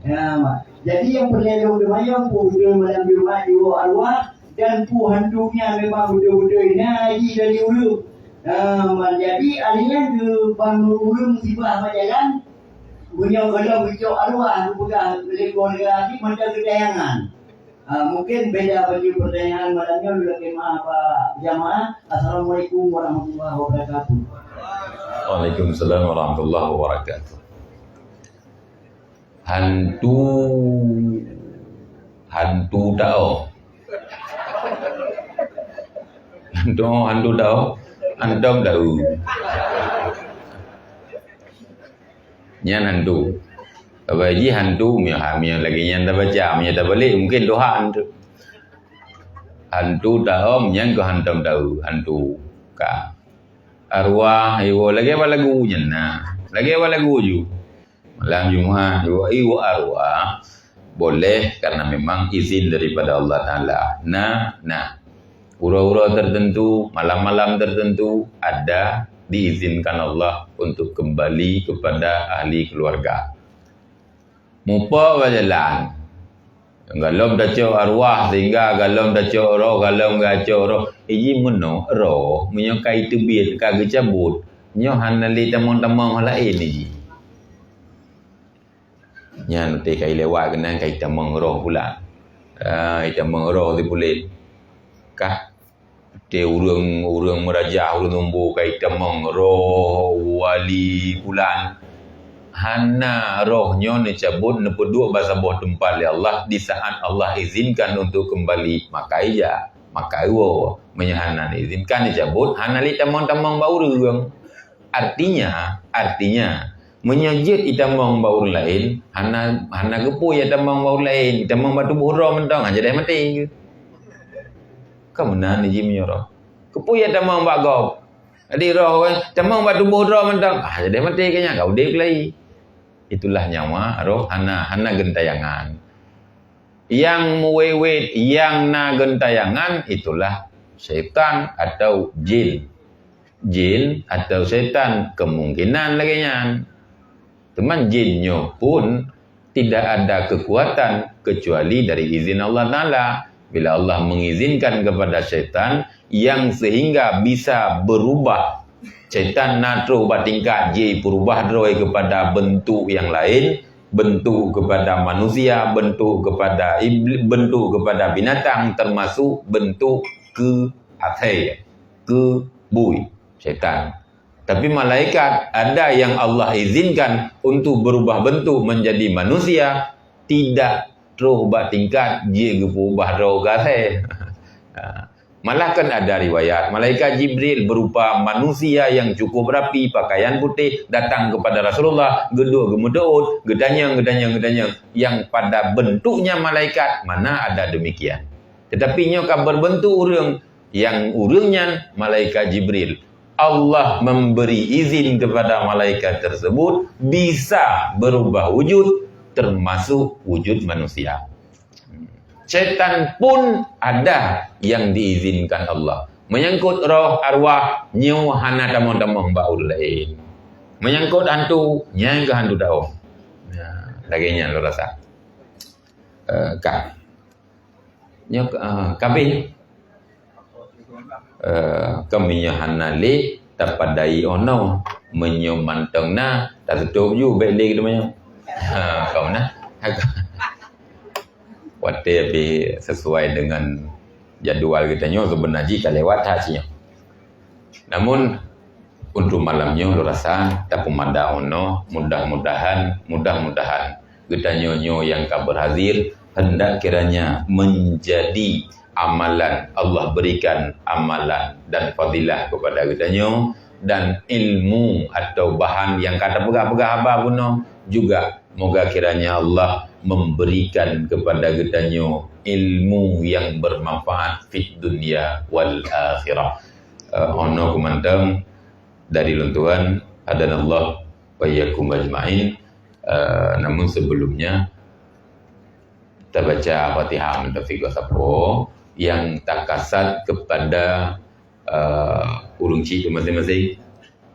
ya jadi yang perlu demaya bodoh malam Jumat jiwa arwah dan hantunya memang bodoh-bodoh ini haji dari ulu. Jadi alihnya ke bangun tiba jalan punya kalau hijau arwah bukan lekor lagi macam kedayangan. Mungkin beda bagi pertanyaan malamnya lagi maaf Pak jamaah. Assalamualaikum warahmatullahi wabarakatuh. Waalaikumsalam warahmatullahi wabarakatuh. Hantu tau. Hantu tau. Antum tahu. Nyan hantu. Bagi hantu miah lagi nyan tak baca, miah tak balik mungkin Tuhan tu. Hantu tahu nyan ko hantum tahu, hantu ka. Arwah iwo lagi apa lagu nyan lagi apa lagu ju. Malam Jumat iwo arwah boleh karena memang izin daripada Allah Taala. Nah. Ura-ura tertentu, malam-malam tertentu ada diizinkan Allah untuk kembali kepada ahli keluarga. Mupa berjalan. Galom daco arwah sehingga galom daco roh, galom gaco roh. Iji meno roh menyokai tebit kagak cabut. Nyo hanali tamong-tamong lain iji. Nya nanti kai lewat kena kai tamong roh pula. Tamong roh di bulit. Kah te urang merajah urang nombo kai tamang roh wali bulan hana rohnya ne cabut ne pedua bahasa buah tempal ya Allah di saat Allah izinkan untuk kembali maka iya maka wo menyahanan izinkan dicabut hana li tamang-tamang bau urang artinya menyajit itamang bau lain hana gepu ya tamang bau lain tamang batu buhra mentang aja dah mati kamu nani jim nyoro. Kepuya tamang bagop. Adi roh kan tamang batu bodoh mentang. Jadi mati kayaknya kau dek lagi. itulah nyawa roh hana gentayangan. Yang muwewet, yang na gentayangan itulah syaitan atau jin. Jin atau syaitan kemungkinan lagi nyan. Teman jinnya pun tidak ada kekuatan kecuali dari izin Allah Ta'ala. Bila Allah mengizinkan kepada syaitan yang sehingga bisa berubah. Syaitan nak berubah tingkat, dia berubah kepada bentuk yang lain. Bentuk kepada manusia, bentuk kepada iblis, bentuk kepada binatang, termasuk bentuk ke atai, ke bui, syaitan. Tapi malaikat ada yang Allah izinkan untuk berubah bentuk menjadi manusia, tidak terubah tingkat, dia berubah roh kasih. Malah kan ada riwayat, malaikat Jibril berupa manusia yang cukup rapi, pakaian putih, datang kepada Rasulullah, gedor gemudaut, gedanyang, yang pada bentuknya malaikat, mana ada demikian. Tetapi nyoka berbentuk urang, yang urangnya malaikat Jibril. Allah memberi izin kepada malaikat tersebut bisa berubah wujud, termasuk wujud manusia. Syaitan pun ada yang diizinkan Allah. Menyangkut roh, arwah, nyu hana tamong-tamong baul lain. Menyangkut hantu, nyang ke hantu daun. Laganya lo rasa. Nyu kabeh. Kami hanale tapadai ono menyo manteng na tak tutup ju balik tu banyak. Kau na. Wate be sesuai dengan jadual kita nyo sebenarnya kalau lewat hasilnya. Namun untuk malamnya lo rasa tak pemada ono mudah-mudahan kita nyo yang kabar hadir hendak kiranya menjadi amalan, Allah berikan amalan dan fadilah kepada kita nyo, dan ilmu atau bahan yang kata pegah-pegah apa pun juga moga kiranya Allah memberikan kepada kita nyo ilmu yang bermanfaat fit dunia wal akhirah. Ono kumandang dari luntuan adanallah wa iyyakum ajmain. Namun sebelumnya kita baca Fatihah mentafik sapo yang tak kasat kepada urung cik masing-masing,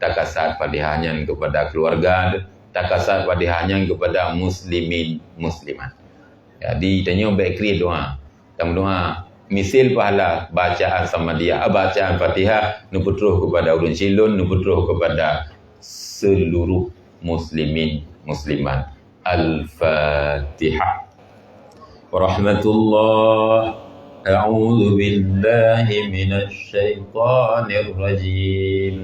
tak kasat Fatihahnya kepada keluarga, tak kasat Fatihahnya kepada muslimin muslimat. Jadi tanya baik kriat doa. Tam doa misil pahala bacaan sama dia, bacaan Fatihah nuputruh kepada urung cilun, nuputruh kepada seluruh muslimin muslimat. Al-Fatihah. Warahmatullah. أعوذ بالله من الشيطان الرجيم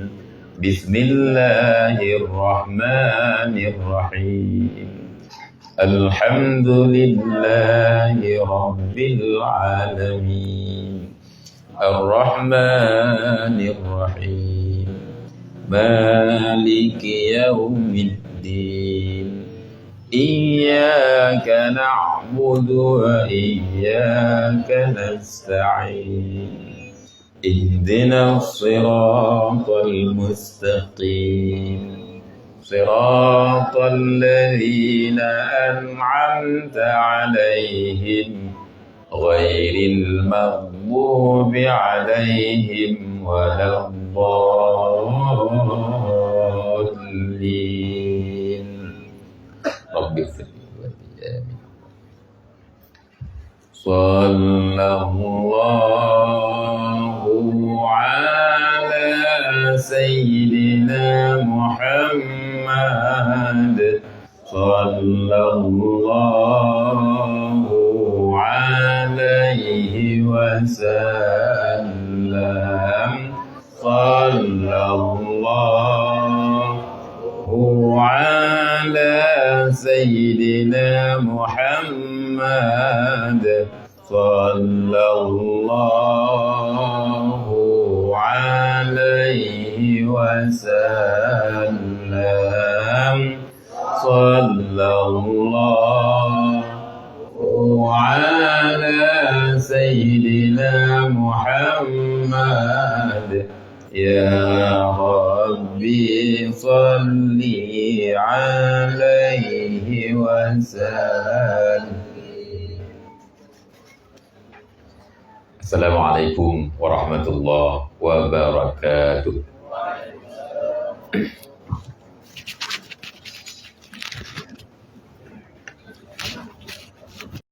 بسم الله الرحمن الرحيم الحمد لله رب العالمين الرحمن الرحيم مالك يوم الدين إياك نعبد وإياك نستعين اهدنا الصراط المستقيم صراط الذين أنعمت عليهم غير المغضوب عليهم ولا الضالين رب اغفر لي ولوالدي صلى الله على سيدنا محمد صلى الله عليه وسلم صلى الله على سيدنا محمد صلى الله عليه وسلم صلى الله على سيدنا محمد يا ربي صل عليه وسلم. Assalamualaikum warahmatullahi wabarakatuh.